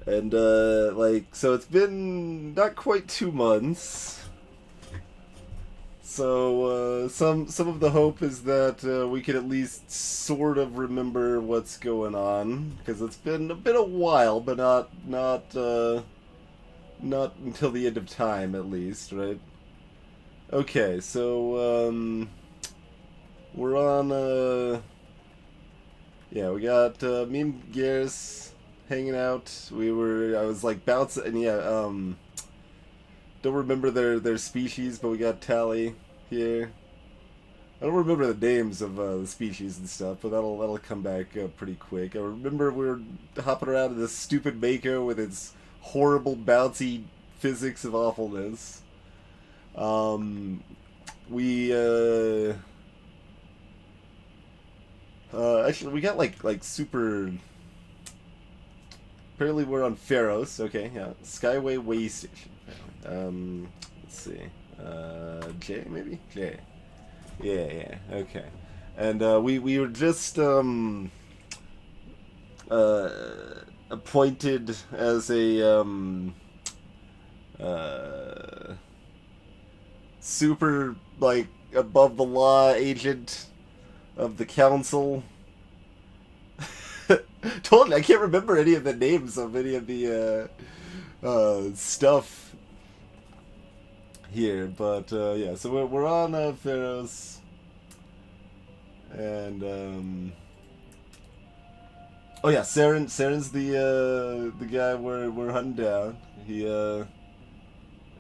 And like, so it's been not quite 2 months. So some of the hope is that we can at least sort of remember what's going on, because it's been a bit a while, but not until the end of time at least, right? Okay, so we're on yeah, we got me and Gears hanging out. I was like bouncing, and yeah, don't remember their species, but we got Tally here. I don't remember the names of the species and stuff, but that'll come back pretty quick. I remember we were hopping around in this stupid Mako with its horrible bouncy physics of awfulness. Um, we actually we got like super. Apparently we're on Pharos. Okay, yeah, Skyway Way Station. Let's see. J maybe J. Yeah, yeah. Okay. And we were just uh, appointed as a uh, super like above the law agent of the council. Totally, I can't remember any of the names of any of the stuff here, but yeah. So we're on Pharos, and oh yeah, Saren's the guy we're hunting down. He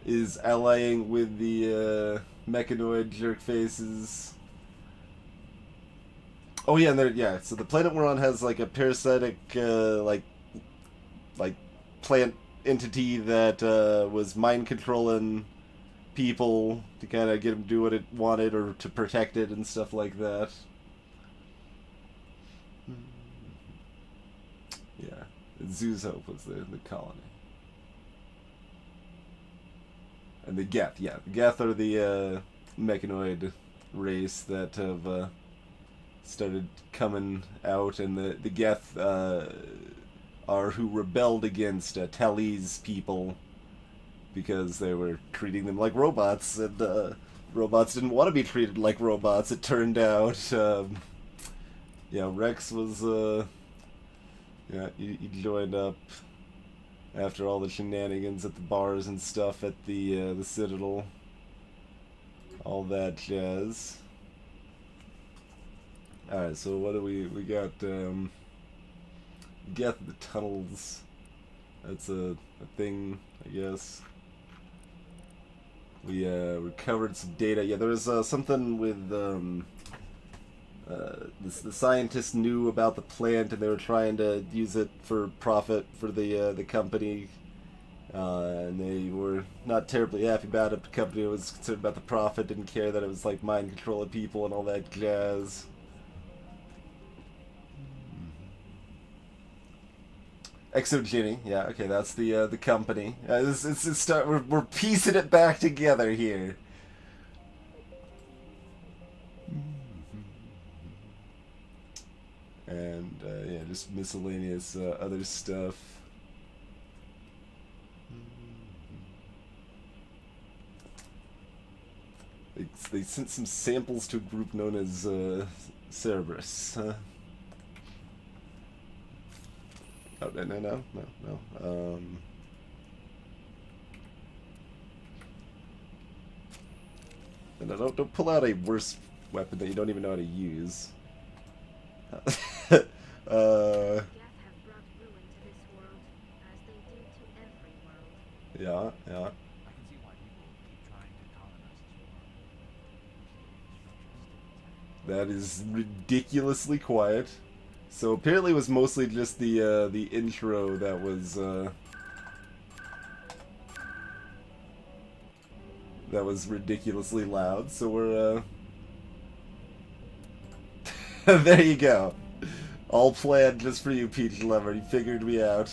is allying with the mechanoid jerk faces. Oh yeah, and there, yeah. So the planet we're on has like a parasitic like plant entity that was mind controlling people to kind of get them to do what it wanted or to protect it and stuff like that. Yeah, Zoo's Hope was the colony, and the Geth. Yeah, the Geth are the mechanoid race that have started coming out, and the Geth are who rebelled against Tally's people because they were treating them like robots, and robots didn't want to be treated like robots. It turned out, yeah, Rex was, yeah, he joined up after all the shenanigans at the bars and stuff at the Citadel, all that jazz. All right, so what do we got? Get the tunnels. That's a thing, I guess. We recovered some data. Yeah, there was something with the scientists knew about the plant and they were trying to use it for profit for the company. And they were not terribly happy about it. The company was concerned about the profit, didn't care that it was like mind control of people and all that jazz. Exogeny, yeah, okay, that's the company. We're piecing it back together here. And yeah, just miscellaneous other stuff. They sent some samples to a group known as Cerberus. Oh, no. No, don't pull out a worse weapon that you don't even know how to use. uh, yeah, yeah. That is ridiculously quiet. So apparently it was mostly just the intro that was ridiculously loud. So we're there you go. All planned just for you, Peach Lover. You figured me out.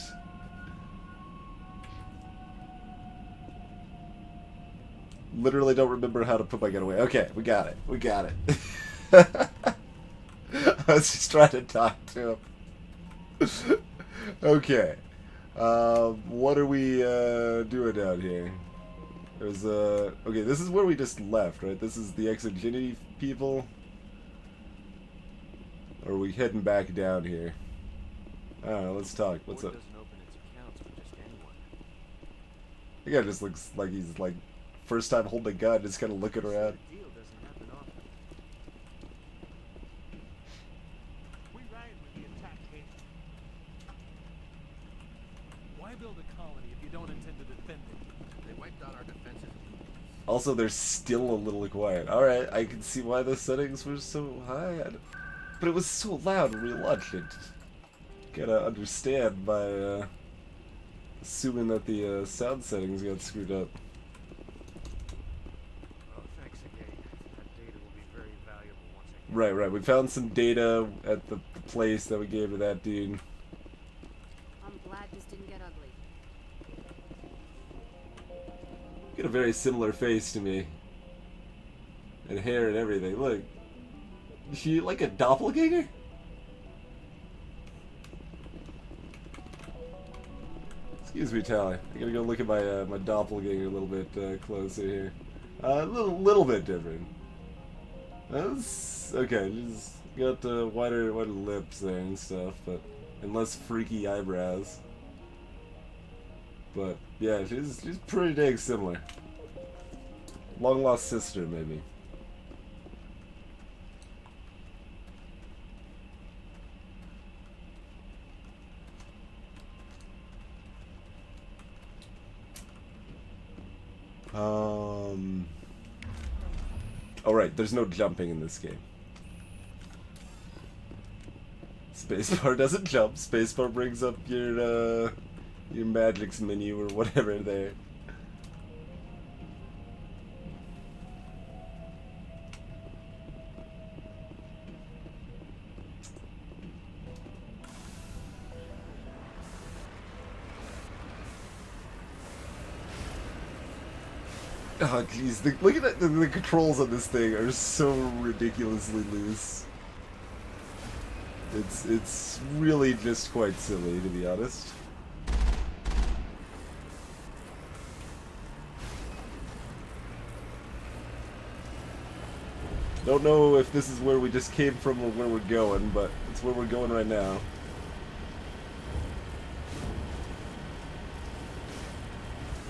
Literally don't remember how to put my gun away. Okay, we got it. We got it. I was just trying to talk to him. Okay. What are we doing down here? There's okay, this is where we just left, right? This is the Exogenity people. Or are we heading back down here? I don't know, let's talk. What's up? The guy just looks like he's like first time holding a gun, just kind of looking around. Why build a colony if you don't intend to defend it? They wiped out our defenses. Also, they're still a little quiet. Alright, I can see why the settings were so high. But it was so loud when we launched it. Gotta understand by assuming that the sound settings got screwed up. Oh, thanks again. That data will be very valuable once I get Right, right. We found some data at the place that we gave to that dude. I'm glad this didn't get ugly. Got a very similar face to me. And hair and everything. Look. Is she like a doppelganger? Excuse me, Tally. I gotta go look at my my doppelganger a little bit closer here. A little bit different. That's okay. She's got wider lips there and stuff, and less freaky eyebrows. But yeah, she's pretty dang similar. Long lost sister, maybe. Oh right, there's no jumping in this game. Spacebar doesn't jump. Spacebar brings up your Magic's menu or whatever there. Oh jeez, look at that, the controls on this thing are so ridiculously loose. It's really just quite silly, to be honest. Don't know if this is where we just came from or where we're going, but it's where we're going right now.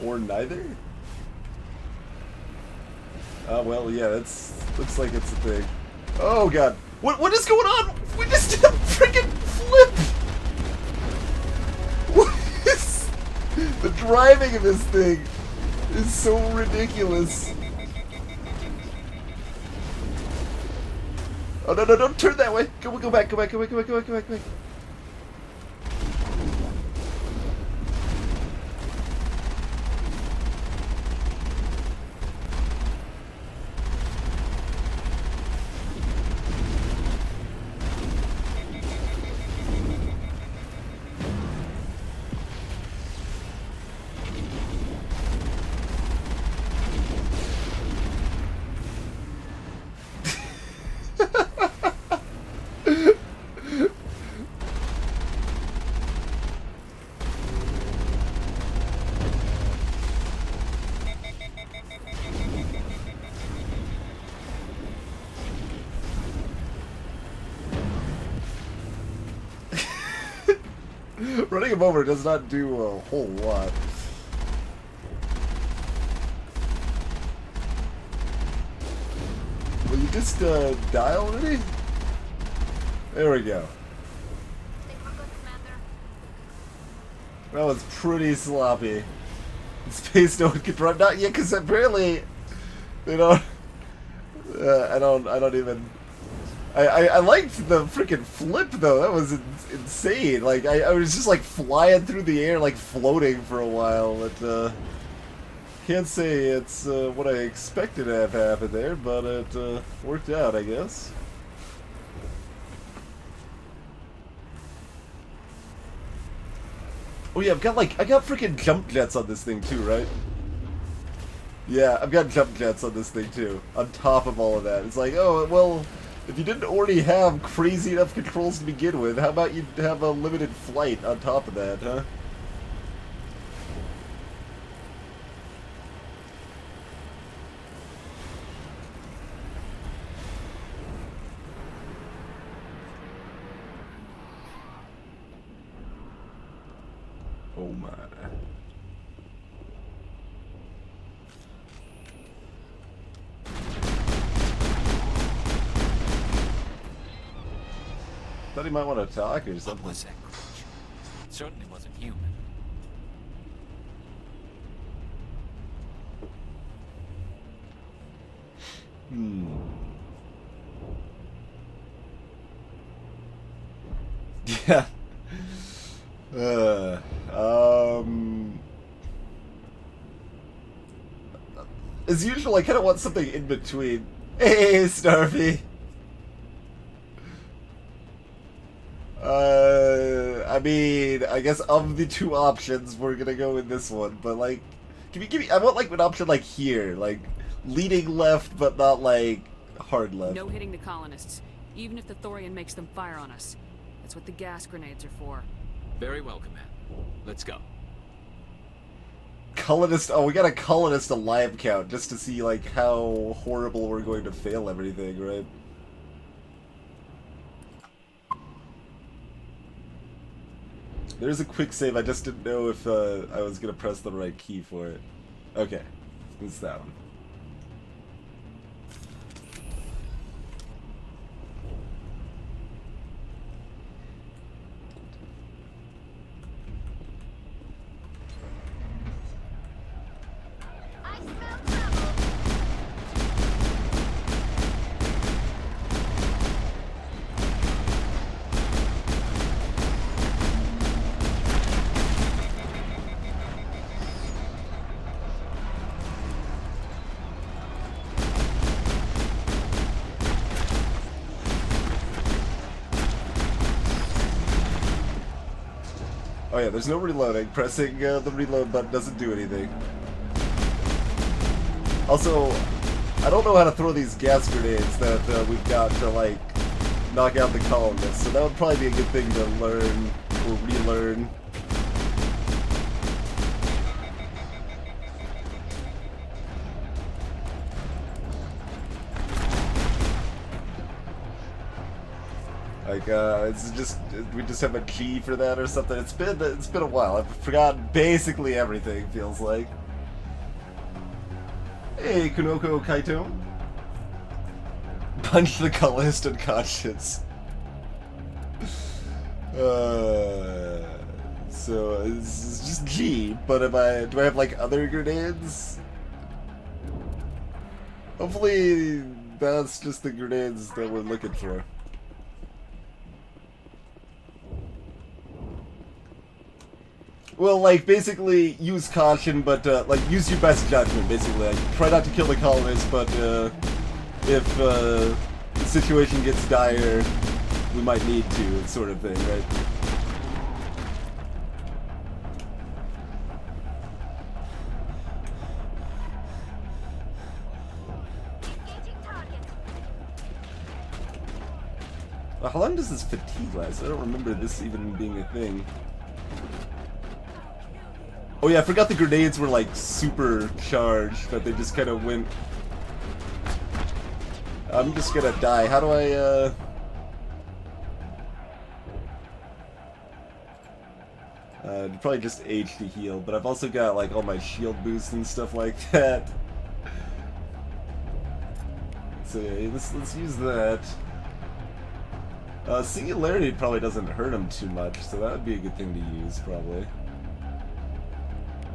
Or neither? Well, yeah, looks like it's a thing. Oh god. What is going on? We just did a freaking flip! What is... The driving of this thing is so ridiculous. Oh no, don't turn that way! Go back, go back. Running him over does not do a whole lot. Will you just die already? There we go. That was pretty sloppy. Space no one can run. Not yet, because apparently they don't. I don't even. I liked the freaking flip though. That was insane. Like I was just like flying through the air, like floating for a while. But can't say it's what I expected to have happen there, but it worked out, I guess. Oh yeah, I got freaking jump jets on this thing too, right? Yeah, I've got jump jets on this thing too. On top of all of that, it's like, oh well. If you didn't already have crazy enough controls to begin with, how about you have a limited flight on top of that, huh? Oh my. Thought he might want to talk or What something. was that creature? It certainly wasn't human. Hmm. Yeah. As usual, I kind of want something in between. Hey, Snarfy. I mean, I guess of the two options, we're gonna go with this one. But like, give me. I want like an option like here, like leading left, but not like hard left. No hitting the colonists, even if the Thorian makes them fire on us. That's what the gas grenades are for. Very well, Command. Let's go. Colonist. Oh, we got a colonist alive count just to see like how horrible we're going to fail everything, right? There's a quick save. I just didn't know if I was gonna press the right key for it. Okay, it's that one. I smell trouble. Oh yeah, there's no reloading. Pressing the reload button doesn't do anything. Also, I don't know how to throw these gas grenades that we've got to like knock out the colonists, so that would probably be a good thing to learn or relearn. Like, it's just, we just have a key for that or something. It's been a while. I've forgotten basically everything, feels like. Hey, Kunoko Kaito. Punch the colorist unconscious. So, it's just G, but do I have, like, other grenades? Hopefully, that's just the grenades that we're looking for. Well, like, basically, use caution, but, like, use your best judgment, basically. Like, try not to kill the colonists, but, if, the situation gets dire, we might need to, sort of thing, right? Engaging target. How long does this fatigue last? I don't remember this even being a thing. Oh yeah, I forgot the grenades were like super charged, that they just kind of went... I'm just gonna die. How do I, probably just H to heal, but I've also got like all my shield boosts and stuff like that. So yeah, let's use that. Singularity probably doesn't hurt him too much, so that would be a good thing to use, probably.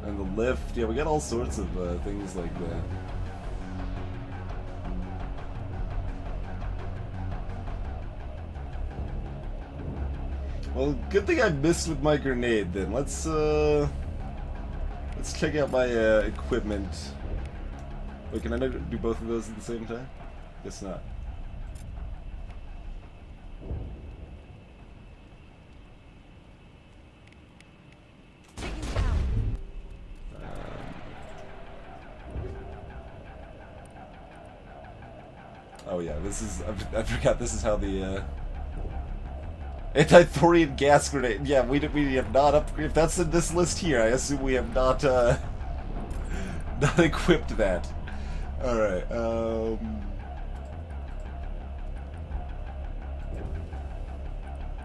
And the lift, yeah, we got all sorts of things like that. Well, good thing I missed with my grenade then. Let's check out my equipment. Wait, can I do both of those at the same time? Guess not. Taken down. Oh yeah, this is, I forgot this is how the, anti-thorium gas grenade, yeah, we have not if that's in this list here, I assume we have not, not equipped that. Alright,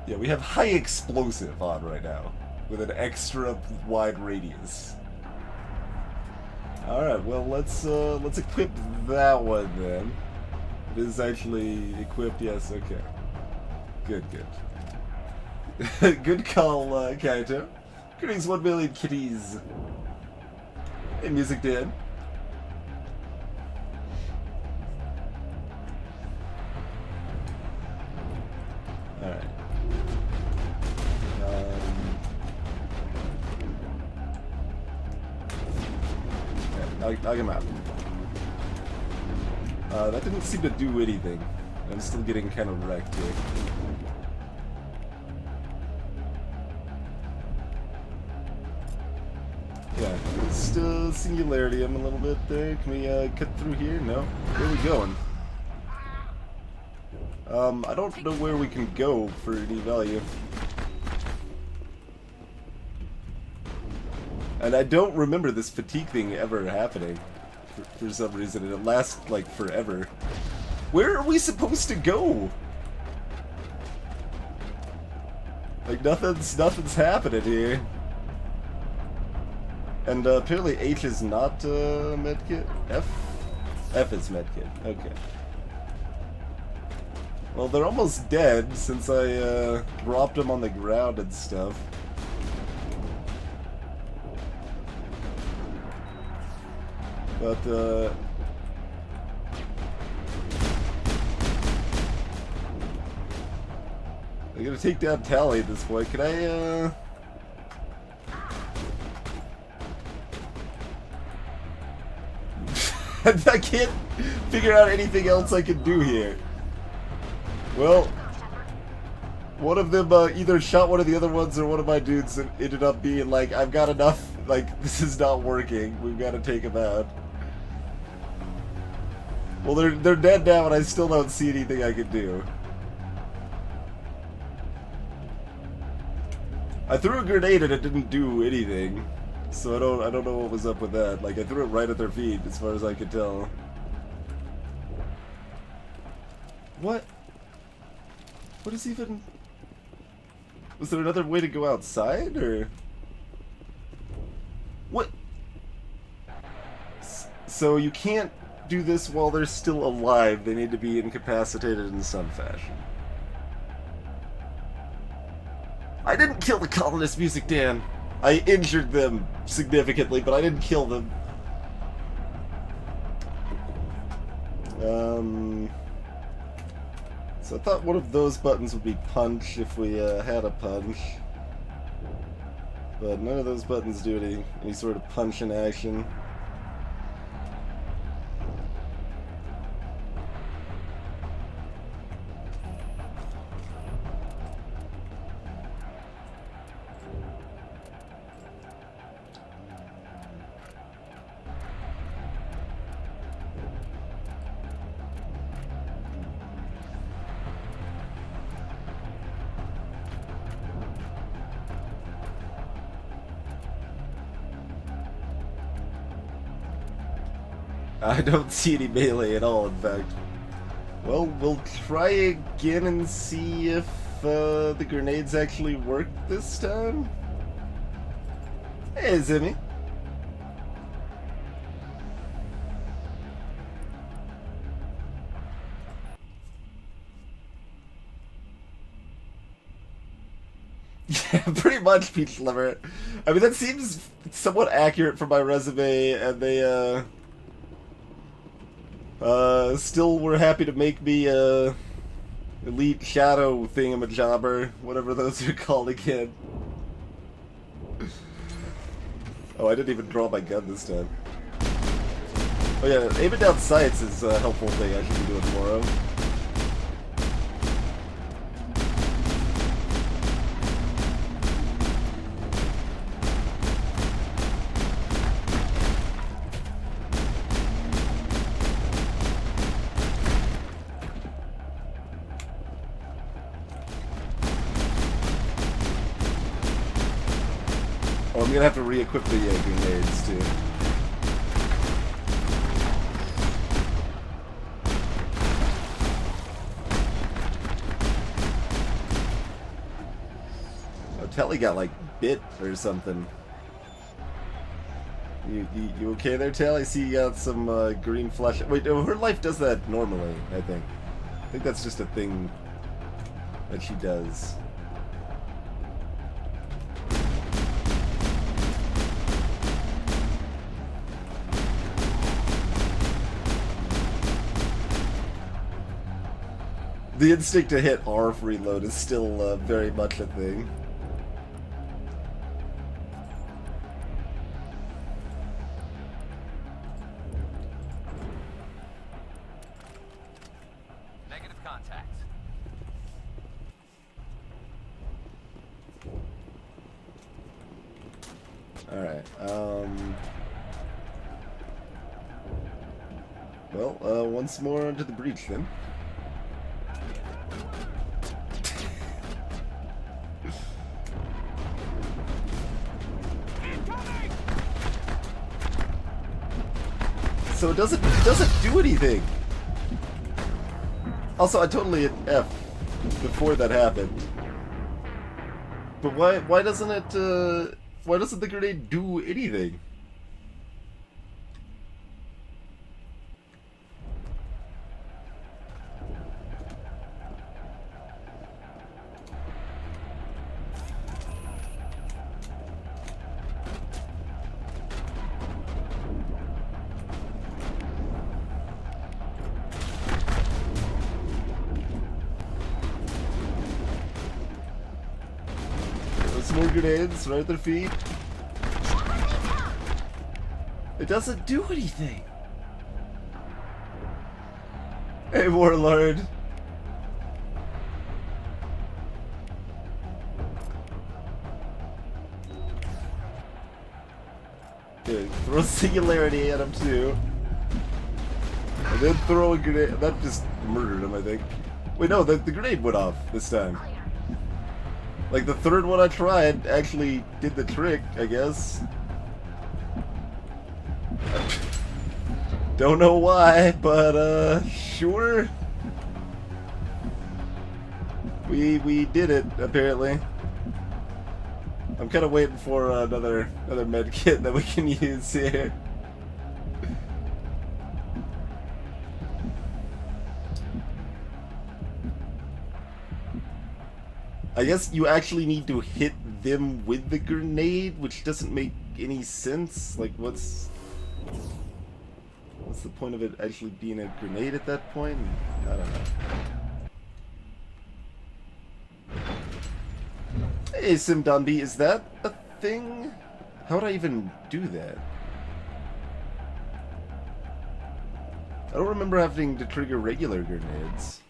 yeah, we have high explosive on right now. with an extra wide radius. Alright, well let's equip that one then. It is actually equipped, yes, okay. Good, good. Good call, Kaito. Greetings, 1 million kitties. Hey, Music Dan. Alright. Knock him out. That didn't seem to do anything. I'm still getting kind of wrecked here. Yeah, just singularity him a little bit there. Can we cut through here? No? Where are we going? I don't know where we can go for any value. And I don't remember this fatigue thing ever happening for some reason, and it lasts like forever. Where are we supposed to go? Like nothing's happening here. And apparently H is not medkit. F is medkit. Okay. Well, they're almost dead since I dropped them on the ground and stuff. But I gotta take down Tally at this point. Can I I can't figure out anything else I can do here. Well, one of them either shot one of the other ones, or one of my dudes ended up being like, I've got enough, like, this is not working, we've got to take him out. Well, they're dead now, and I still don't see anything I can do. I threw a grenade and it didn't do anything, so I don't know what was up with that. Like, I threw it right at their feet, as far as I could tell. What? What is even... Was there another way to go outside, or... What? So you can't do this while they're still alive. They need to be incapacitated in some fashion. I didn't kill the colonist, Music Dan. I injured them significantly, but I didn't kill them. So I thought one of those buttons would be punch if we had a punch. But none of those buttons do any sort of punch in action. I don't see any melee at all, in fact. Well, we'll try again and see if the grenades actually work this time. Hey, Zimmy. Yeah, pretty much, Peach Liver. I mean, that seems somewhat accurate for my resume, and they, still were happy to make me, Elite Shadow Thingamajobber, whatever those are called again. Oh, I didn't even draw my gun this time. Oh yeah, aiming down sights is a helpful thing I should be doing more of. Oh, I'm gonna have to re-equip the grenades too. Oh, Telly got like bit or something. You okay there, Tail? I see you got some green flash. Wait, her life does that normally, I think. I think that's just a thing that she does. The instinct to hit R for reload is still very much a thing. Negative contact. Alright, well, once more onto the breach then. So it doesn't do anything. Also, I totally hit F before that happened. But why doesn't it why doesn't the grenade do anything? Some more grenades right at their feet. It doesn't do anything. Hey, Warlord. Good. Throw Singularity at him too. And then throw a grenade. That just murdered him, I think. Wait, no, the grenade went off this time. Like, the third one I tried actually did the trick, I guess. Don't know why, but, sure. We did it, apparently. I'm kind of waiting for another med kit that we can use here. I guess you actually need to hit them with the grenade, which doesn't make any sense. Like, what's the point of it actually being a grenade at that point? I don't know. Hey, Simdonby, is that a thing? How would I even do that? I don't remember having to trigger regular grenades.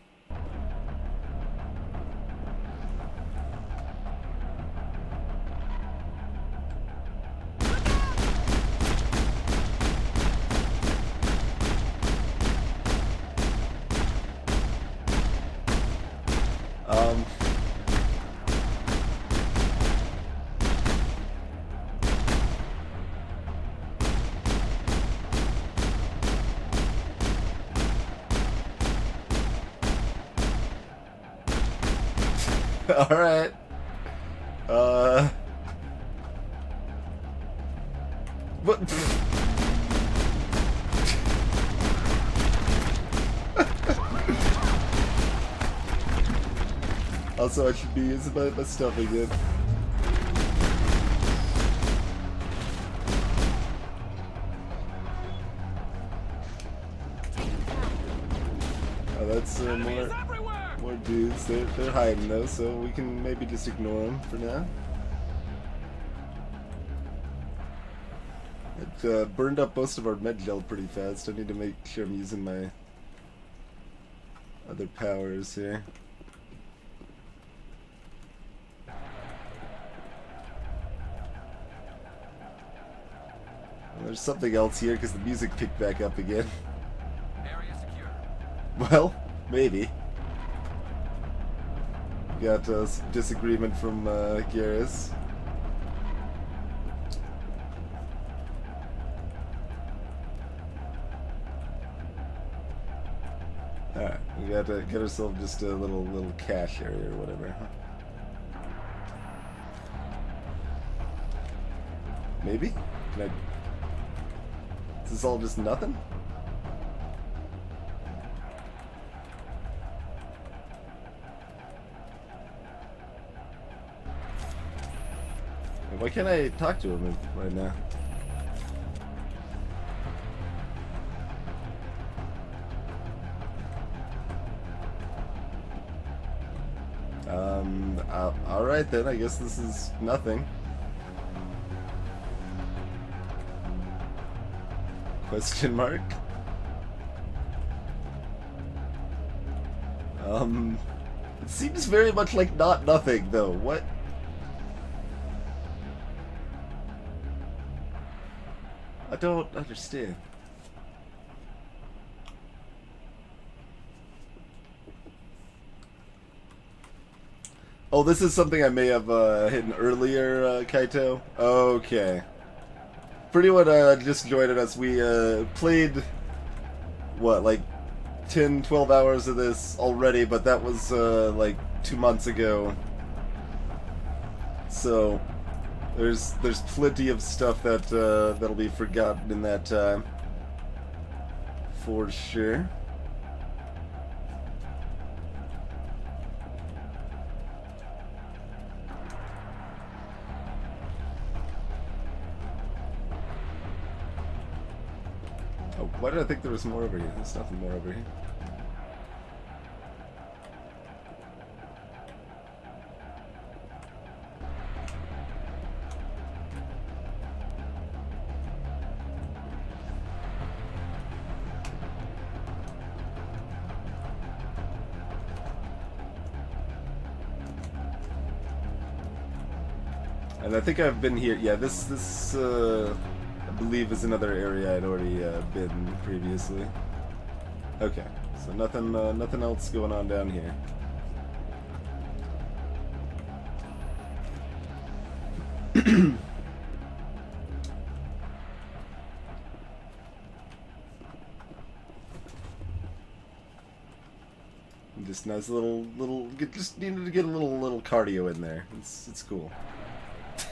Alright. What? Also, I should be using my stuff again. Oh, that's more dudes. They're hiding though, so we can maybe just ignore them for now. It burned up most of our med gel pretty fast. I need to make sure I'm using my other powers here. Well, there's something else here because the music picked back up again. Area secure. Well, maybe. Got some disagreement from Garrus. Alright, we got to get ourselves just a little cache area or whatever. Maybe? Can I... Is this all just nothing? Why can't I talk to him right now? Alright then, I guess this is nothing. Question mark? It seems very much like not nothing though. What? I don't understand. Oh, this is something I may have hidden earlier, Kaito. Okay. For anyone just joining us, we played, what, like 10, 12 hours of this already, but that was like 2 months ago. So there's plenty of stuff that that'll be forgotten in that time, for sure. Oh, why did I think there was more over here? There's nothing more over here. And I think I've been here. Yeah, this I believe is another area I'd already been previously. Okay, so nothing else going on down here. Just nice little just needed to get a little cardio in there. It's cool.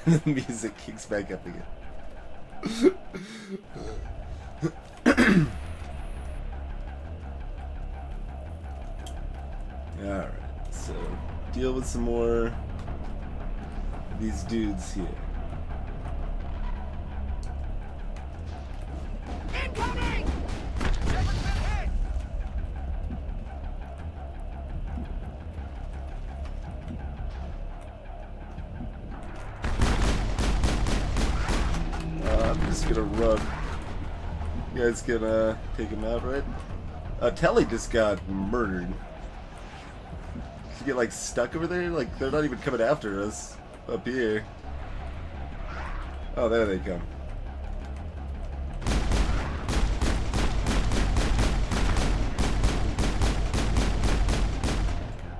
The music kicks back up again. Alright, so deal with some more of these dudes here. Incoming! I'm just gonna run. You guys gonna take him out, right? Telly just got murdered. Did you get like stuck over there? Like they're not even coming after us up here. Oh, there they come.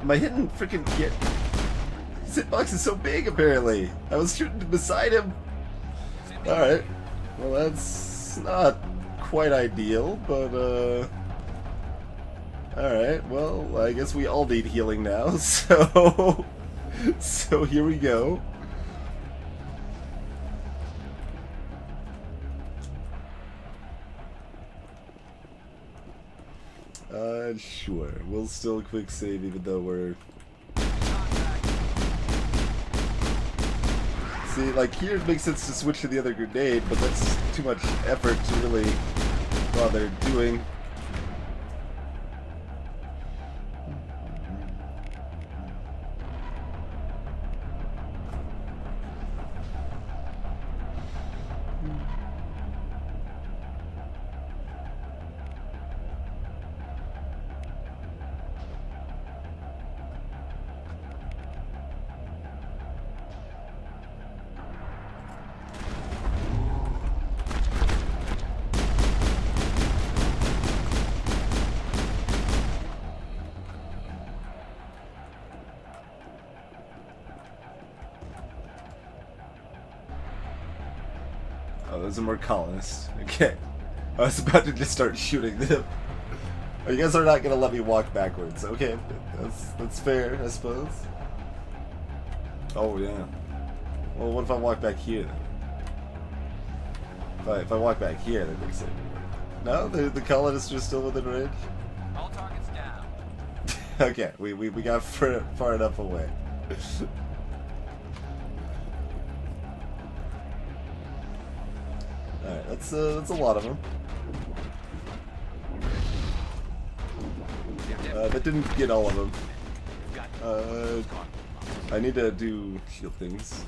Am I hitting freaking kid? His hitbox is so big apparently. I was shooting beside him. Alright. Well, that's not quite ideal, but, alright, well, I guess we all need healing now, so... so here we go. Sure. We'll still quick save even though we're... See, like here it makes sense to switch to the other grenade, but that's too much effort to really bother doing. Oh, those are more colonists. Okay. I was about to just start shooting them. Oh, you guys are not gonna let me walk backwards. Okay, that's fair, I suppose. Oh yeah. Well, what if I walk back here then? If I walk back here, that makes it. No, the colonists are still within range. All targets down. Okay, we got far enough away. All right, that's a lot of them. That didn't get all of them. I need to do shield things.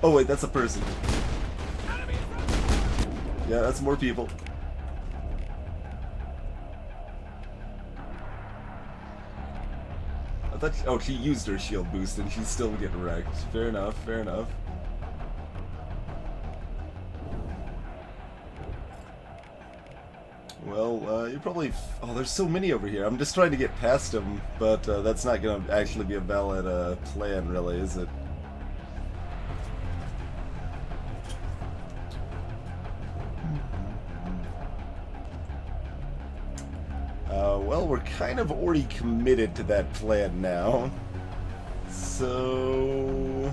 Oh wait, that's a person. Yeah, that's more people. I thought. Oh, she used her shield boost and she's still getting wrecked. Fair enough. Fair enough. Well, you probably. Oh, there's so many over here. I'm just trying to get past them, but that's not gonna actually be a valid plan, really, is it? Well, we're kind of already committed to that plan now. So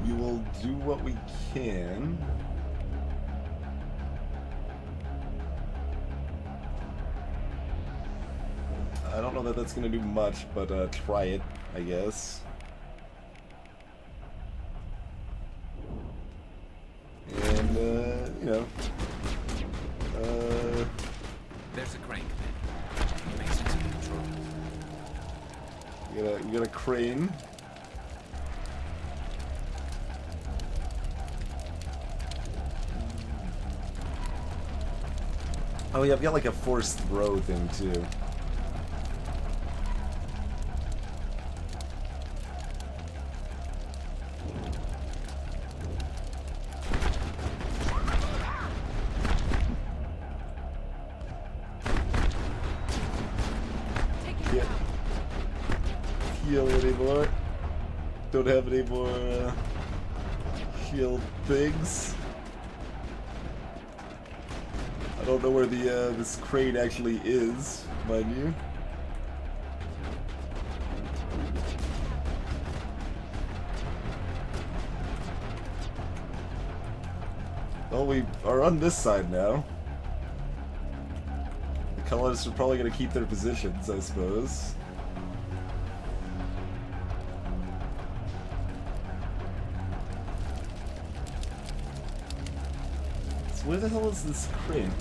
we will do what we can. I don't know that that's going to do much, but try it, I guess. And, you know. There's a crane command. It makes sense of control. You got a crane. Oh yeah, I've got like a forced throw thing too. Heal anymore. Don't have any more shield things. I don't know where the this crane actually is, mind you. Well, we are on this side now. The colonists are probably going to keep their positions, I suppose. Where the hell is this crane?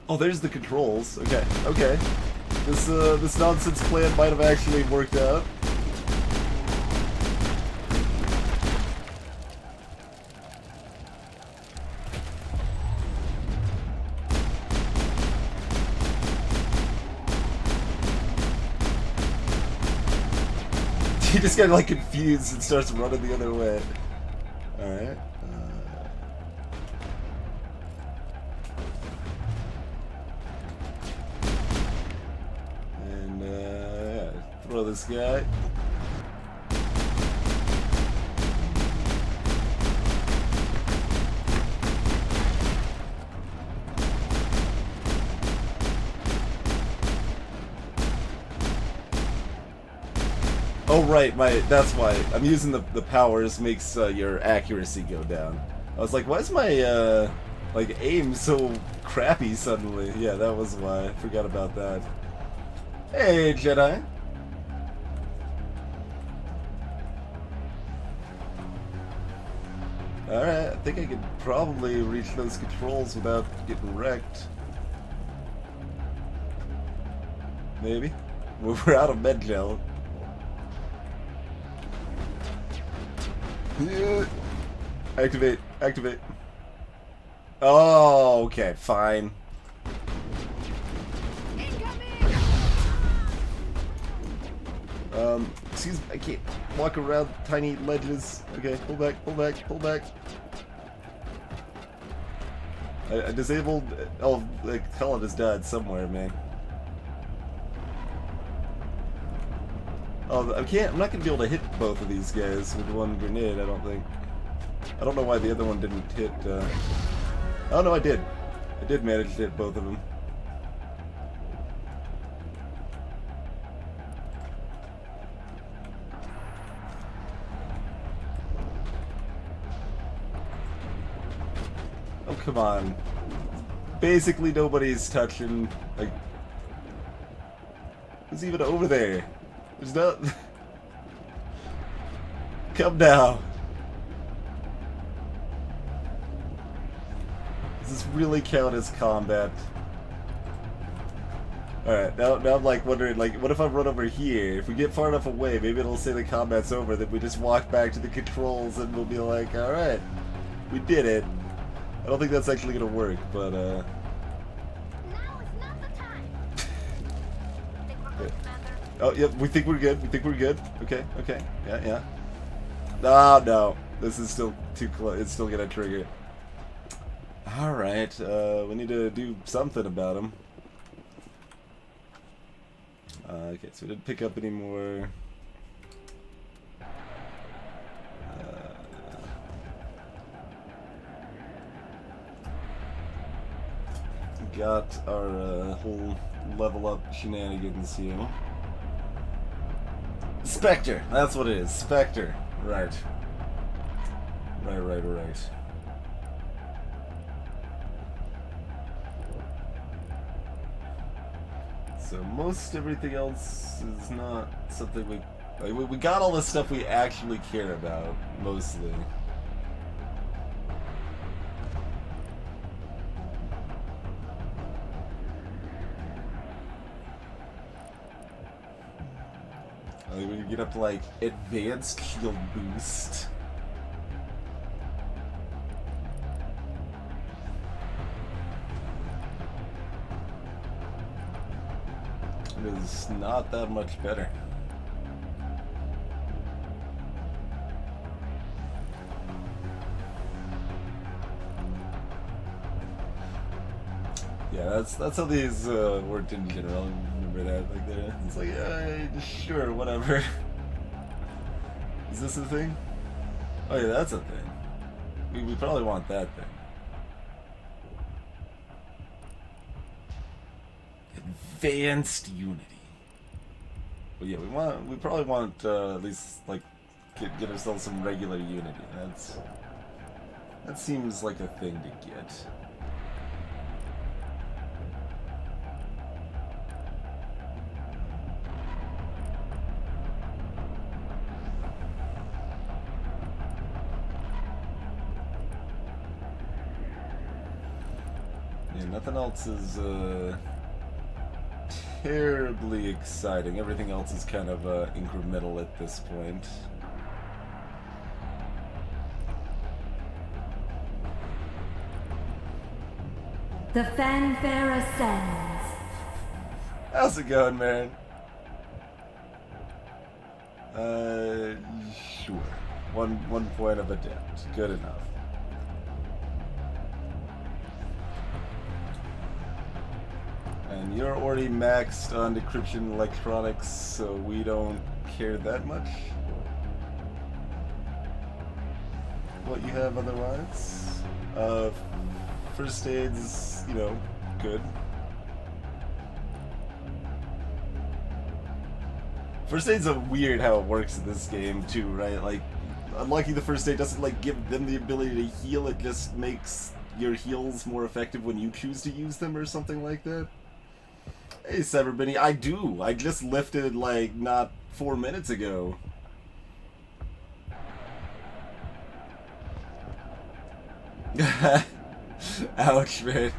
Oh, there's the controls. Okay, okay. This nonsense plan might have actually worked out. He just got like confused and starts running the other way. Alright. And yeah, throw this guy. Oh right, that's why. I'm using the powers makes your accuracy go down. I was like, why is my like aim so crappy suddenly? Yeah, that was why. I forgot about that. Hey, Jedi. Alright, I think I could probably reach those controls without getting wrecked. Maybe. We're out of med gel. Activate, activate. Oh, okay, fine. Excuse me, I can't walk around tiny ledges. Okay, pull back, pull back, pull back. I disabled... Oh, the colonist died somewhere, man. Oh, I'm not gonna be able to hit both of these guys with one grenade, I don't think. I don't know why the other one didn't hit, Oh no, I did. I did manage to hit both of them. Oh, come on. Basically nobody's touching, like... Who's even over there? There's no... Come now. Does this really count as combat? Alright, now I'm like wondering, like, what if I run over here? If we get far enough away, maybe it'll say the combat's over, then we just walk back to the controls and we'll be like, alright, we did it. I don't think that's actually gonna work, but Now is not the time. Think we're good, Commander? Oh, yep, we think we're good. We think we're good. Okay, okay. Yeah, yeah. Oh, no. This is still too close. It's still gonna trigger. Alright, we need to do something about him. Okay, so we didn't pick up any more... got our whole level up shenanigans here. Spectre! That's what it is. Spectre. Right. Right. So most everything else is not something we... Like, we got all the stuff we actually care about, mostly. We can get up to, like, advanced shield boost. It is not that much better. Yeah, that's how these worked in general. Remember that? Like, it's like, sure, whatever. Is this a thing? Oh yeah, that's a thing. We probably want that thing. Advanced Unity. But yeah, we probably want at least like get ourselves some regular Unity. That seems like a thing to get. Yeah, nothing else is terribly exciting. Everything else is kind of incremental at this point. The fanfare ascends. How's it going, man? Sure. One point of adept. Good enough. And you're already maxed on decryption electronics, so we don't care that much. What you have otherwise? First aid's, you know, good. First aid's a weird how it works in this game too, right? Like, unlucky the first aid doesn't like give them the ability to heal, it just makes your heals more effective when you choose to use them or something like that. Hey, Severbinny, I do. I just lifted, like, not 4 minutes ago. Ouch, man.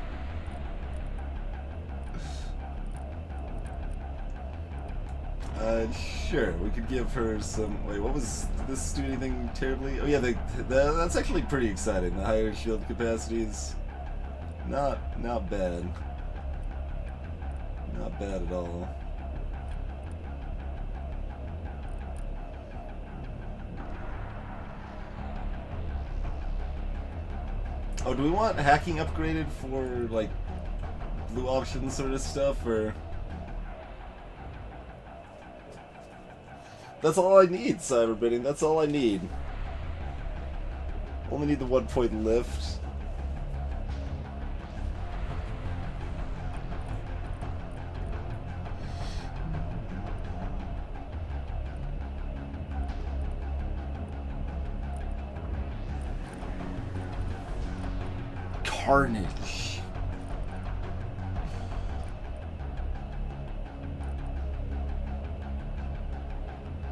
Sure, we could give her some... Wait, what was... Did this do anything terribly? Oh, yeah, that's actually pretty exciting. The higher shield capacity is not bad. Not bad at all. Oh, do we want hacking upgraded for, like, blue option sort of stuff, or... That's all I need, Cyberbidding. That's all I need. Only need the 1-point lift. Carnage.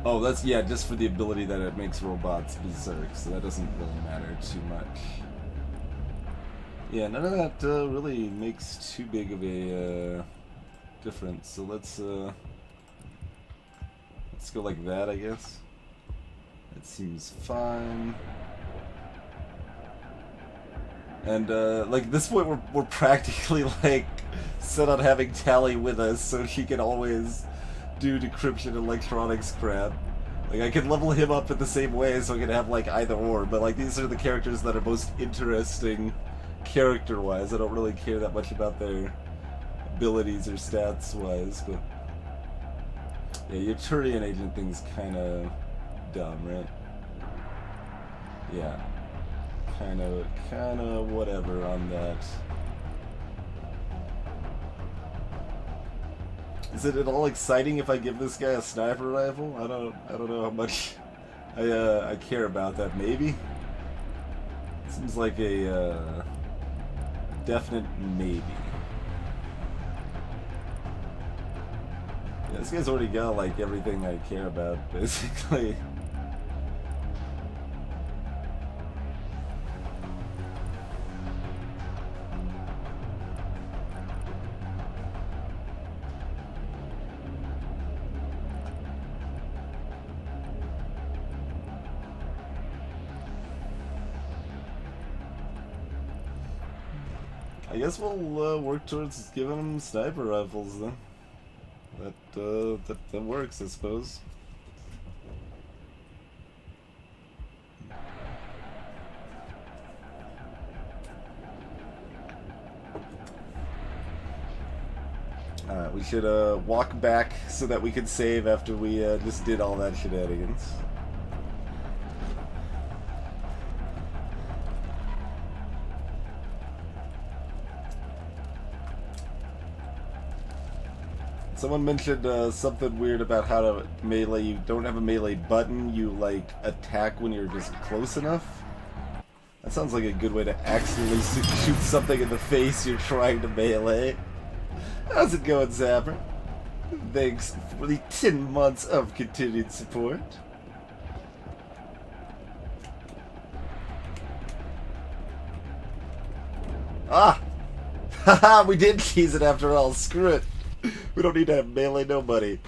Oh, that's, yeah, just for the ability that it makes robots berserk, so that doesn't really matter too much. Yeah, none of that really makes too big of a difference, so let's go like that, I guess. That seems fine. And, like, at this point, we're practically, like, set on having Tally with us, so she can always do decryption and electronics crap. Like, I can level him up in the same way, so I can have, like, either or, but, like, these are the characters that are most interesting character-wise. I don't really care that much about their abilities or stats-wise, but... Yeah, your Turian agent thing's kinda dumb, right? Yeah. Kinda whatever on that. Is it at all exciting if I give this guy a sniper rifle? I don't know how much I care about that. Maybe? Seems like a definite maybe. Yeah, this guy's already got like everything I care about, basically. I guess we'll work towards giving him sniper rifles then. That works, I suppose. Alright, we should walk back so that we can save after we just did all that shenanigans. Someone mentioned something weird about how to melee. You don't have a melee button, you like attack when you're just close enough. That sounds like a good way to accidentally shoot something in the face you're trying to melee. How's it going, Zapper? Thanks for the 10 months of continued support. Ah! Haha, we did tease it after all, screw it. We don't need to have melee nobody.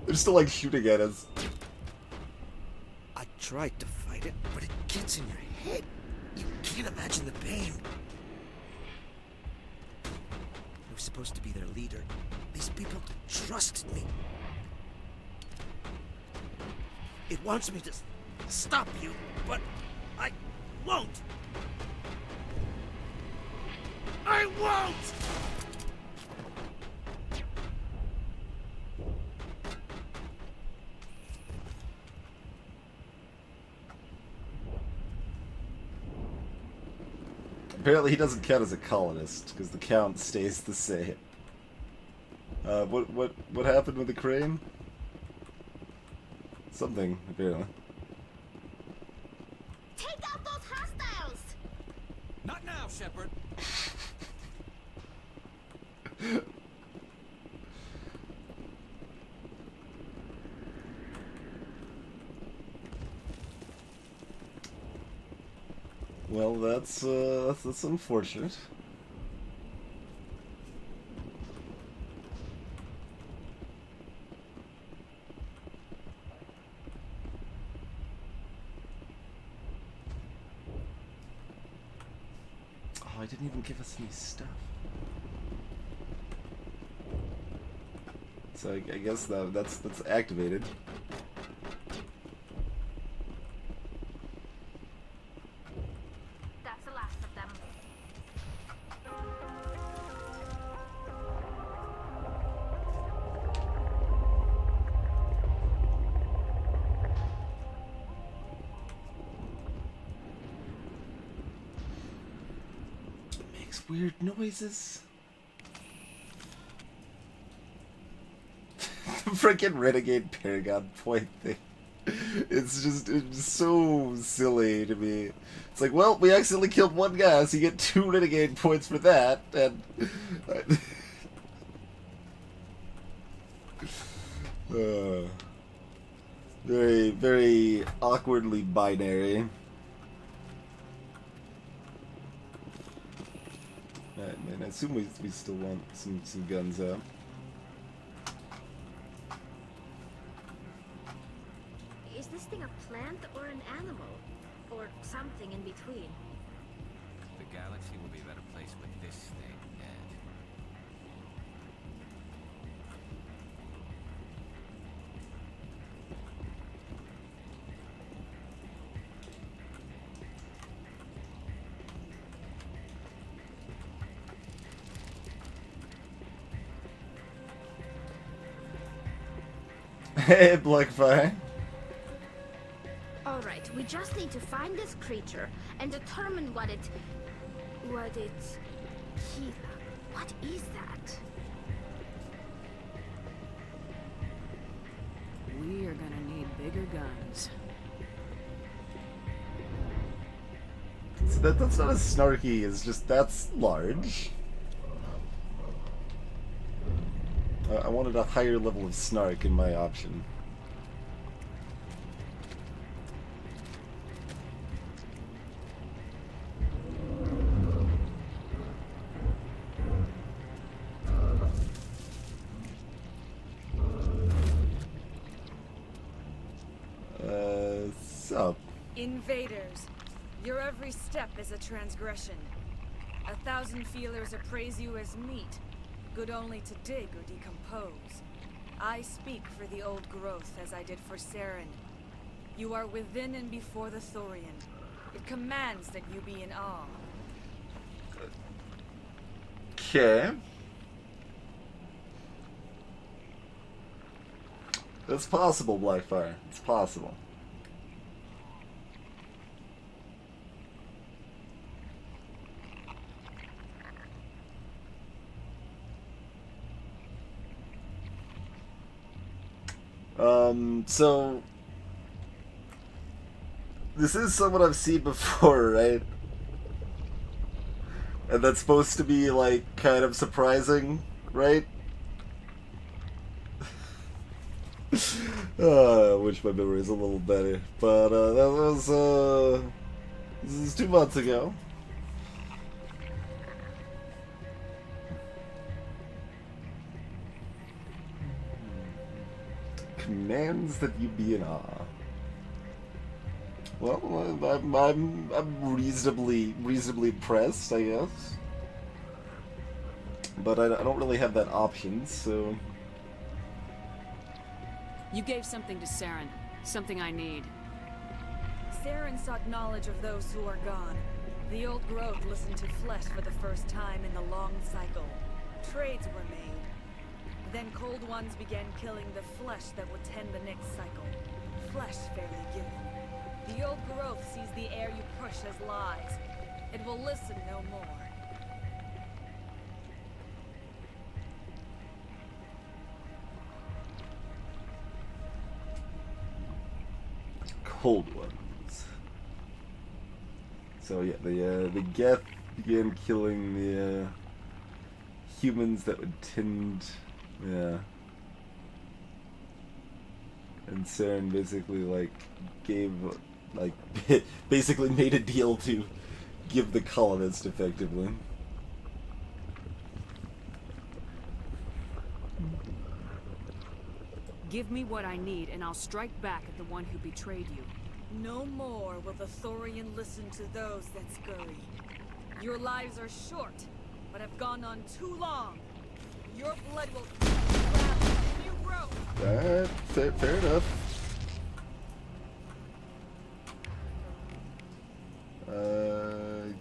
They're still like shooting at us. I tried to fight it, but it gets in your head. You can't imagine the pain. I was supposed to be their leader. These people trusted me. It wants me to stop you, but I won't. I won't! Apparently he doesn't count as a colonist, because the count stays the same. What happened with the crane? Something, apparently. Take out those hostiles! Not now, Shepard. Well, that's unfortunate. Oh, it didn't even give us any stuff. So I guess that's activated. weird noises. The freaking Renegade Paragon point thing. It's so silly to me. It's like, well, we accidentally killed one guy, so you get 2 Renegade points for that, and... very, very awkwardly binary. Alright, man, I assume we still want some guns out. Is this thing a plant or an animal? Or something in between? The galaxy will be a better place with this thing dead. Hey, Blackfire. Alright, we just need to find this creature and determine what it... Kira, what is that? We are gonna need bigger guns. So that's not as snarky, it's just, that's large. I wanted a higher level of snark in my option. Sup? Invaders, your every step is a transgression. 1,000 feelers appraise you as meat, good only to dig or decompose. I speak for the old growth as I did for Saren. You are within and before the Thorian. It commands that you be in awe. Okay. It's possible, Blackfire. It's possible. So this is someone I've seen before, right? And that's supposed to be, like, kind of surprising, right? I wish my memory is a little better. But, that was, this is 2 months ago. Commands that you be in awe. Well, I'm reasonably impressed, I guess. But I don't really have that option, so... You gave something to Saren. Something I need. Saren sought knowledge of those who are gone. The old growth listened to flesh for the first time in the long cycle. Trades were made. Then cold ones began killing the flesh that would tend the next cycle. Flesh fairly given. The old growth sees the air you push as lies. It will listen no more. Cold ones. So yeah, the Geth began killing the humans that would tend... Yeah. And Saren basically, like, gave, like, basically made a deal to give the colonists, effectively. Give me what I need, and I'll strike back at the one who betrayed you. No more will the Thorian listen to those that scurry. Your lives are short, but have gone on too long. Your blood will new growth. Fair enough.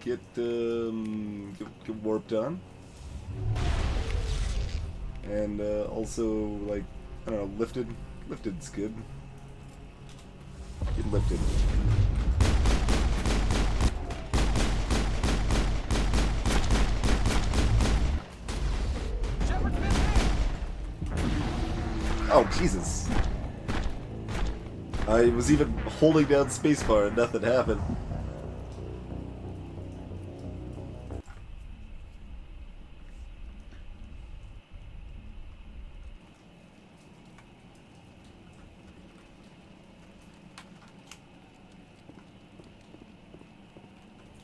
Get warp done. And also, like, I don't know, lifted. Lifted's good. Get lifted. Oh, Jesus. I was even holding down spacebar and nothing happened.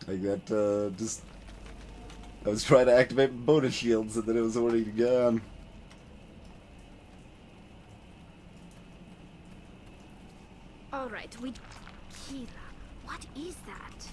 I got, just... I was trying to activate bonus shields and then it was already gone. Alright, we... Kira, what is that?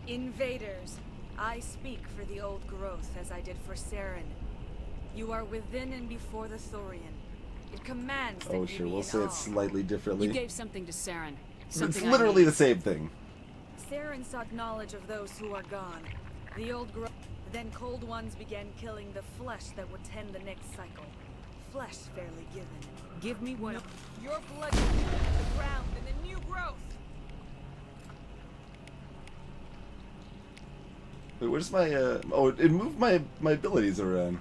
Invaders, I speak for the old growth as I did for Saren. You are within and before the Thorian. It commands that Oh, you sure, be we'll in say it awe. slightly differently. You gave something to Saren. It's Something I literally need. the same thing. Saren sought knowledge of those who are gone. The old growth. Then cold ones began killing the flesh that would tend the next cycle. Flesh fairly given. Give me what. Your blood will feed the ground and the new growth. Wait, where's my, oh, it moved my abilities around.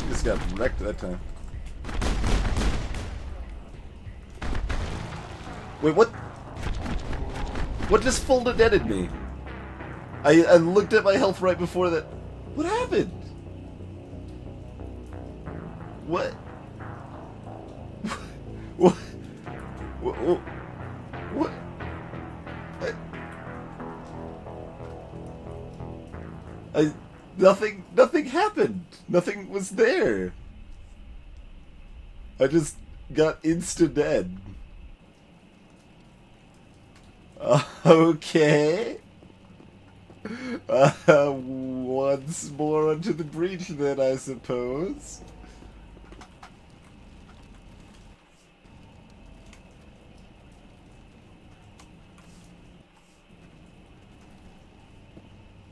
Just got wrecked that time. Wait, what? What just full deaded me? I looked at my health right before that. What happened? What? What? What? What? Nothing happened. Nothing was there. I just got insta-dead. Okay. Once more onto the breach then, I suppose.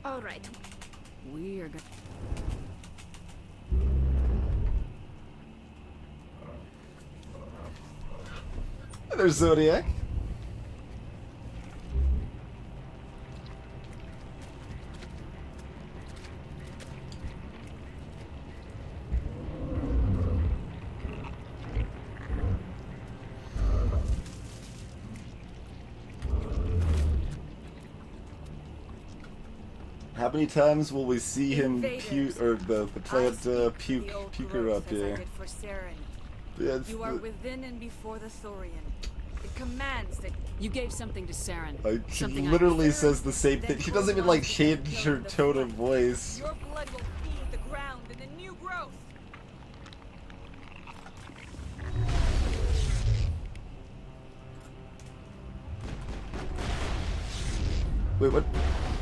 Alright, We are gonna. There's Zodiac. How many times will we see him puke, or the plant puke her up here? It's You are within and before the Thorian. It commands that You gave something to Saren. she Something I literally need. says the same thing. She doesn't even like change her tone of voice. your blood will feed the ground and the new growth. Wait, what?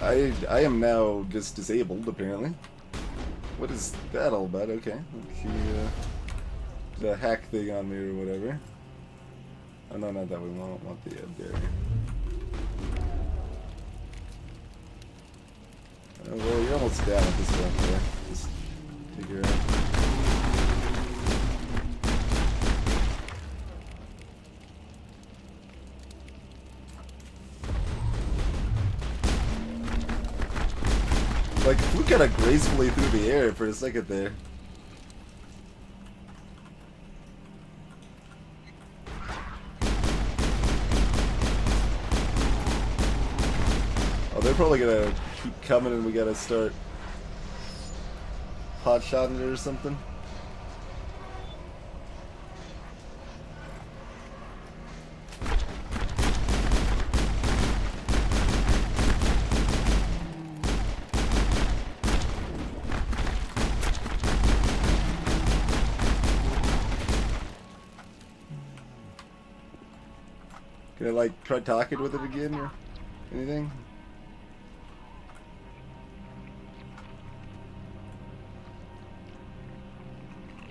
I am now just disabled, apparently. What is that all about? Okay. She did a hack thing on me or whatever. Oh no, not that one. We want the barrier. Oh, well, you're almost down at this point there. Just figure out. Like, flew kind of gracefully through the air for a second there. Oh, they're probably gonna keep coming and we gotta start hot-shotting it or something. Can I, like, try talking with it again or anything?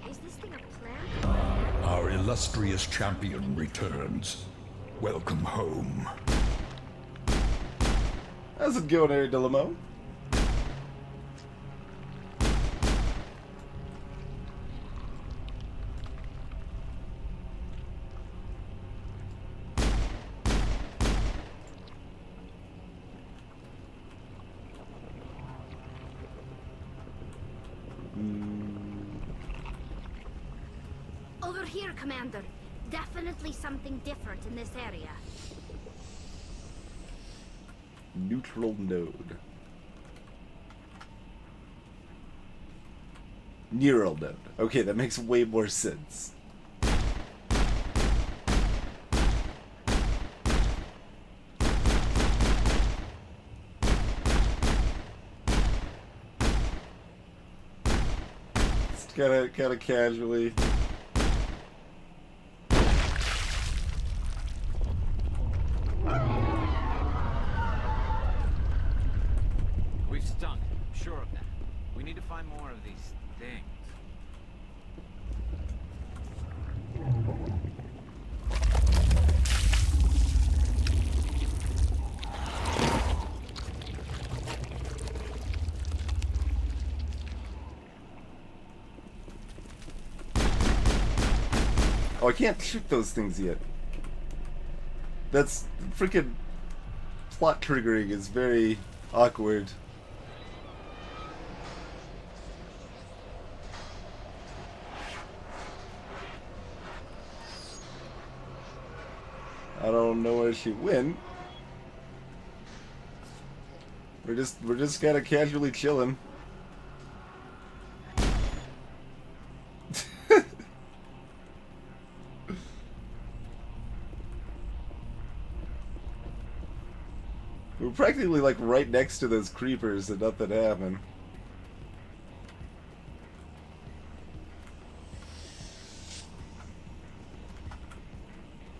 Is this thing a plant? Our illustrious champion returns. Welcome home. How's it going, Harry Delamo? Over here, Commander. Definitely something different in this area. Neutral node. Neural node. Okay, that makes way more sense. It's kind of casually. We've stunk. I'm sure of that. We need to find more of these things. Oh, I can't shoot those things yet. That's freaking plot triggering is very awkward. I don't know where she went. We're just kind of casually chilling. We're practically like right next to those creepers and nothing happened.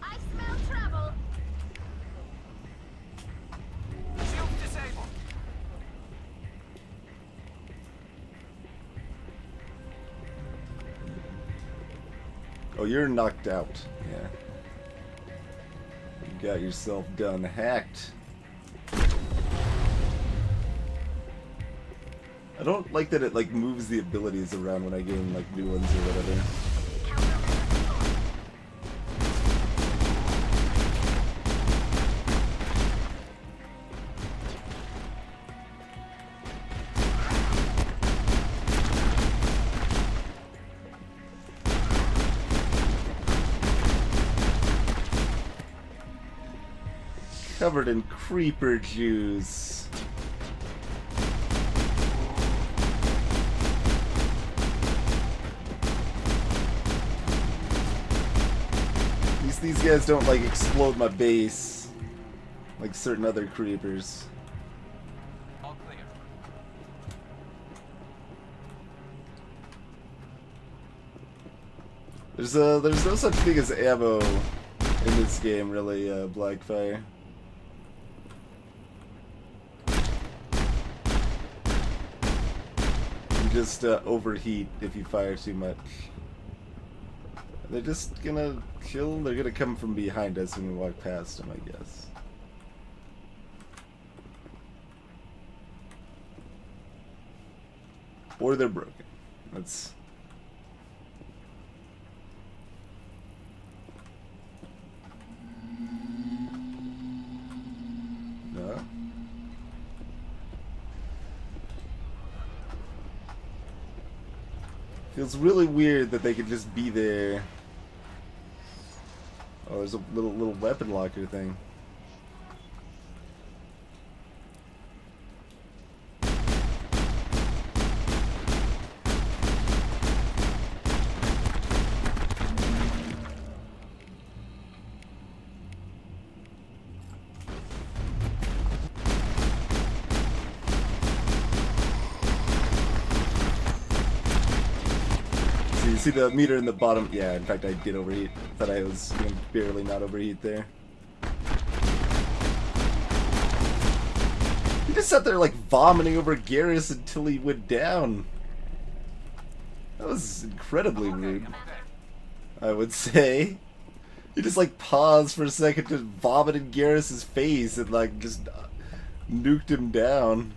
I smell trouble. Shield disabled. Oh, you're knocked out. Yeah. You got yourself done hacked. I don't like that it like moves the abilities around when I gain like new ones or whatever. Covered in creeper juice. These guys don't like explode my base like certain other creepers. All clear. There's no such thing as ammo in this game, really, Blackfire. You just overheat if you fire too much. They're just gonna kill. They're gonna come from behind us when we walk past them, I guess. Or they're broken. That's. No. Feels really weird that they could just be there. Oh, there's a little weapon locker thing. See the meter in the bottom? Yeah, in fact I did overheat. Thought I was gonna barely not overheat there. He just sat there like vomiting over Garrus until he went down. That was incredibly rude, I would say. He just like paused for a second to vomit in Garrus's face and like just nuked him down.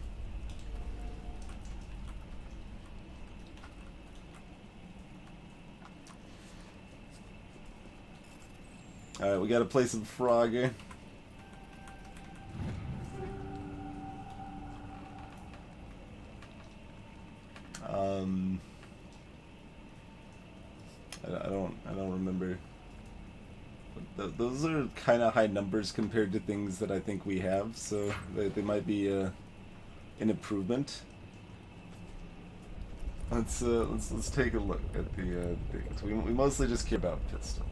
Alright, we gotta play some Frogger. I don't remember. Those are kind of high numbers compared to things that I think we have, so they might be an improvement. Let's take a look at the things. We mostly just care about pistol.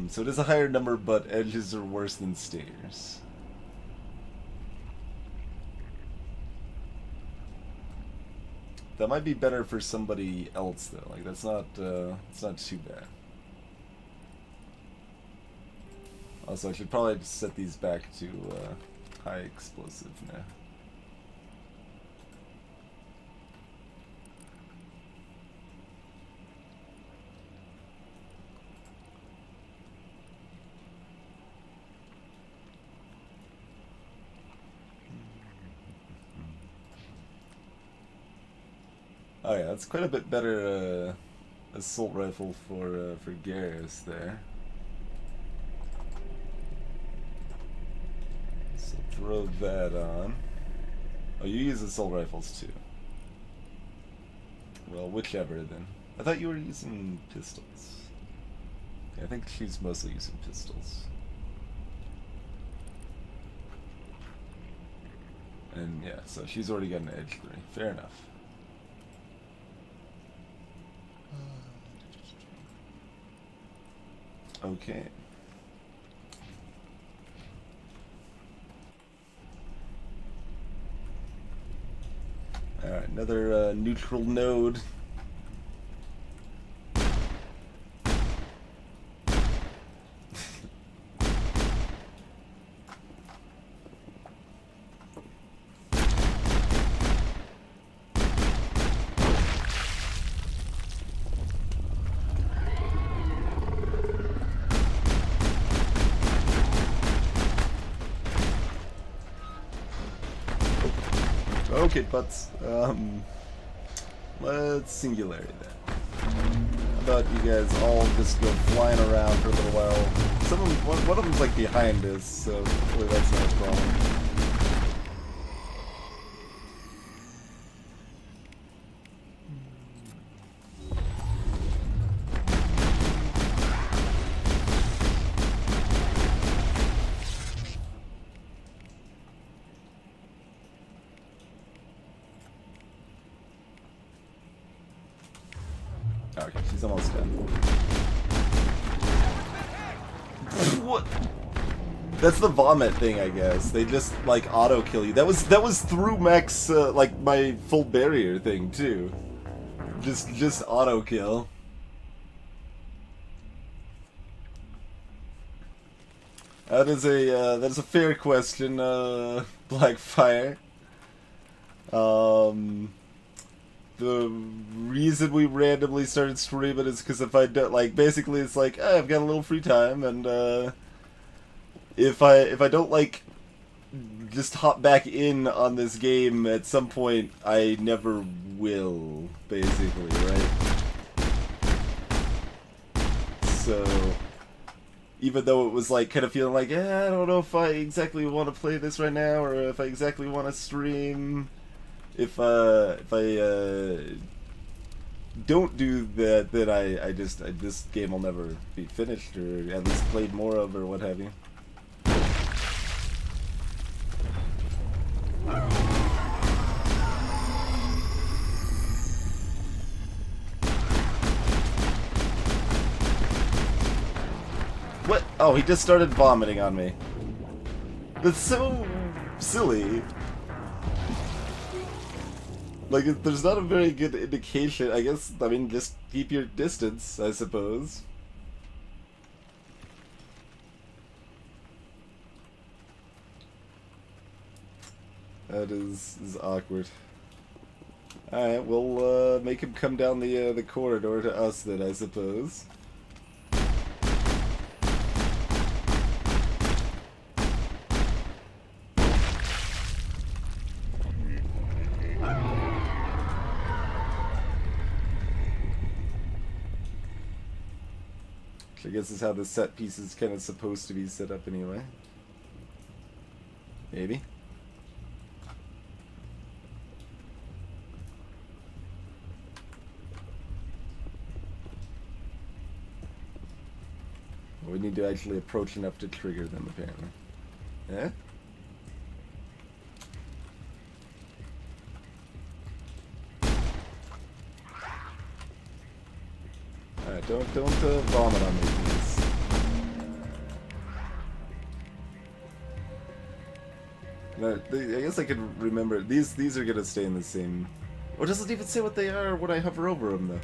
So it is a higher number, but edges are worse than stairs. That might be better for somebody else though. Like that's not it's not too bad. Also, I should probably just set these back to high explosive now. Oh yeah, that's quite a bit better assault rifle for Garrus there. So throw that on. Oh, you use assault rifles too. Well, whichever then. I thought you were using pistols. Yeah, I think she's mostly using pistols. And yeah, so she's already got an edge 3. Fair enough. Okay. Alright, another neutral node. Okay, butts. Let's singularity that. How about you guys all just go flying around for a little while? Some of them, one of them's like behind us, so hopefully that's not a problem. Okay, she's almost done. What? That's the vomit thing, I guess. They just like auto kill you. That was through Max, like my full barrier thing too. Just auto kill. That is a fair question, Blackfire. The reason we randomly started streaming is because if I don't, like, basically it's like, oh, I've got a little free time, and if I don't like just hop back in on this game at some point, I never will, basically, right? So even though it was like kind of feeling like, I don't know if I exactly want to play this right now, or if I exactly want to stream. If I don't do that, then I this game will never be finished, or at least played more of, or what have you. What? Oh, he just started vomiting on me. That's so silly. Like, there's not a very good indication, I guess. I mean, just keep your distance, I suppose. That is awkward. Alright, we'll make him come down the corridor to us then, I suppose. I guess is how the set piece is kind of supposed to be set up anyway. Maybe. We need to actually approach enough to trigger them, apparently. Eh? Alright, don't vomit on me, please. No, I guess I could remember. These are gonna stay in the same. Or does it even say what they are when I hover over them, though?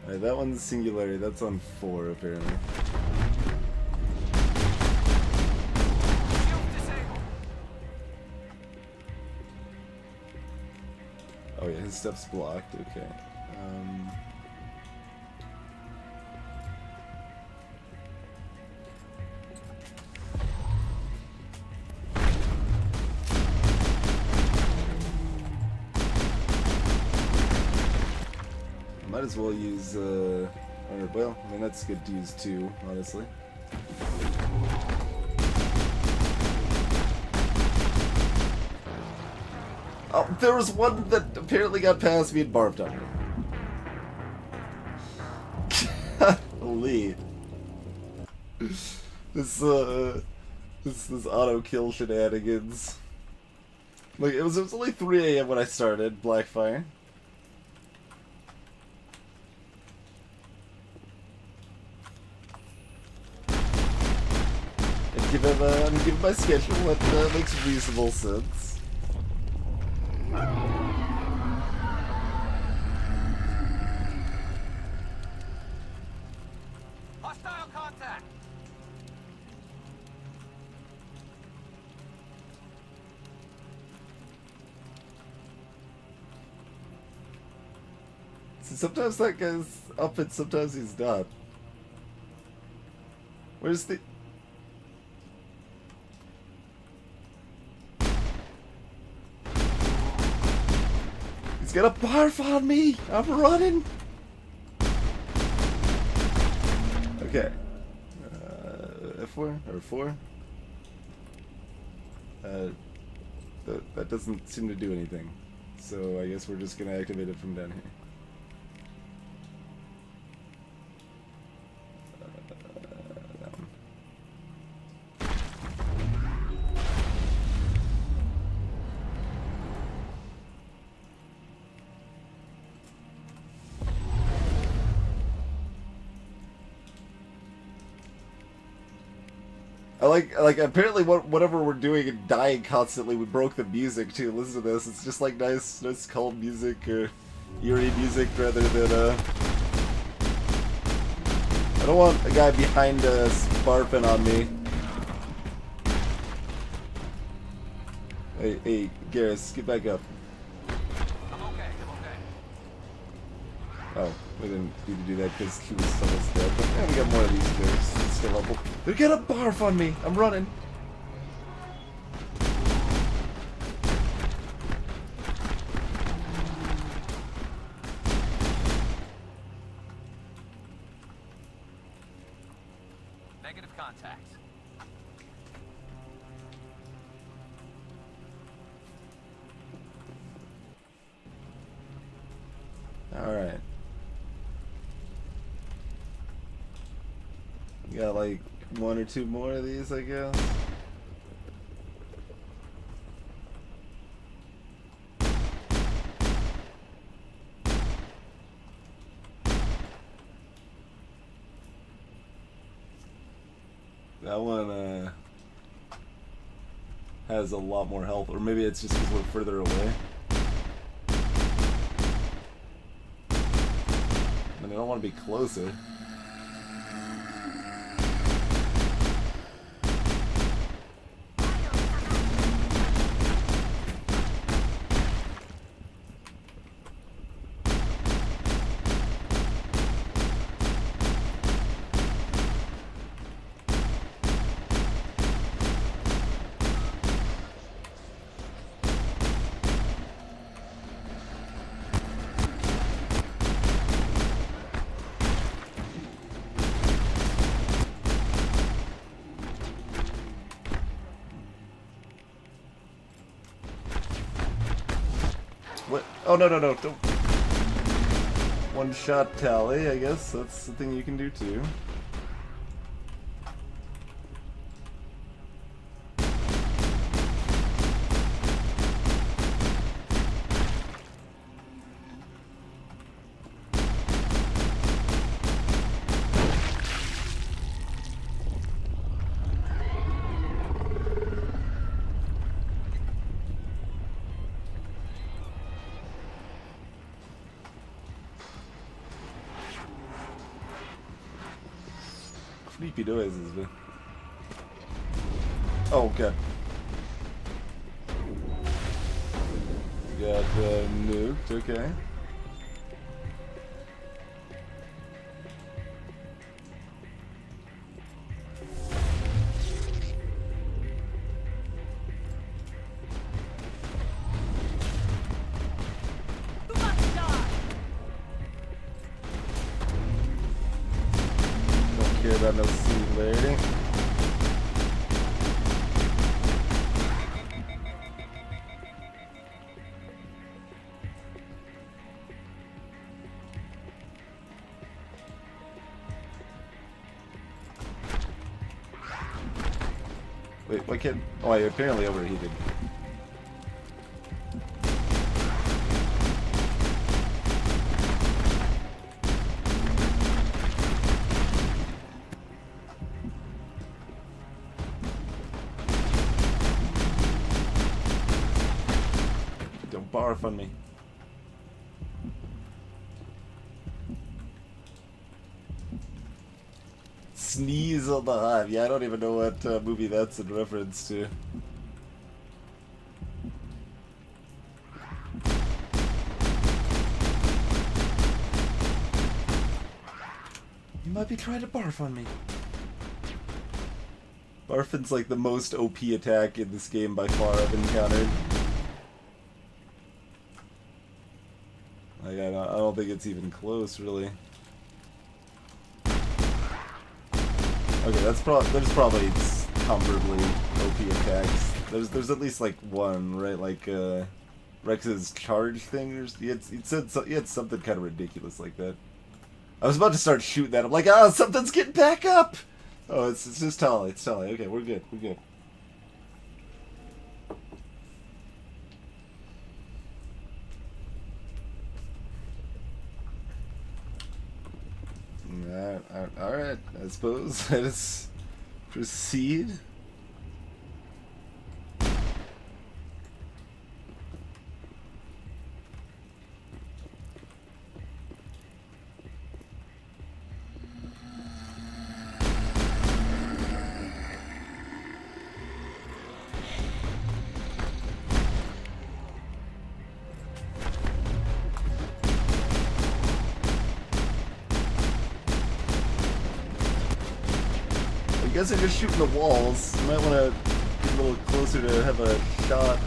Alright, that one's singularity. That's on 4, apparently. Oh yeah, his stuff's blocked. Okay. Might as well use, or, well, I mean, that's good to use too, honestly. Oh, there was one that apparently got past me and barfed on me. Golly. This auto kill shenanigans. Like, it was only 3 AM when I started Blackfire. Given my schedule, that makes reasonable sense. Hostile contact. See, sometimes that guy's up and sometimes he's not. Where's the... He's gonna barf on me! I'm running! Okay. F4? Or 4? That doesn't seem to do anything. So I guess we're just gonna activate it from down here. That one. I like apparently whatever we're doing and dying constantly, we broke the music too. Listen to this. It's just like nice calm music or eerie music rather than I don't want a guy behind us barfing on me. Hey, Garrus, get back up. I'm okay. Oh, we didn't need to do that because he was almost dead. But yeah, we got more of these Garrus. It's still helpful. They're gonna barf on me! I'm running! Negative contact. Alright. We got like 1 or 2 more of these, I guess. That one has a lot more health, or maybe it's just because we're further away. I mean, I don't want to be closer. What? Oh, no, no, no, don't. One shot tally, I guess. That's the thing you can do too. Creepy noises, man. Oh, God. Got nuked, okay. Who must die? Don't care about no singularity. Wait, why can't... Oh, I apparently overheated. Don't barf on me. Sneeze on the hive. Yeah, I don't even know what movie that's in reference to. You might be trying to barf on me. Barfin's like the most OP attack in this game by far I've encountered. Like, I don't think it's even close, really. Okay, there's probably comparably OP attacks. There's at least like one, right? Like Rex's charge thing. He had something kind of ridiculous like that. I was about to start shooting that. I'm like, ah, something's getting back up. Oh, it's just Tali. It's Tali. Okay, we're good. We're good. Alright, I suppose. Let us proceed. You guys are just shooting the walls. You might want to get a little closer to have a shot.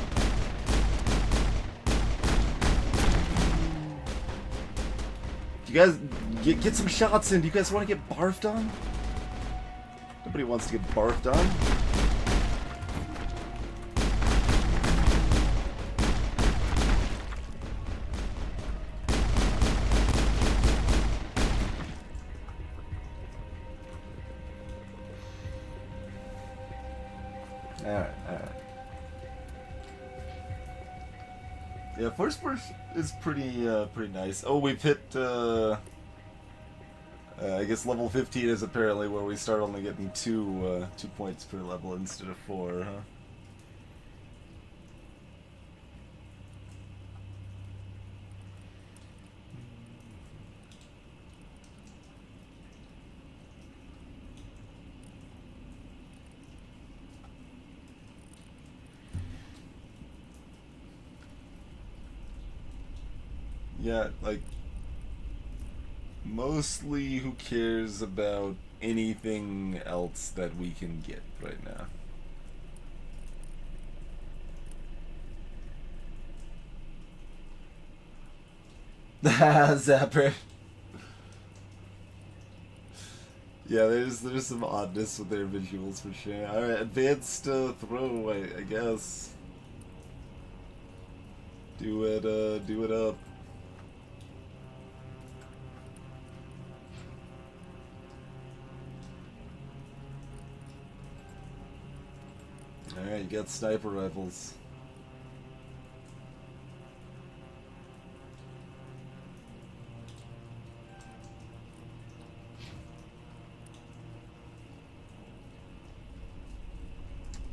You guys get some shots in. Do you guys want to get barfed on? Nobody wants to get barfed on. Alright. Yeah, first person is pretty nice. Oh, we've hit, I guess level 15 is apparently where we start only getting 2 points per level instead of 4, huh? Yeah, like, mostly who cares about anything else that we can get right now? Zapper. Yeah, there's some oddness with their visuals for sure. Alright, advanced throwaway, I guess. Do it up. Alright, you got sniper rifles.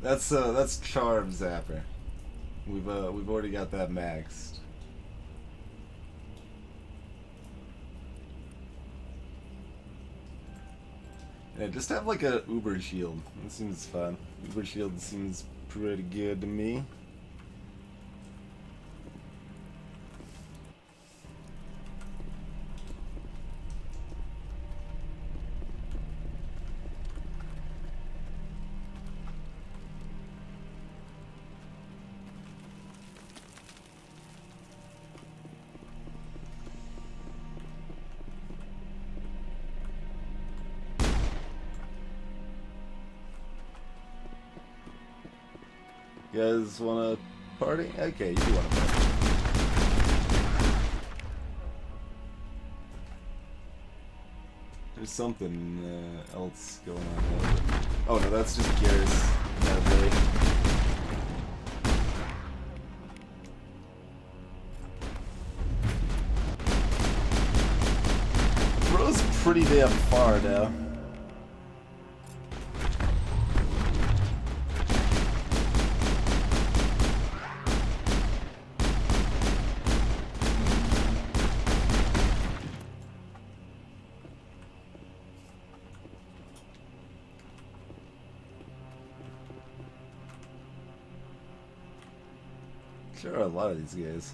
That's Charm Zapper. We've already got that maxed. Yeah, just have like a Uber shield. That seems fun. Uber shield seems pretty good to me. You guys wanna party? Okay, you wanna party. There's something else going on there. Oh no, that's just Garrus. Bro's pretty damn far now. Sure are a lot of these guys.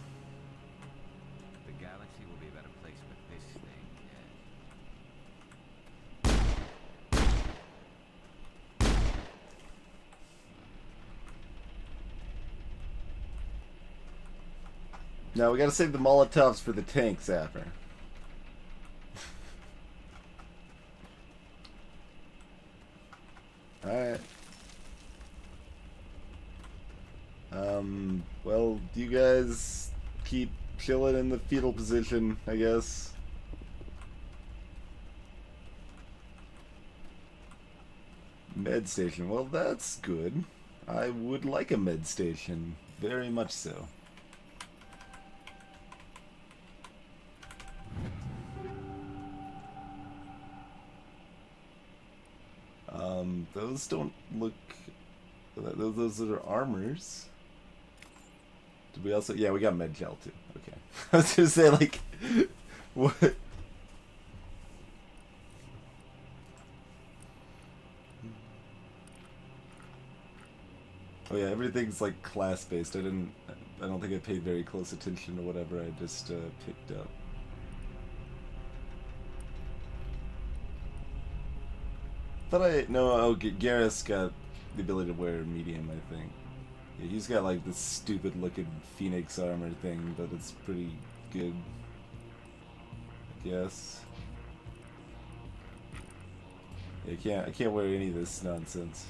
The galaxy will be a better place with this thing dead. Now we gotta save the Molotovs for the tank zapper. Alright. Well, you guys keep chilling in the fetal position, I guess. Med station. Well, that's good. I would like a med station. Very much so. Those don't look... Those are armors. Did we also... Yeah, we got med gel too. Okay. I was gonna say, like... What? Oh yeah, everything's like class-based. I don't think I paid very close attention to whatever I just picked up. Garrus got the ability to wear medium, I think. Yeah, he's got like this stupid looking Phoenix armor thing, but it's pretty good, I guess. Yeah, I can't wear any of this nonsense.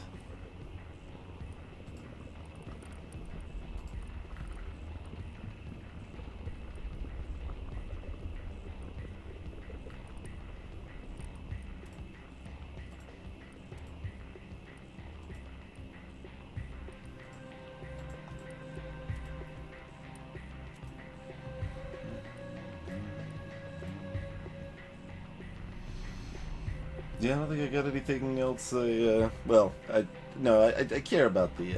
Yeah, I don't think I got anything else. I care about the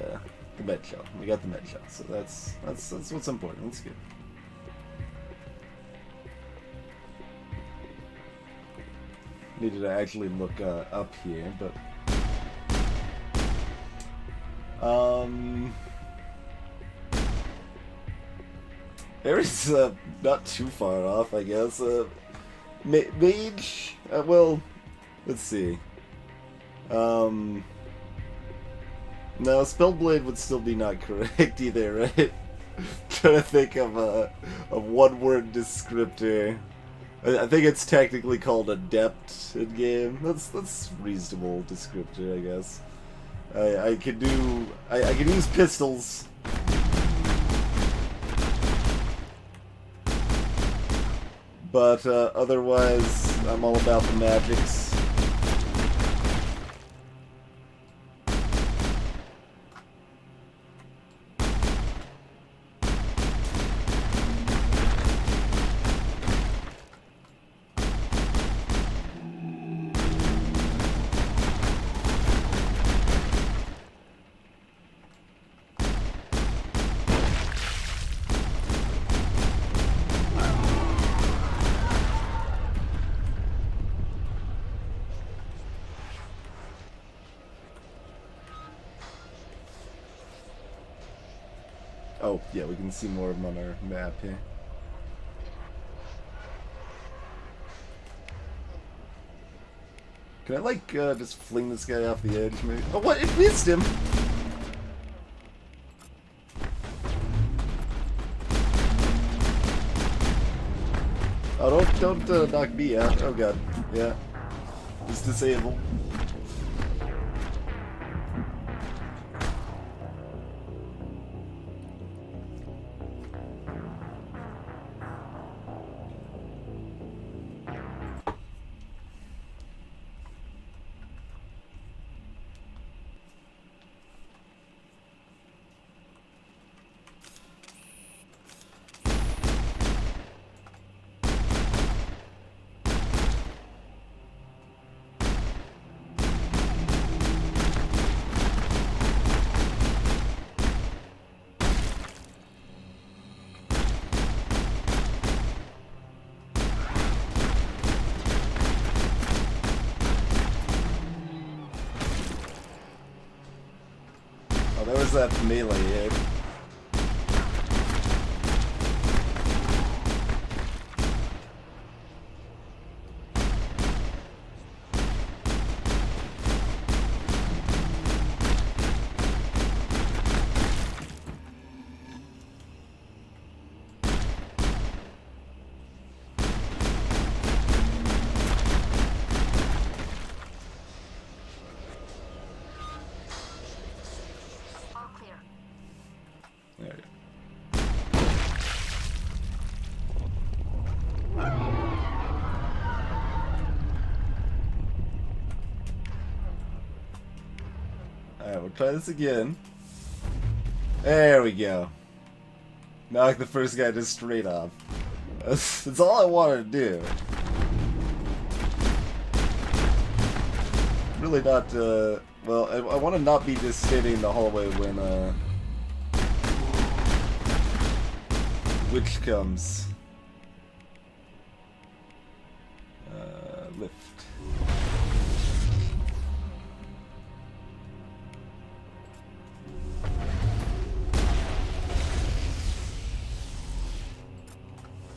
med shell. We got the med shell, so that's what's important. That's good. Needed to actually look up here, but Ares not too far off, I guess. Mage, well. Let's see. No, Spellblade would still be not correct either, right? Trying to think of a one-word descriptor. I think it's technically called Adept in game. That's reasonable descriptor, I guess. I could use pistols. But otherwise, I'm all about the magics. Oh, yeah, we can see more of them on our map here. Can I, like, just fling this guy off the edge, maybe? Oh, what? It missed him! Oh, don't knock me out. Oh, God. Yeah. He's disabled. There was that melee hit. All clear. There you go. Alright, we'll try this again. There we go. Knock the first guy just straight off. That's all I wanted to do. Really not, well, I want to not be just standing in the hallway when, Witch comes. Lift.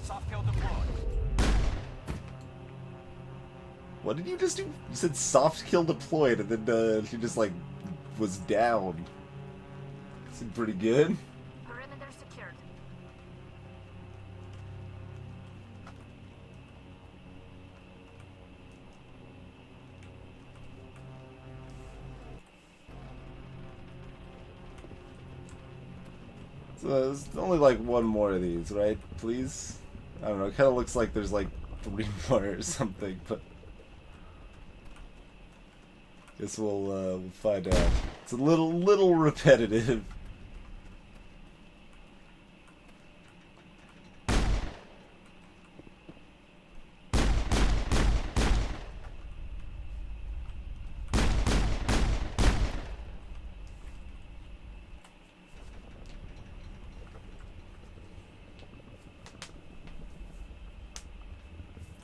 Soft kill deployed. What did you just do? You said soft kill deployed, and then she just like was down. Seemed pretty good. Perimeter secured. So there's only like one more of these, right? Please? I don't know. It kind of looks like there's like 3 more or something, but guess we'll find out. It's a little repetitive.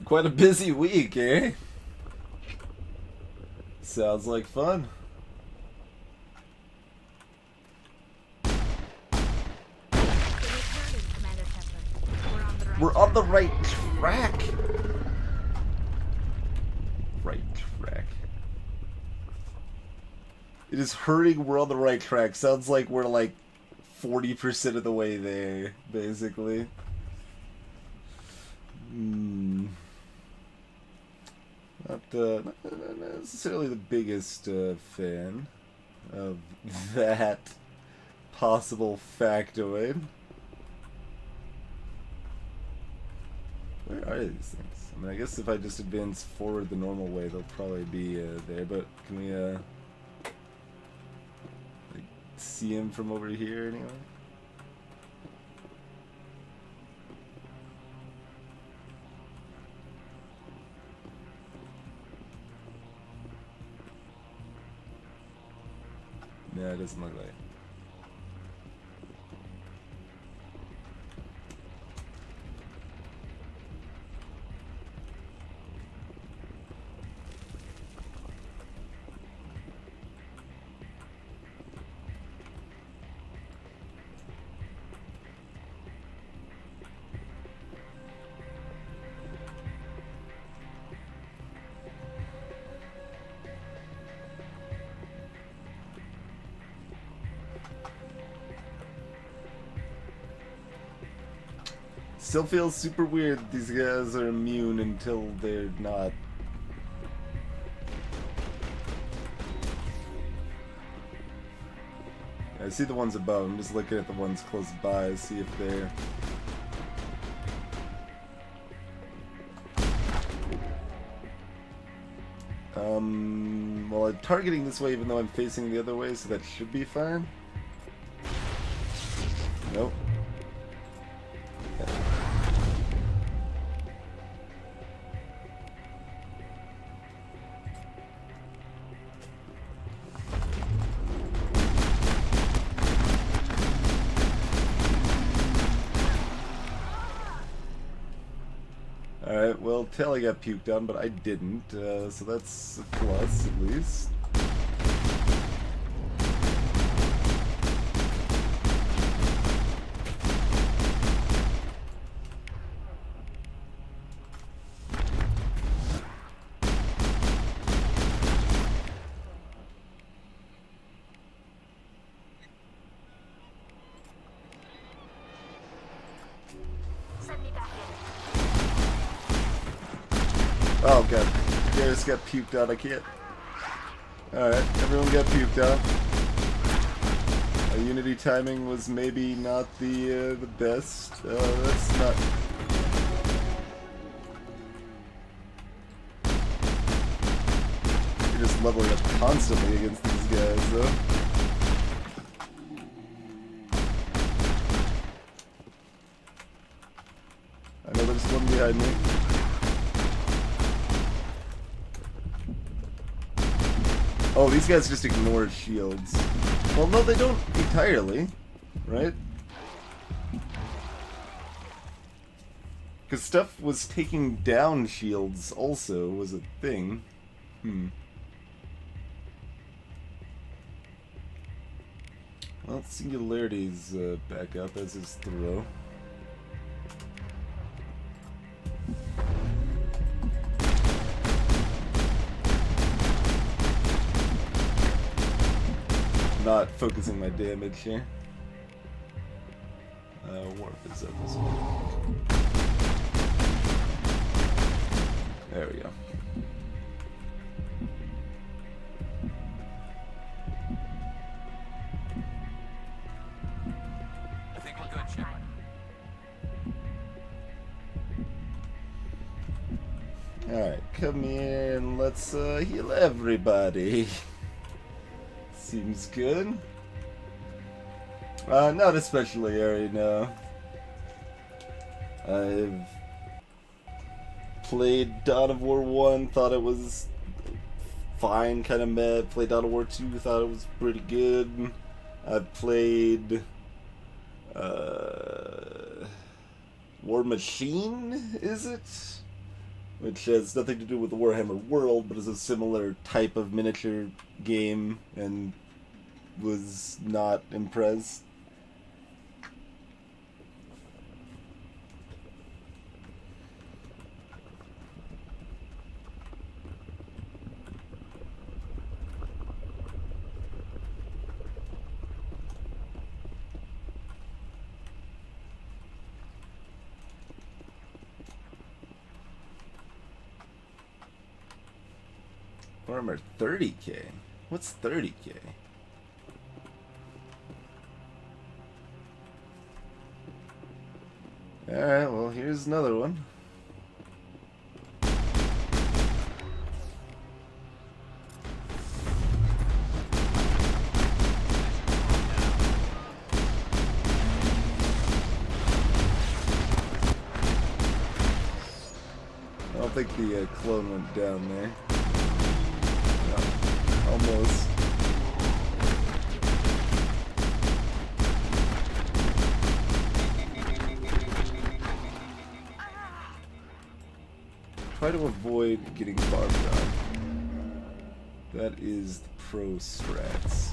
Quite a busy week, eh? Sounds like fun. Good reporting, Commander Kepler. We're on the right track. Right track. It is hurting. We're on the right track. Sounds like we're like 40% of the way there, basically. Not necessarily the biggest fan of that possible factoid. Where are these things? I mean, I guess if I just advance forward the normal way, they'll probably be there, but can we, like, see him from over here anyway? No, it doesn't look like it. Still feels super weird that these guys are immune until they're not. I see the ones above. I'm just looking at the ones close by, see if they're. Well, I'm targeting this way even though I'm facing the other way, so that should be fine. Nope. Alright, well, Telly got puked on, but I didn't, so that's a plus, at least. Send me back in. Oh god, Garrus got puked out, I can't. Alright, everyone got puked out. Unity timing was maybe not the best. That's not... You're just leveling up constantly against these guys, though. I know there's one behind me. Oh, these guys just ignore shields. Well, no, they don't entirely, right? Because stuff was taking down shields also was a thing. Well, Singularity's back up, as is Throw. Not focusing my damage here. Warp is up as well. There we go. I think we're good, Shepard. Alright, come here and let's heal everybody. Seems good. Not especially, Ari, no. I've played Dawn of War 1, thought it was fine, kind of meh. Played Dawn of War 2, thought it was pretty good. I've played War Machine, is it? Which has nothing to do with the Warhammer world, but is a similar type of miniature game, and was not impressed. Armor 30k? What's 30k? Alright, well, here's another one. think the clone went down there. No, almost. Try to avoid getting barbed on. That is the pro strats.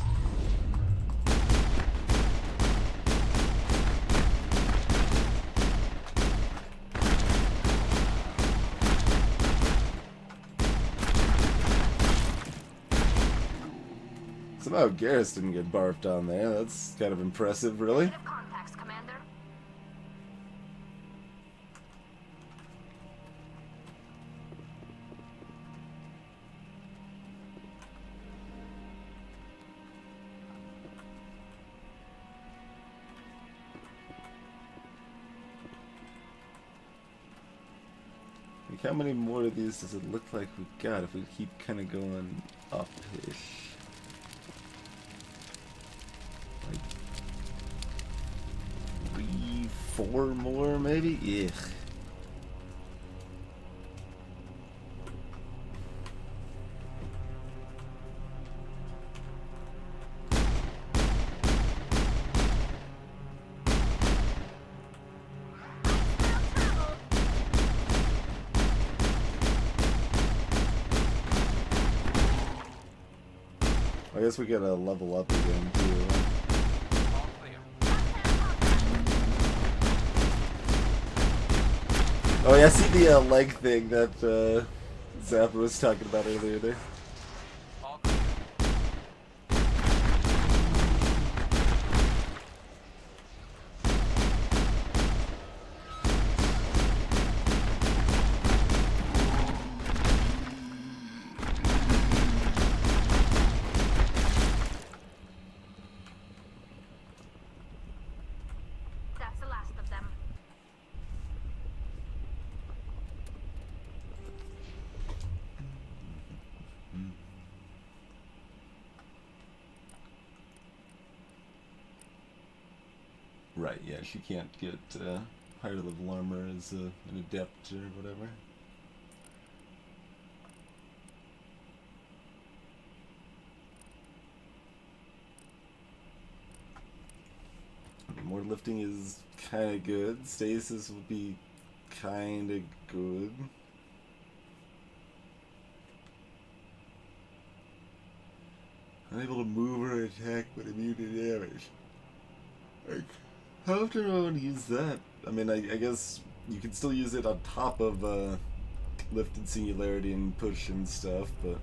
Somehow Garrus didn't get barfed on there. That's kind of impressive, really. Negative contacts, Commander. Like, how many more of these does it look like we got if we keep kind of going up-ish? Like 3, 4 more, maybe? Ugh. I guess we gotta level up again too. All clear. Oh yeah, I see the leg thing that Zappa was talking about earlier there. All clear. That's the last of them. Right, yeah, she can't get higher level armor as an adept or whatever. More lifting is kind of good. Stasis would be kind of good. Unable to move or attack but immune to damage. Like, how often do I want to use that? I mean, I guess you can still use it on top of lifted singularity and push and stuff, but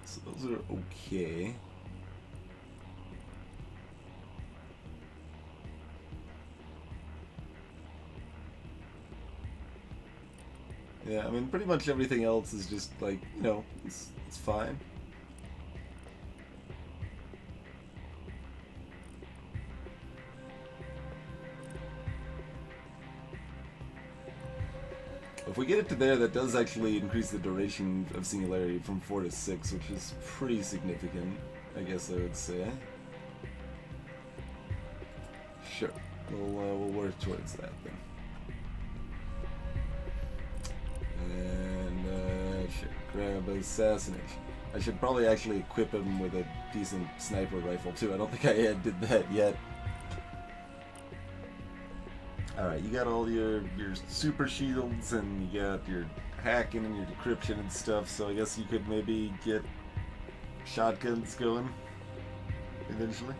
so those are okay. Yeah, I mean, pretty much everything else is just like, you know, it's fine. If we get it to there, that does actually increase the duration of Singularity from 4 to 6, which is pretty significant, I guess I would say. Sure, we'll work towards that then. And should grab Assassination. I should probably actually equip him with a decent sniper rifle too. I don't think I did that yet. Alright, you got all your super shields and you got your hacking and your decryption and stuff, so I guess you could maybe get shotguns going eventually.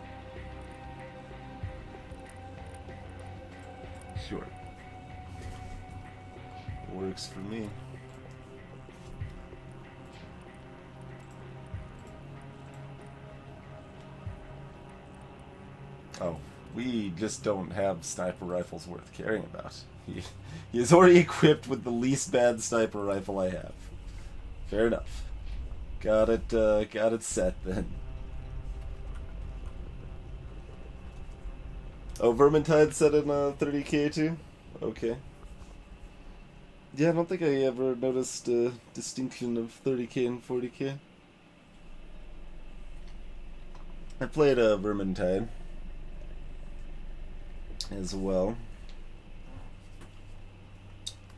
Sure. Works for me. Oh, we just don't have sniper rifles worth caring about. He is already equipped with the least bad sniper rifle I have. Fair enough. Got it set then. Oh, Vermintide set in 30k too? Okay. Yeah, I don't think I ever noticed a distinction of 30k and 40k. I played Vermintide as well.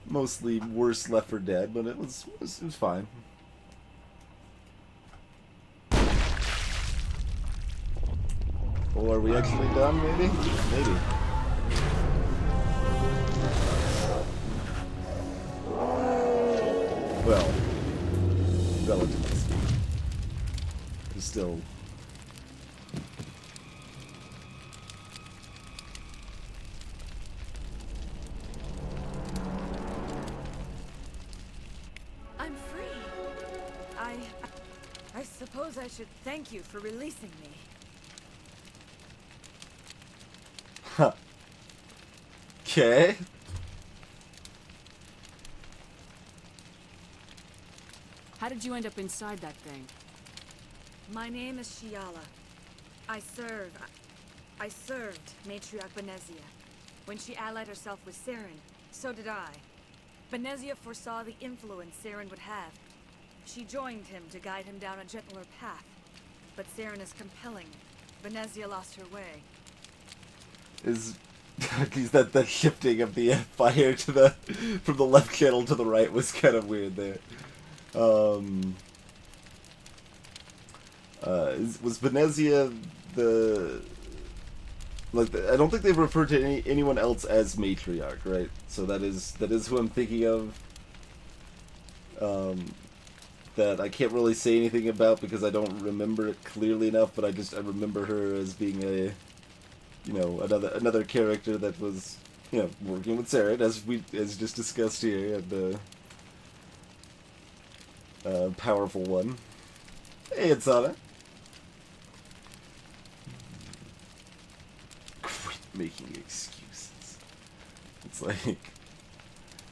Mostly worse Left 4 Dead, but it was fine. Well, are we actually done, maybe? Maybe. Well, relatively speaking. It's still... I'm free. I suppose I should thank you for releasing me. Huh. Okay. How did you end up inside that thing? My name is Shiala. I served Matriarch Benezia. When she allied herself with Saren, so did I. Benezia foresaw the influence Saren would have. She joined him to guide him down a gentler path. But Saren is compelling. Benezia lost her way. Is that shifting of the fire to the from the left channel to the right was kind of weird there. Was Benezia the I don't think they've referred to anyone else as matriarch, right? So that is who I'm thinking of. That I can't really say anything about because I don't remember it clearly enough, but I remember her as being a, you know, another character that was, you know, working with Saren as just discussed here, and powerful one. Hey, Insana. Quit making excuses. It's like,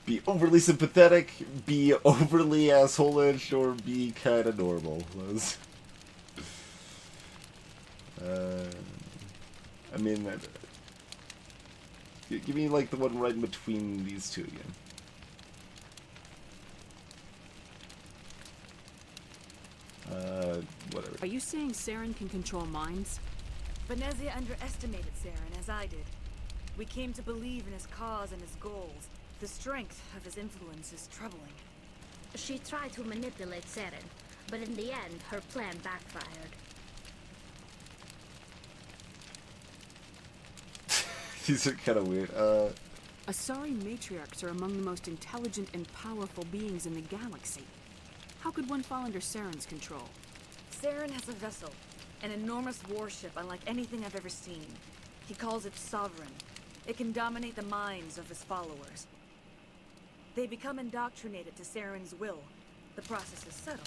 be overly sympathetic, be overly asshole-ish, or be kind of normal. I mean, give me like the one right in between these two again. Whatever. Are you saying Saren can control minds? Benezia underestimated Saren, as I did. We came to believe in his cause and his goals. The strength of his influence is troubling. She tried to manipulate Saren, but in the end, her plan backfired. These are kind of weird. Asari matriarchs are among the most intelligent and powerful beings in the galaxy. How could one fall under Saren's control? Saren has a vessel, an enormous warship unlike anything I've ever seen. He calls it Sovereign. It can dominate the minds of his followers. They become indoctrinated to Saren's will. The process is subtle.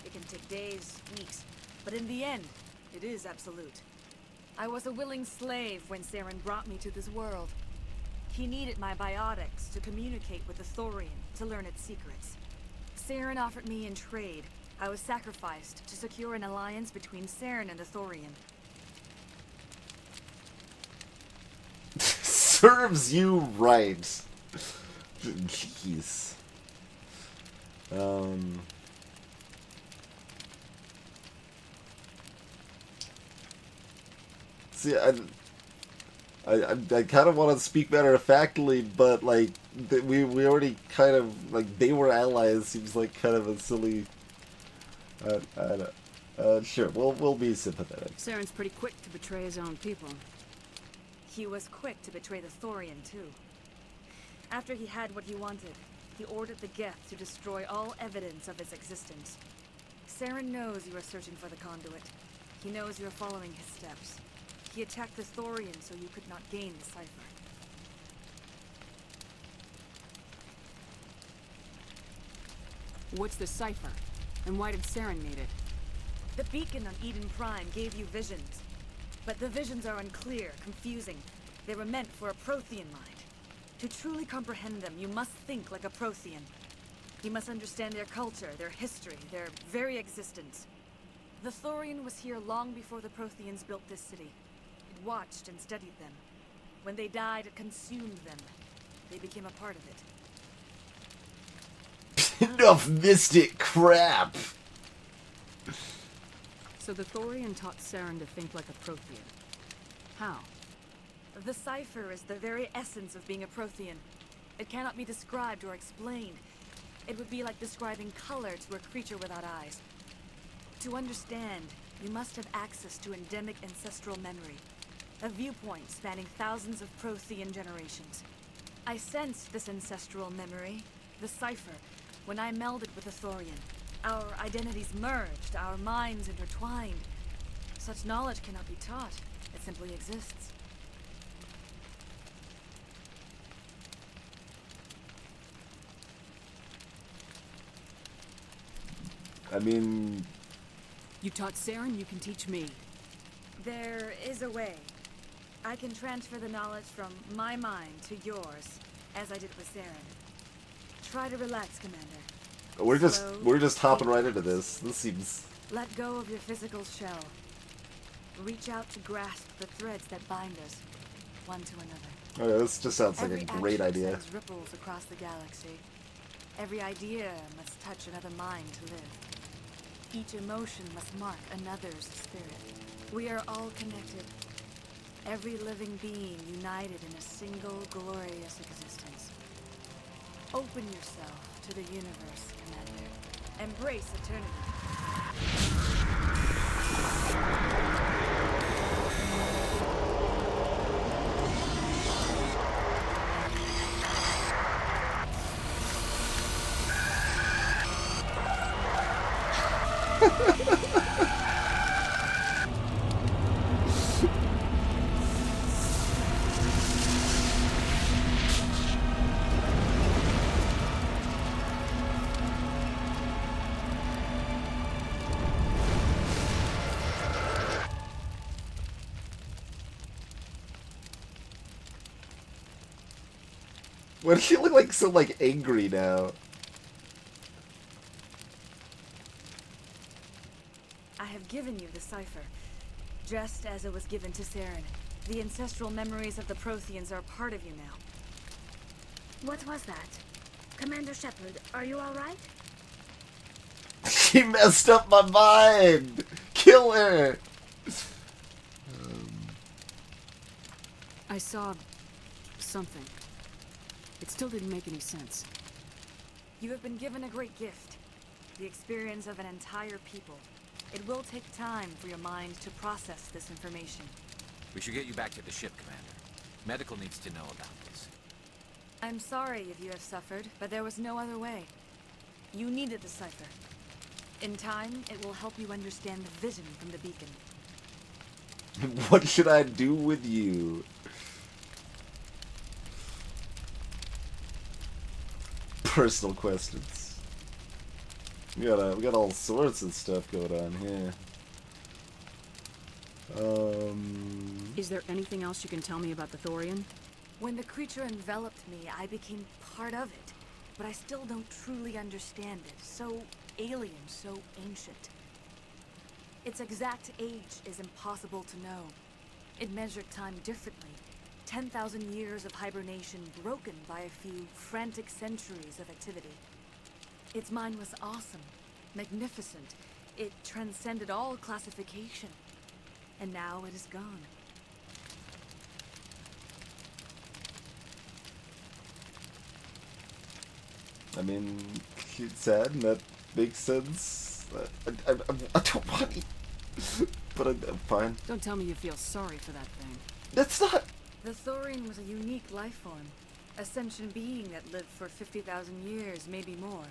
It can take days, weeks, but in the end, it is absolute. I was a willing slave when Saren brought me to this world. He needed my biotics to communicate with the Thorian, to learn its secrets. Saren offered me in trade. I was sacrificed to secure an alliance between Saren and the Thorian. Serves you right. Jeez. See, I kind of want to speak matter-of-factly, but, like, we already kind of, like, they were allies seems like kind of a silly... I don't... sure, we'll be sympathetic. Saren's pretty quick to betray his own people. He was quick to betray the Thorian, too. After he had what he wanted, he ordered the Geth to destroy all evidence of its existence. Saren knows you are searching for the Conduit. He knows you are following his steps. He attacked the Thorian so you could not gain the cipher. What's the cipher? And why did Saren need it? The beacon on Eden Prime gave you visions. But the visions are unclear, confusing. They were meant for a Prothean mind. To truly comprehend them, you must think like a Prothean. You must understand their culture, their history, their very existence. The Thorian was here long before the Protheans built this city. It watched and studied them. When they died, it consumed them. they became a part of it. Enough mystic crap! So the Thorian taught Saren to think like a Prothean. How? The cipher is the very essence of being a Prothean. It cannot be described or explained. It would be like describing color to a creature without eyes. To understand, you must have access to endemic ancestral memory. A viewpoint spanning thousands of Prothean generations. I sensed this ancestral memory, the cipher, when I melded with the Thorian. Our identities merged, our minds intertwined. Such knowledge cannot be taught. It simply exists. I mean... You taught Saren, you can teach me. There is a way. I can transfer the knowledge from my mind to yours, as I did with Saren. Try to relax, Commander. We're just hopping right into this. This seems... Let go of your physical shell. Reach out to grasp the threads that bind us, one to another. Okay, this just sounds like a great action idea. sends ripples across the galaxy. Every idea must touch another mind to live. Each emotion must mark another's spirit. We are all connected. Every living being united in a single glorious existence. Open yourself to the universe, Commander. Embrace eternity. Why does she look like so angry now? I have given you the cipher, just as it was given to Saren. The ancestral memories of the Protheans are part of you now. What was that? Commander Shepard, are you alright? She messed up my mind! Kill her! I saw... something. It still didn't make any sense. You have been given a great gift. The experience of an entire people. It will take time for your mind to process this information. We should get you back to the ship, Commander. Medical needs to know about this. I'm sorry if you have suffered, but there was no other way. You needed the cipher. In time, it will help you understand the vision from the beacon. What should I do with you? Personal questions. We got all sorts of stuff going on here. Is there anything else you can tell me about the Thorian? When the creature enveloped me, I became part of it. But I still don't truly understand it. So alien, so ancient. Its exact age is impossible to know. It measured time differently. 10,000 years of hibernation broken by a few frantic centuries of activity. Its mind was awesome, magnificent. It transcended all classification. And now it is gone. I mean, it's sad, and that makes sense. I don't want to, but I'm fine. Don't tell me you feel sorry for that thing. That's not... The Thorian was a unique life form. A sentient being that lived for 50,000 years, maybe more.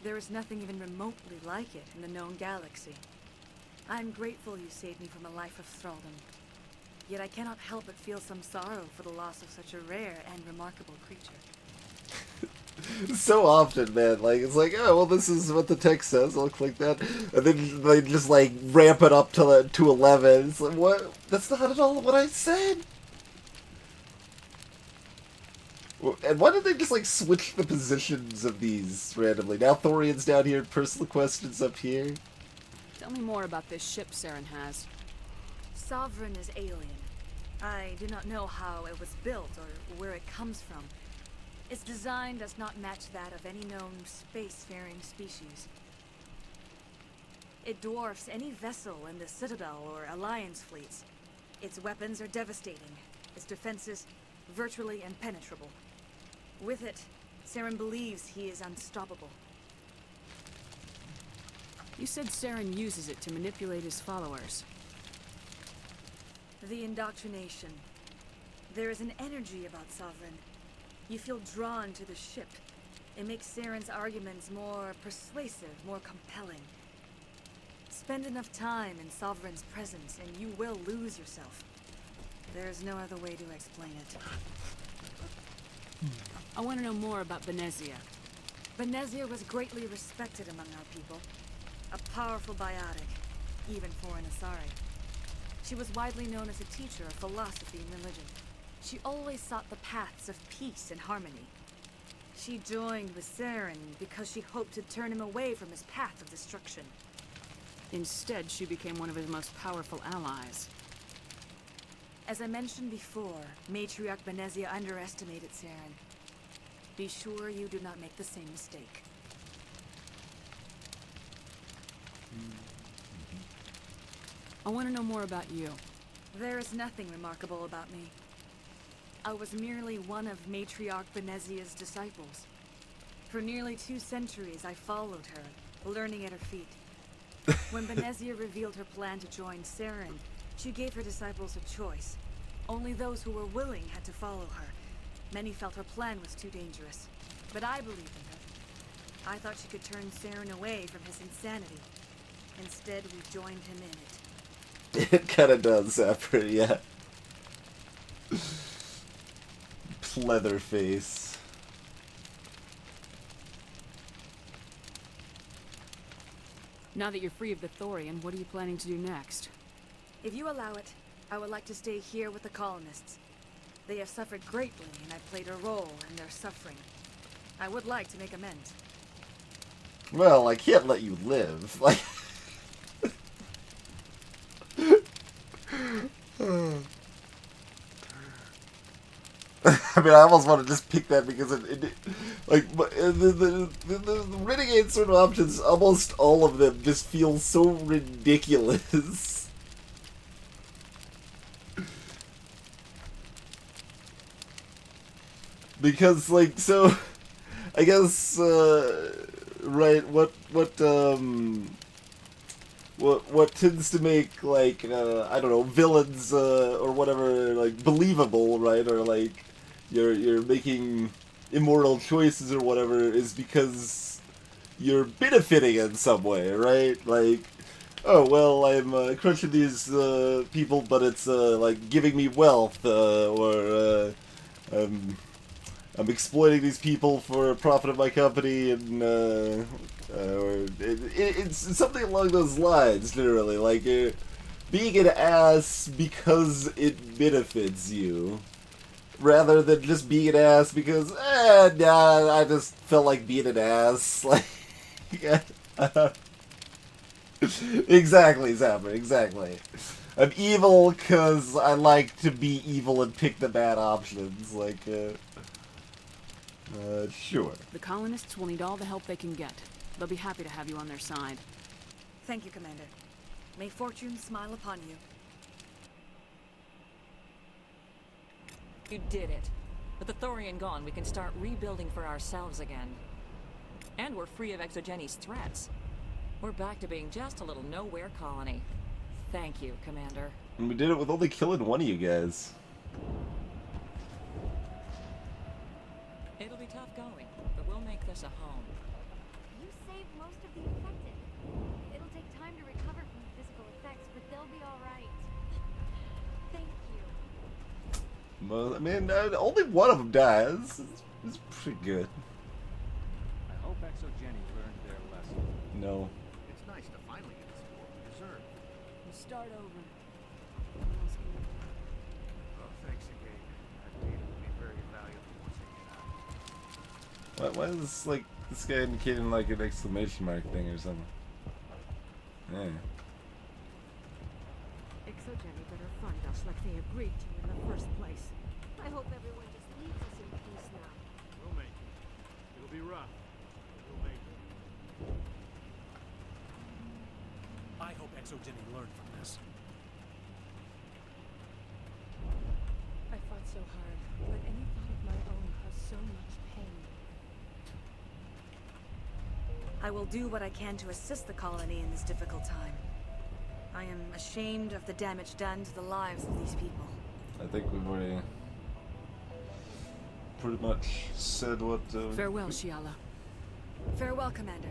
There is nothing even remotely like it in the known galaxy. I'm grateful you saved me from a life of thraldom. Yet I cannot help but feel some sorrow for the loss of such a rare and remarkable creature. So often, man, it's like, oh, well, this is what the text says, I'll click that, and then they just, ramp it up to 11, it's like, what? That's not at all what I said! And why did they just, switch the positions of these randomly? Now Thorian's down here, personal questions up here. Tell me more about this ship Saren has. Sovereign is alien. I do not know how it was built or where it comes from. Its design does not match that of any known spacefaring species. It dwarfs any vessel in the Citadel or Alliance fleets. Its weapons are devastating, its defenses virtually impenetrable. With it, Saren believes he is unstoppable. You said Saren uses it to manipulate his followers. The indoctrination. There is an energy about Sovereign. You feel drawn to the ship. It makes Saren's arguments more persuasive, more compelling. Spend enough time in Sovereign's presence and you will lose yourself. There is no other way to explain it. I want to know more about Benezia. Benezia was greatly respected among our people. A powerful biotic, even for an Asari. She was widely known as a teacher of philosophy and religion. She always sought the paths of peace and harmony. She joined with Saren because she hoped to turn him away from his path of destruction. Instead, she became one of his most powerful allies. As I mentioned before, Matriarch Benezia underestimated Saren. Be sure you do not make the same mistake. I want to know more about you. There is nothing remarkable about me. I was merely one of Matriarch Benezia's disciples. For nearly 2 centuries, I followed her, learning at her feet. When Benezia revealed her plan to join Saren, she gave her disciples a choice. Only those who were willing had to follow her. Many felt her plan was too dangerous, but I believed in her. I thought she could turn Saren away from his insanity. Instead, we joined him in it. It kind of does, Zapper, yeah. Leatherface. Now that you're free of the Thorian, what are you planning to do next? If you allow it, I would like to stay here with the colonists. They have suffered greatly, and I played a role in their suffering. I would like to make amends. Well, I can't let you live. Like... I mean, I almost want to just pick that because the renegade sort of options, almost all of them just feel so ridiculous. Because, like, so, I guess, right, what tends to make, like, I don't know, villains, or whatever, like, believable, right, or, like, you're making immoral choices or whatever is because you're benefiting in some way, right? Like, oh, well, I'm, crushing these, people, but it's, like, giving me wealth, or, I'm exploiting these people for profit of my company, and, or it's something along those lines, literally, like, being an ass because it benefits you, rather than just being an ass because, nah, I just felt like being an ass, like, exactly, Zapper, exactly. I'm evil because I like to be evil and pick the bad options, like, sure. The colonists will need all the help they can get. They'll be happy to have you on their side. Thank you, Commander. May fortune smile upon you. You did it. With the Thorian gone, we can start rebuilding for ourselves again. And we're free of Exogenes' threats. We're back to being just a little nowhere colony. Thank you, Commander. And we did it with only killing one of you guys. It'll be tough going, but we'll make this a home. You saved most of the infected. It'll take time to recover from the physical effects, but they'll be alright. Thank you. Well, I mean, only one of them dies. It's pretty good. I hope Exogenes learned their lesson. No. It's nice to finally get the support we deserve. We'll start over. Oh, thanks again. That data will be very valuable once I get out. Why is, like, this guy indicating, like, an exclamation mark thing or something? Yeah. Exogeny better fund us like they agreed to in the first place. I hope everyone just leaves us in peace now. We'll make Exogeny learn from this? I fought so hard, but any thought of my own caused so much pain. I will do what I can to assist the colony in this difficult time. I am ashamed of the damage done to the lives of these people. I think we've already pretty much said what. Farewell, Shiala. Farewell, Commander.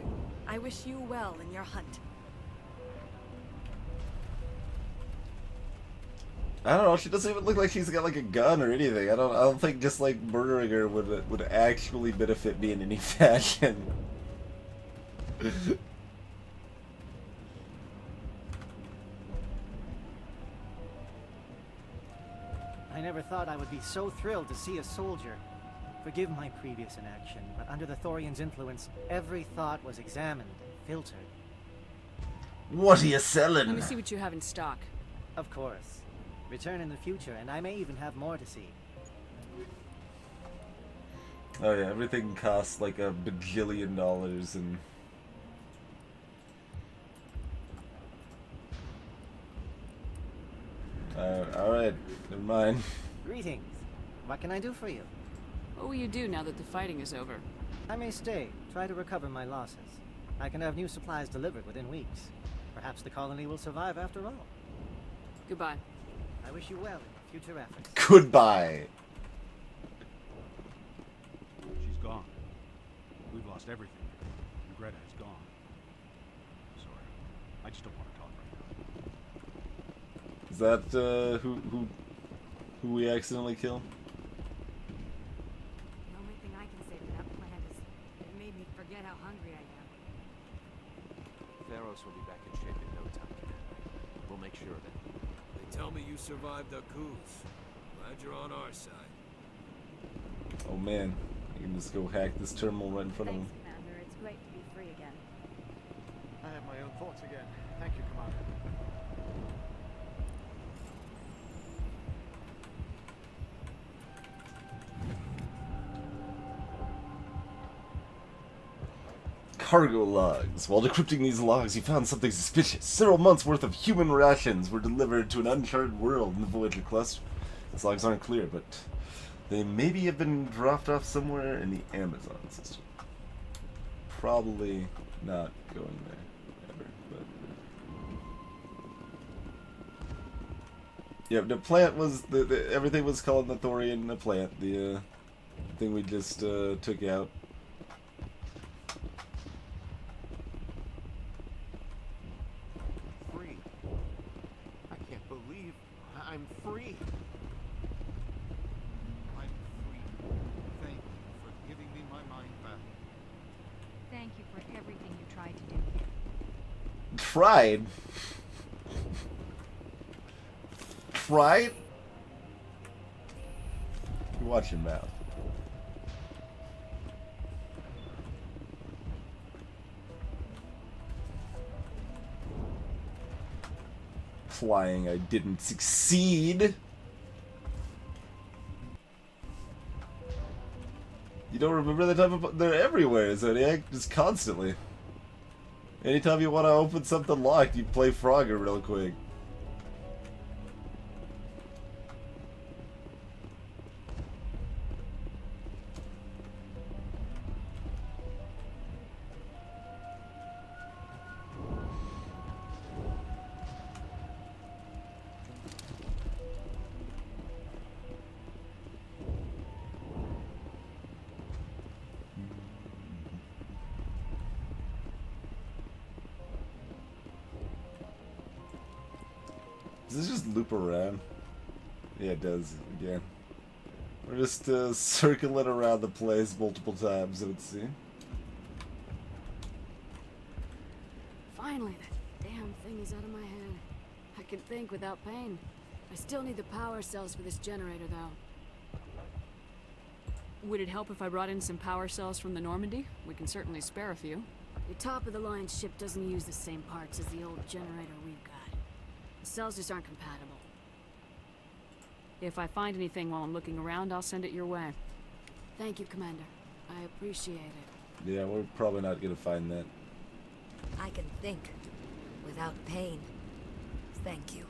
I wish you well in your hunt. I don't know. She doesn't even look like she's got like a gun or anything. I don't think just like murdering her would actually benefit me in any fashion. I never thought I would be so thrilled to see a soldier. Forgive my previous inaction, but under the Thorian's influence, every thought was examined and filtered. What are you selling? Let me see what you have in stock. Of course. Return in the future, and I may even have more to see. Oh yeah, everything costs like $1 bajillion and... Alright, never mind. Greetings. What can I do for you? What will you do now that the fighting is over? I may stay, try to recover my losses. I can have new supplies delivered within weeks. Perhaps the colony will survive after all. Goodbye. I wish you well in your future efforts. Goodbye. She's gone. We've lost everything. And Greta is gone. Sorry. I just don't want to talk right now. Is that who we accidentally killed? The only thing I can say to that plant is it made me forget how hungry I am. Theros will be back in shape in no time. We'll make sure of it. They tell me you survived the coups. Glad you're on our side. Oh man, I can just go hack this terminal right in front of him. Thanks, Commander. It's great to be free again. I have my own thoughts again. Thank you, Commander. Cargo logs. While decrypting these logs, you found something suspicious. Several months' worth of human rations were delivered to an uncharted world in the Voyager cluster. These logs aren't clear, but they maybe have been dropped off somewhere in the Amazon system. Probably not going there ever, but yeah, the plant was everything was called the Thorian the plant. The thing we just took out. I'm free. I'm free. Thank you for giving me my mind back. Thank you for everything you tried to do. Tried? Tried? Watch your mouth. Flying, I didn't succeed. You don't remember the type of... They're everywhere, Zodiac, just constantly. Anytime you want to open something locked, you play Frogger real quick. Does this just loop around? Yeah, it does, again. We're just circling around the place multiple times, I would see. Finally, that damn thing is out of my head. I can think without pain. I still need the power cells for this generator, though. Would it help if I brought in some power cells from the Normandy? We can certainly spare a few. Your top-of-the-line ship doesn't use the same parts as the old generator we've got. The cells just aren't compatible. If I find anything while I'm looking around, I'll send it your way. Thank you, Commander. I appreciate it. Yeah, we're probably not gonna find that. I can think without pain. Thank you.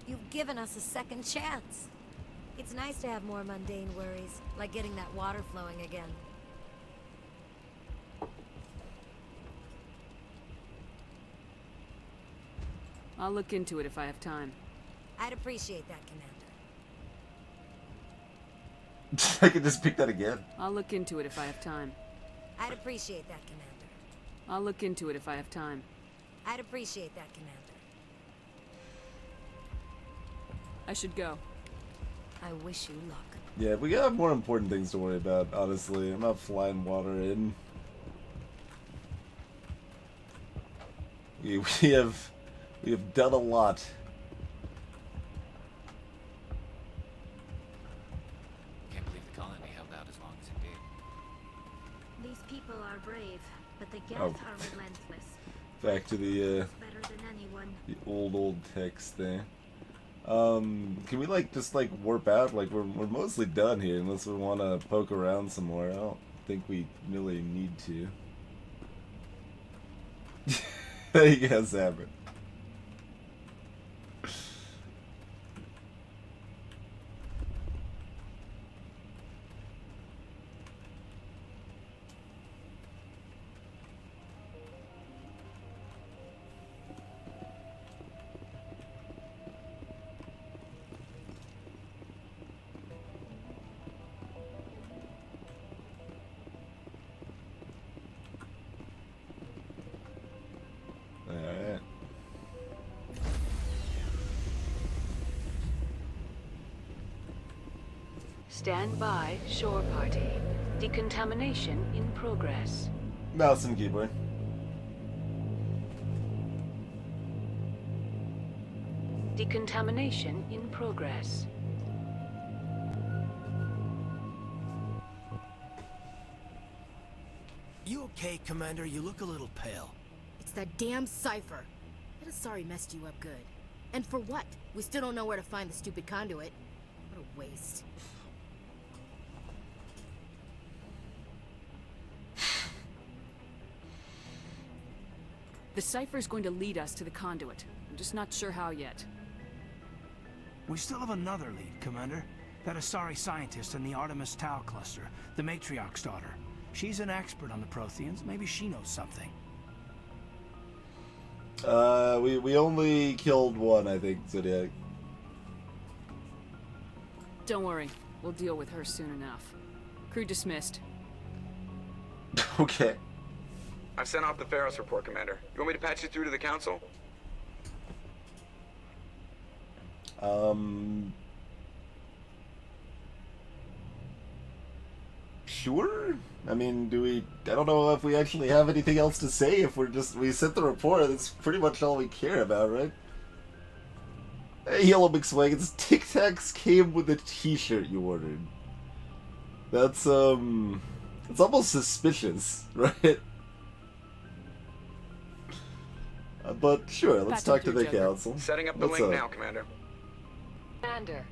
You've given us a second chance. It's nice to have more mundane worries, like getting that water flowing again. I'll look into it if I have time. I'd appreciate that, Commander. I could just pick that again. I'll look into it if I have time. I'd appreciate that, Commander. I'll look into it if I have time. I'd appreciate that, Commander. I should go. I wish you luck. Yeah, we got more important things to worry about, honestly. I'm not flying water in. We have done a lot. Can't believe the colony held out as long as it did. These people are brave, but the Geth Oh. are relentless. Back to the Better than anyone. the old text there. Can we just warp out? Like we're mostly done here, unless we want to poke around some more. I don't think we really need to. You guys have it. Alright. Stand by, shore party. Decontamination in progress. Mouse and keyboard. Decontamination in progress. You okay, Commander? You look a little pale. It's that damn cipher. Sorry messed you up good. And for what? We still don't know where to find the stupid conduit. What a waste. The cipher's going to lead us to the conduit. I'm just not sure how yet. We still have another lead, Commander. That Asari scientist in the Artemis Tau cluster, the Matriarch's daughter. She's an expert on the Protheans. Maybe she knows something. We only killed one, I think, Zodiac. Don't worry. We'll deal with her soon enough. Crew dismissed. Okay. I've sent off the Pharos report, Commander. You want me to patch you through to the Council? Sure? I mean, I don't know if we actually have anything else to say if we sent the report. That's pretty much all we care about, right? Hey, Yellow McSwaggins, Tic Tacs came with a t-shirt you ordered. That's, it's almost suspicious, right? But sure, let's talk to the Council. Setting up the link now, Commander. Commander,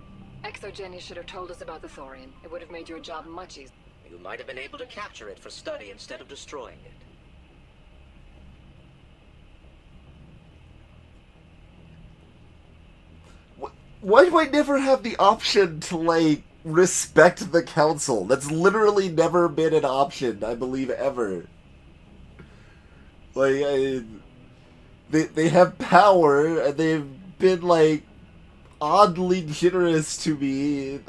Exogeny should have told us about the Thorian. It would have made your job much easier. You might have been able to capture it for study instead of destroying it. Why do I never have the option to, respect the Council? That's literally never been an option, I believe, ever. They have power, and they've been, oddly generous to me.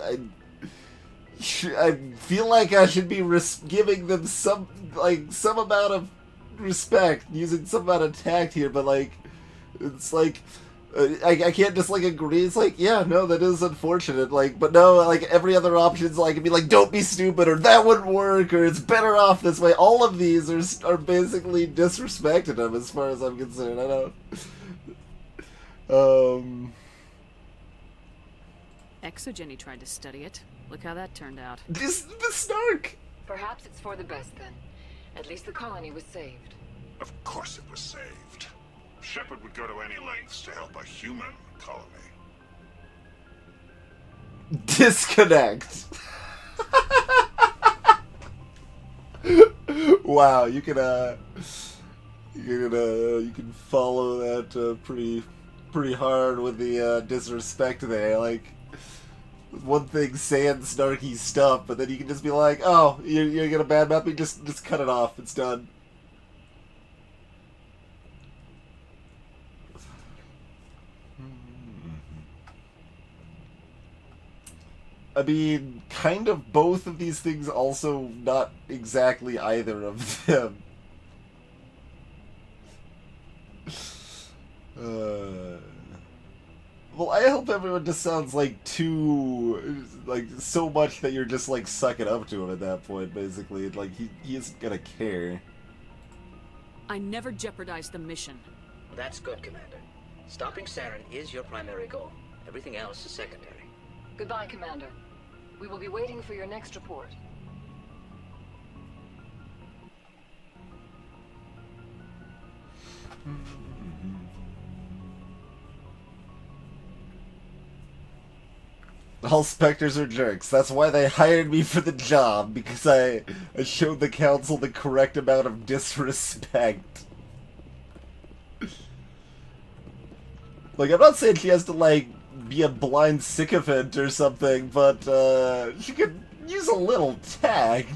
I feel like I should be giving them some amount of respect, using some amount of tact here, but, it's I can't just, agree. It's yeah, no, that is unfortunate, but no, every other option's, I can be don't be stupid, or that wouldn't work, or it's better off this way. All of these are basically disrespecting them, as far as I'm concerned. I don't... Exogeny tried to study it. Look how that turned out. The snark! Perhaps it's for the best then. At least the colony was saved. Of course it was saved. Shepard would go to any lengths to help a human colony. Disconnect! Wow, you can follow that pretty pretty hard with the disrespect there. Like, one thing saying snarky stuff, but then you can just be like, oh, you're gonna badmouth me? Just cut it off. It's done. I mean, kind of both of these things, also not exactly either of them. Well, I hope everyone just sounds like too, like, so much that you're just, like, sucking up to him at that point, basically. Like, he isn't gonna care. I never jeopardized the mission. That's good, Commander. Stopping Saren is your primary goal. Everything else is secondary. Goodbye, Commander. We will be waiting for your next report. All Spectres are jerks. That's why they hired me for the job, because I showed the Council the correct amount of disrespect. Like, I'm not saying she has to, like, be a blind sycophant or something, but she could use a little tact.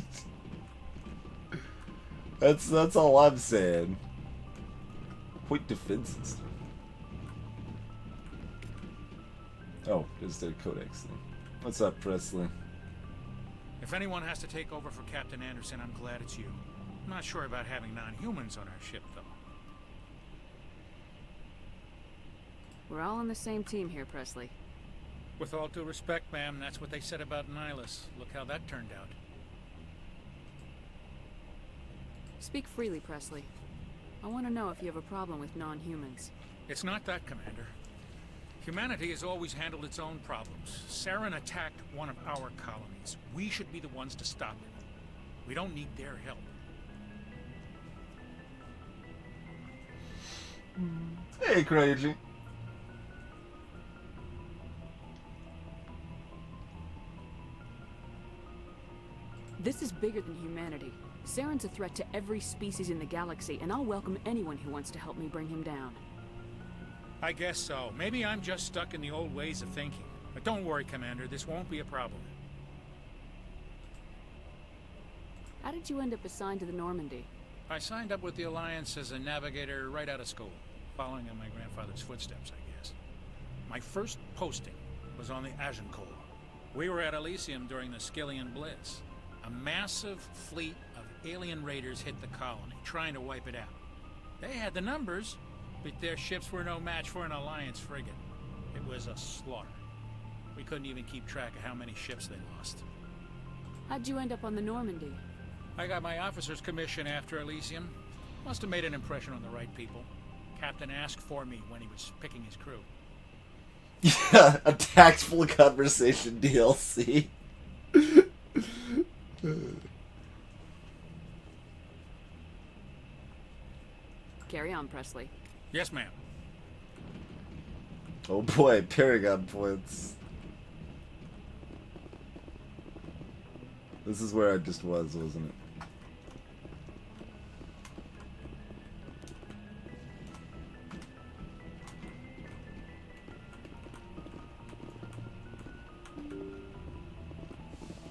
That's all I'm saying. Point defenses. Oh, there's their codex thing. What's up, Presley? If anyone has to take over for Captain Anderson, I'm glad it's you. I'm not sure about having non-humans on our ship, though. We're all on the same team here, Presley. With all due respect, ma'am, that's what they said about Nihilus. Look how that turned out. Speak freely, Presley. I want to know if you have a problem with non-humans. It's not that, Commander. Humanity has always handled its own problems. Saren attacked one of our colonies. We should be the ones to stop it. We don't need their help. Hey, Crazy. This is bigger than humanity. Saren's a threat to every species in the galaxy, and I'll welcome anyone who wants to help me bring him down. I guess so. Maybe I'm just stuck in the old ways of thinking. But don't worry, Commander. This won't be a problem. How did you end up assigned to the Normandy? I signed up with the Alliance as a navigator right out of school, following in my grandfather's footsteps, I guess. My first posting was on the Agincourt. We were at Elysium during the Skillian Blitz. A massive fleet of alien raiders hit the colony, trying to wipe it out. They had the numbers, but their ships were no match for an Alliance frigate. It was a slaughter. We couldn't even keep track of how many ships they lost. How'd you end up on the Normandy? I got my officer's commission after Elysium. Must have made an impression on the right people. Captain asked for me when he was picking his crew. Yeah, a tactful conversation DLC. Carry on, Presley. Yes, ma'am. Oh boy, Paragon points. This is where I just was, wasn't it?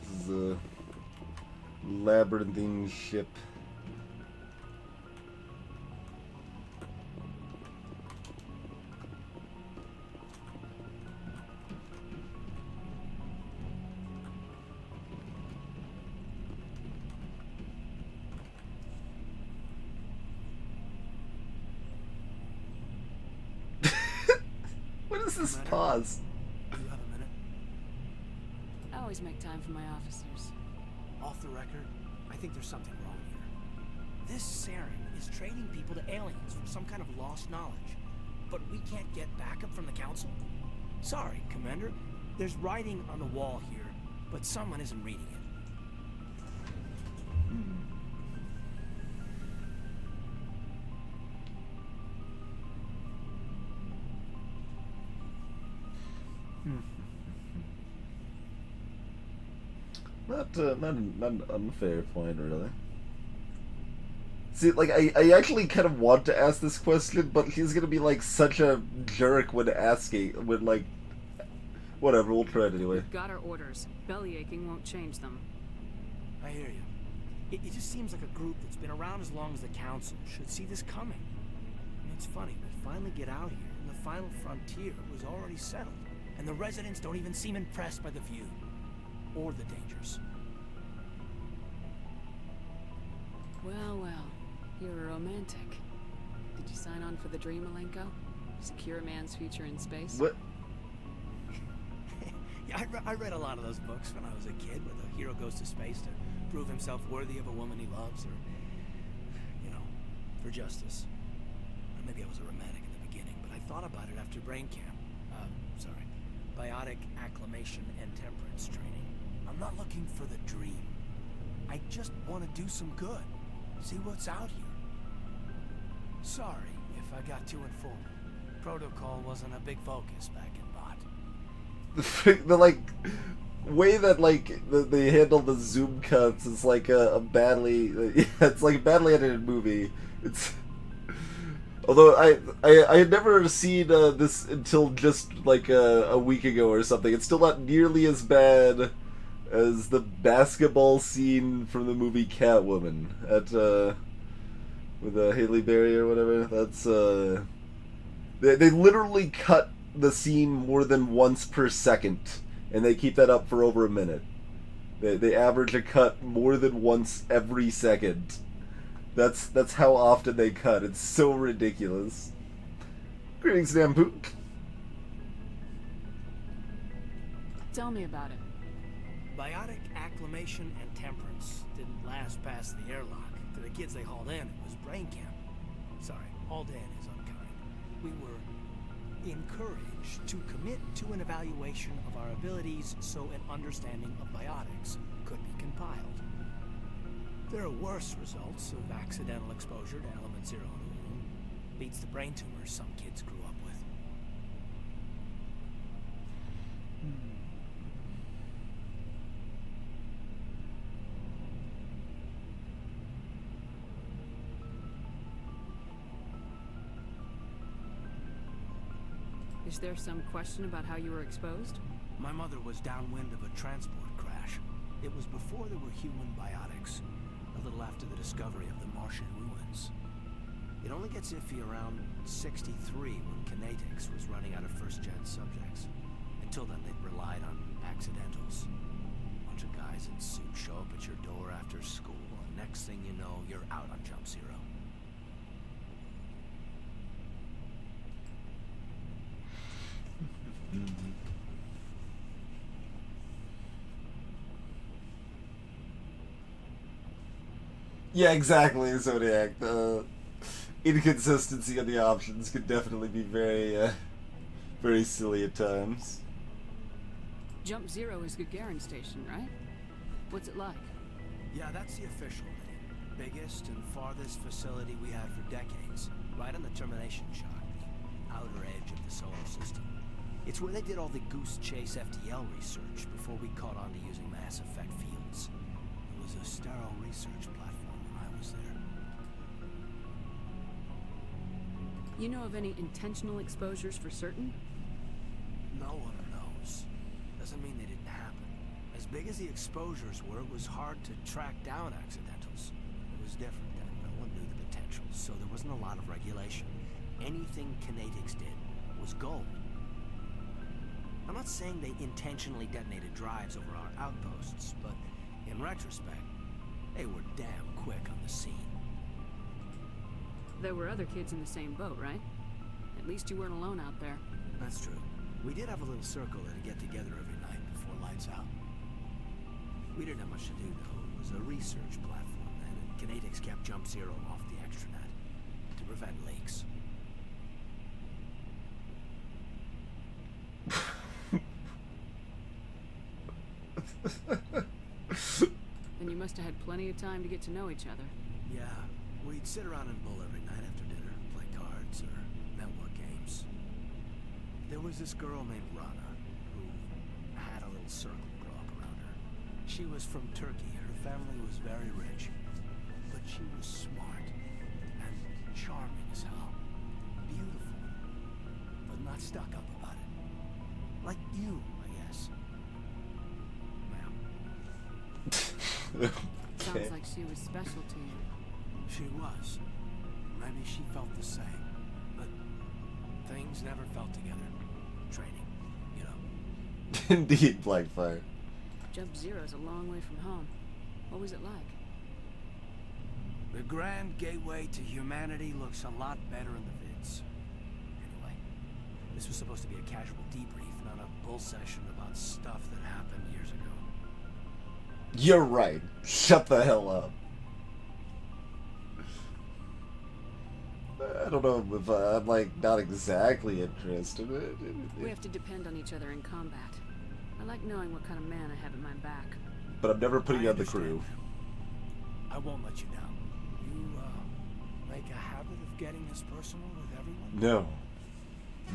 This is a labyrinthine ship. What is this pause? Do you have a minute? I always make time for my officers. Off the record, I think there's something wrong here. This Saren is trading people to aliens for some kind of lost knowledge. But we can't get backup from the Council? Sorry, Commander. There's writing on the wall here, but someone isn't reading it. Not an unfair point, really. See, like, I actually kind of want to ask this question, but he's gonna be, like, such a jerk when asking, when, like... Whatever, we'll try it anyway. We've got our orders. Belly aching won't change them. I hear you. It just seems like a group that's been around as long as the Council should see this coming. It's funny, we finally get out here, and the final frontier was already settled. And the residents don't even seem impressed by the view. Or the dangers. Well, well. You're a romantic. Did you sign on for the dream, Malenko? Secure a man's future in space? What? Yeah, I read a lot of those books when I was a kid, where the hero goes to space to prove himself worthy of a woman he loves, or, you know, for justice. Or maybe I was a romantic in the beginning, but I thought about it after brain camp. Biotic acclimation and temperance training. I'm not looking for the dream. I just want to do some good. See what's out here. Sorry if I got too informal. Protocol wasn't a big focus back in Bot. The, like, way that, like, they handle the zoom cuts is like a badly... it's like a badly edited movie. It's... Although I had never seen this until just like a week ago or something. It's still not nearly as bad as the basketball scene from the movie Catwoman at with Halle Berry or whatever. That's they literally cut the scene more than once per second, and they keep that up for over a minute. They average a cut more than once every second. That's how often they cut. It's so ridiculous. Greetings, Nampook. Tell me about it. Biotic acclimation and temperance didn't last past the airlock. To the kids they hauled in, it was brain camp. Sorry, hauled in is unkind. We were encouraged to commit to an evaluation of our abilities so an understanding of biotics could be compiled. There are worse results of accidental exposure to element 0 in the room. Beats the brain tumors some kids grew up with. Is there some question about how you were exposed? My mother was downwind of a transport crash. It was before there were human biotics. A little after the discovery of the Martian ruins. It only gets iffy around 63 when Kinetics was running out of first-gen subjects. Until then, they'd relied on accidentals. A bunch of guys in suits show up at your door after school, and next thing you know, you're out on Jump Zero. Yeah, exactly, Zodiac. The inconsistency of the options could definitely be very, very silly at times. Jump Zero is Gagarin Station, right? What's it like? Yeah, that's the official name. Biggest and farthest facility we had for decades. Right on the termination chart, the outer edge of the solar system. It's where they did all the Goose Chase FTL research before we caught on to using mass effect fields. It was a sterile research platform when I was there. You know of any intentional exposures for certain? No one knows. Doesn't mean they didn't happen. As big as the exposures were, it was hard to track down accidentals. It was different then. No one knew the potential, so there wasn't a lot of regulation. Anything Kinetics did was gold. I'm not saying they intentionally detonated drives over our outposts, but in retrospect, they were damn quick on the scene. There were other kids in the same boat, right? At least you weren't alone out there. That's true. We did have a little circle that'd get together every night before lights out. We didn't have much to do, though. It was a research platform then, and Kinetics kept Jump Zero off the extranet to prevent leaks. Then you must have had plenty of time to get to know each other. Yeah, we'd sit around and bull every night after dinner, play cards or network games. There was this girl named Rana, who had a little circle grow up around her. She was from Turkey. Her family was very rich, but she was smart. charming as hell. Beautiful. But not stuck up about it. Like you, I guess. Well. Sounds like she was special to you. She was. Maybe she felt the same. But things never felt together. Training, you know. Indeed, Blackfire. Jump Zero's a long way from home. What was it like? The grand gateway to humanity looks a lot better in the vids. Anyway, this was supposed to be a casual debrief, not a bull session about stuff that happened years ago. You're right. Shut the hell up. I don't know if I'm, like, not exactly interested. We have to depend on each other in combat. I like knowing what kind of man I have in my back. But I'm never putting you on the crew. I won't let you down. You, make a habit of getting this personal with everyone? No.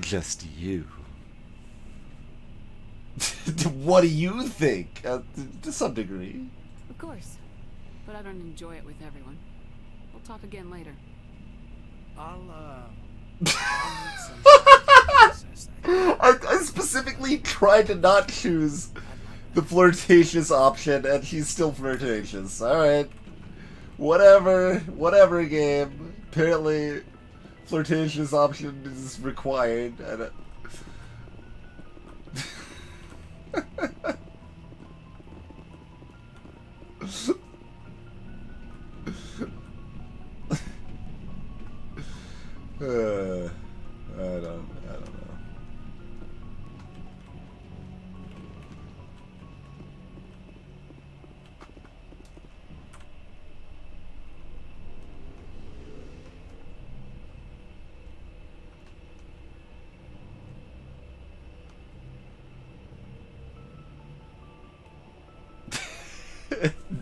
Just you. What do you think? To some degree. Of course. But I don't enjoy it with everyone. We'll talk again later. I specifically tried to not choose the flirtatious option, and he's still flirtatious. Alright. Whatever, game. Apparently, flirtatious option is required. I don't know.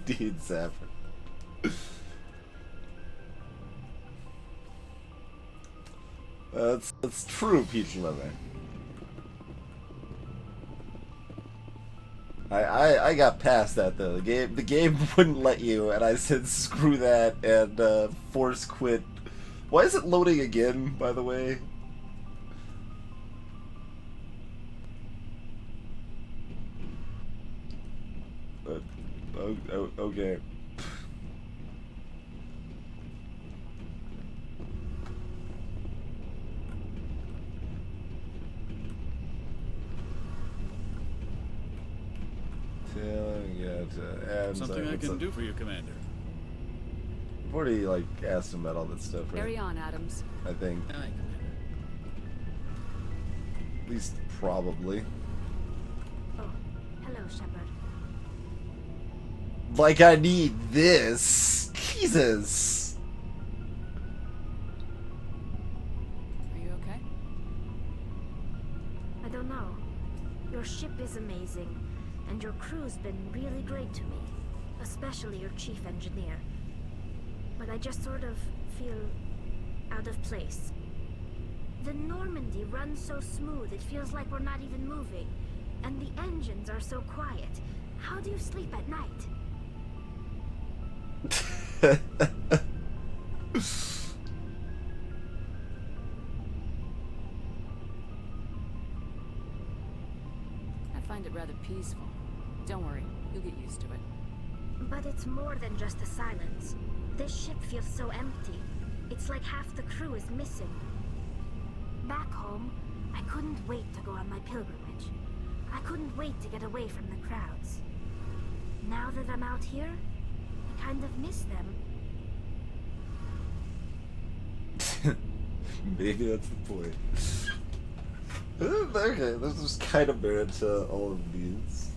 Indeed, Saffron. That's true, Peach Lover. I got past that though. The game wouldn't let you, and I said screw that and force quit. Why is it loading again, by the way? Okay. Something I can do for you, Commander. I've already, like, asked him about all that stuff, right? Carry on, Adams. I think. Aye, Commander. At least, probably. Oh, hello, Shepard. Like, I need this! Jesus! Are you okay? I don't know. Your ship is amazing, and your crew's been really great to me. Especially your chief engineer. But I just sort of feel out of place. The Normandy runs so smooth it feels like we're not even moving. And the engines are so quiet. How do you sleep at night? I find it rather peaceful. Don't worry, you'll get used to it. But it's more than just the silence. This ship feels so empty. It's like half the crew is missing. Back home, I couldn't wait to go on my pilgrimage. I couldn't wait to get away from the crowds. Now that I'm out here, I kind of miss them. Maybe that's the point. Okay, this is kind of merit to all of these.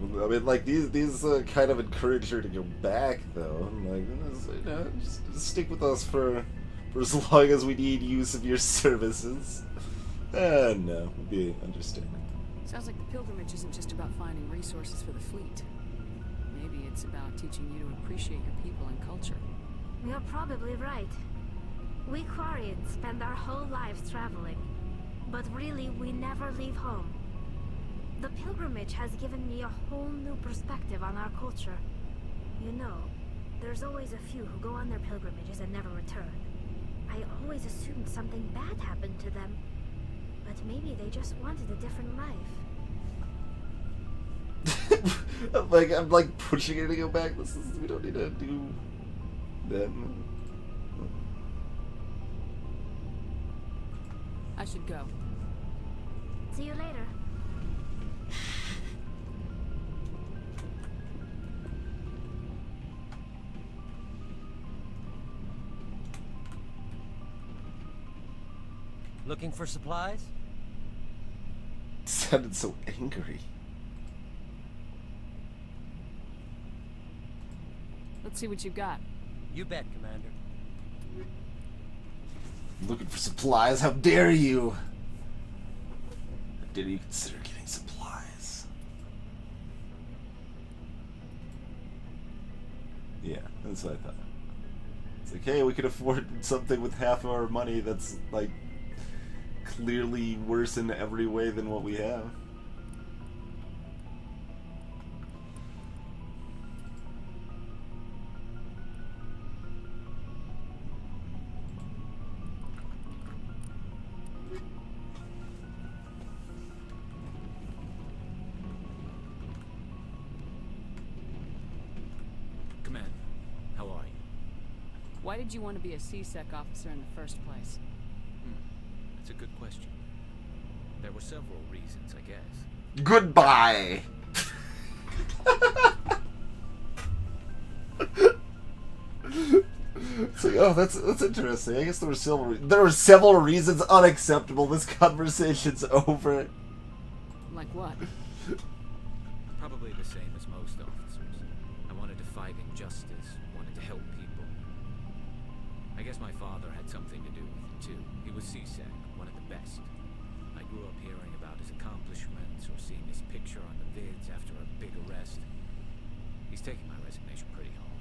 I mean, like, these kind of encourage her to go back, though. I'm like, you know, just stick with us for as long as we need use of your services. No, we'll be understanding. Sounds like the pilgrimage isn't just about finding resources for the fleet. Maybe it's about teaching you to appreciate your people and culture. You're probably right. We Quarians spend our whole lives traveling. But really, we never leave home. The pilgrimage has given me a whole new perspective on our culture. You know, there's always a few who go on their pilgrimages and never return. I always assumed something bad happened to them. But maybe they just wanted a different life. I'm like pushing her to go back. We don't need to do that. I should go. See you later. Looking for supplies? Sounded so angry. Let's see what you've got. You bet, Commander. Looking for supplies? How dare you? How dare you consider getting supplies? Yeah, that's what I thought. It's like, hey, we could afford something with half of our money that's, like, clearly worse in every way than what we have. Commander, how are you? Why did you want to be a C-Sec officer in the first place? That's a good question. There were several reasons, I guess. Goodbye! It's like, oh, that's interesting. I guess there were several reasons unacceptable. This conversation's over. Like what? Probably the same as most officers. I wanted to fight injustice, wanted to help people. I guess my father had something to do with it too. He was C-Sec, one of the best. I grew up hearing about his accomplishments or seeing his picture on the vids after a big arrest. He's taking my resignation pretty hard.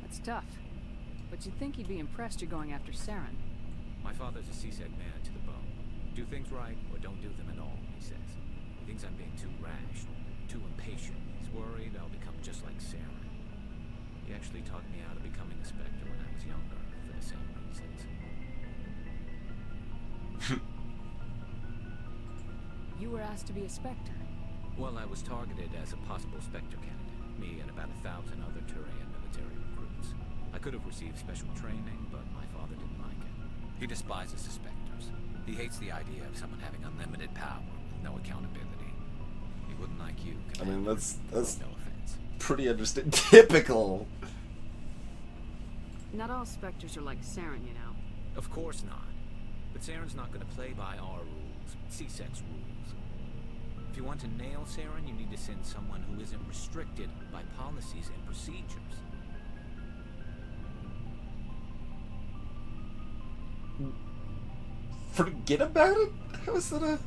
That's tough. But you'd think he'd be impressed you're going after Saren. My father's a C-Sec man to the bone. Do things right or don't do them at all, he says. He thinks I'm being too rash, too impatient. He's worried I'll become just like Saren. He actually taught me out of becoming a Spectre when I was younger, for the same reasons. You were asked to be a Spectre? Well, I was targeted as a possible Spectre candidate. Me and about 1,000 other Turian military recruits. I could have received special training, but my father didn't like it. He despises the Spectres. He hates the idea of someone having unlimited power with no accountability. He wouldn't like you, I mean, that's no offense. pretty understandable. Typical. Not all Spectres are like Saren, you know. Of course not. But Saren's not going to play by our rules, C-Sec's rules. If you want to nail Saren, you need to send someone who isn't restricted by policies and procedures. Forget about it? How is that a...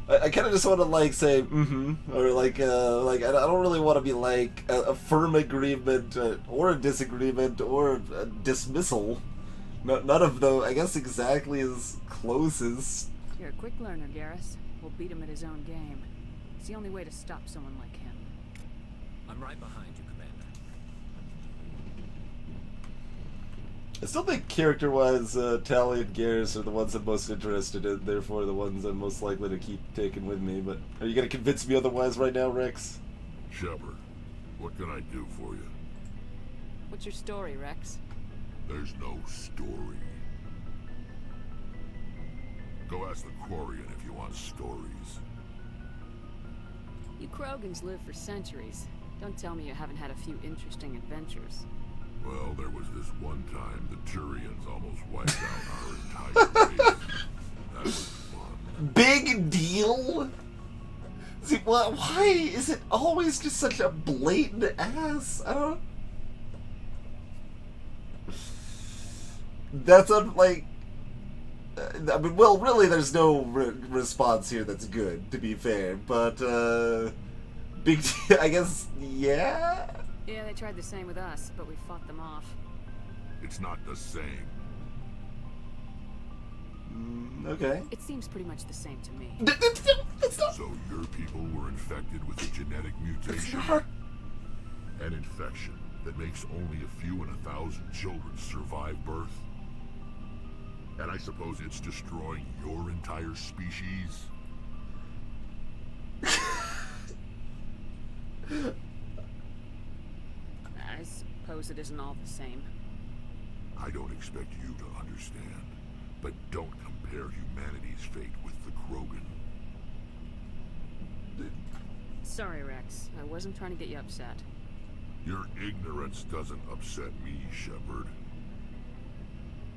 I kind of just want to, like, say, or, like, I don't really want to be, like, a firm agreement, or a disagreement, or a dismissal. None of those, I guess, exactly as close as... You're a quick learner, Garrus. We'll beat him at his own game. It's the only way to stop someone like him. I'm right behind you, Commander. I still think character-wise, Tali and Garrus are the ones I'm most interested in, therefore the ones I'm most likely to keep taking with me, but are you going to convince me otherwise right now, Rex? Shepard, what can I do for you? What's your story, Rex? There's no story. Go ask the Quarian if you want stories. You Krogans live for centuries. Don't tell me you haven't had a few interesting adventures. Well, there was this one time the Turians almost wiped out our entire race. That was fun. Big deal? See, why is it always just such a blatant ass? I don't... That's like... I mean, well, really, there's no response here that's good, to be fair, but, big deal, I guess, yeah? Yeah, they tried the same with us, but we fought them off. It's not the same. Okay. It seems pretty much the same to me. So your people were infected with a genetic mutation? An infection that makes only a few in 1,000 children survive birth? And I suppose it's destroying your entire species? I suppose it isn't all the same. I don't expect you to understand, but don't compare humanity's fate with the Krogan. Sorry, Rex. I wasn't trying to get you upset. Your ignorance doesn't upset me, Shepard.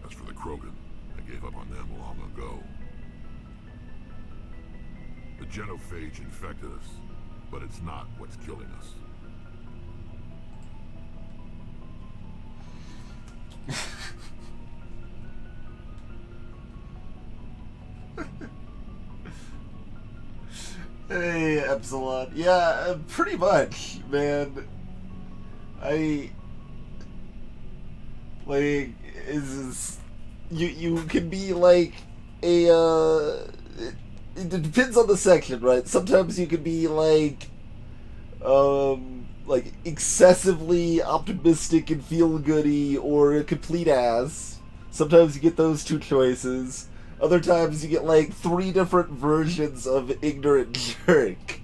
As for the Krogan, I gave up on them long ago. The genophage infected us, but it's not what's killing us. Hey, Epsilon. Yeah, pretty much, man. You can be like it depends on the section, right? Sometimes you can be like excessively optimistic and feel goody, or a complete ass. Sometimes you get those two choices. Other times you get like 3 different versions of ignorant jerk.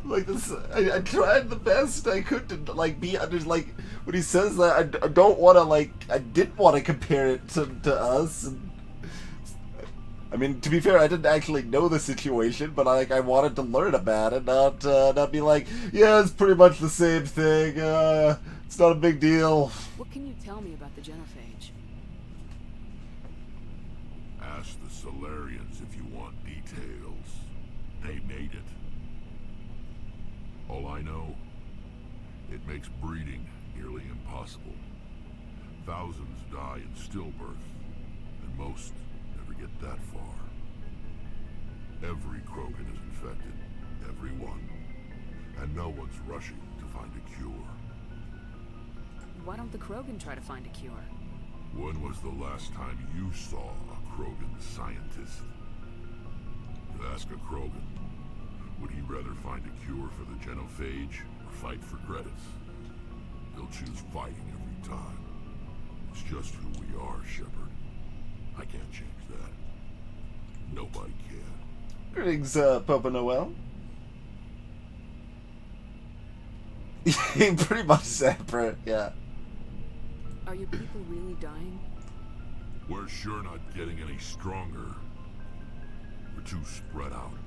Like this, I tried the best I could to like be under, like when he says that I don't want to, like, I didn't want to compare it to us. And, I mean, to be fair, I didn't actually know the situation, but I wanted to learn about it, not be like, yeah, it's pretty much the same thing. It's not a big deal. What can you tell me about the genophage? Ask the Solarians if you want details. They made it. All I know, it makes breeding nearly impossible. Thousands die in stillbirth, and most never get that far. Every Krogan is infected, every one, and no one's rushing to find a cure. Why don't the Krogan try to find a cure? When was the last time you saw a Krogan scientist? To ask a Krogan, would he rather find a cure for the genophage or fight for credits? They'll choose fighting every time. It's just who we are, Shepard. I can't change that. Nobody can. Greetings, Papa Noel. He pretty much separate, yeah. Are your people really dying? We're sure not getting any stronger. We're too spread out.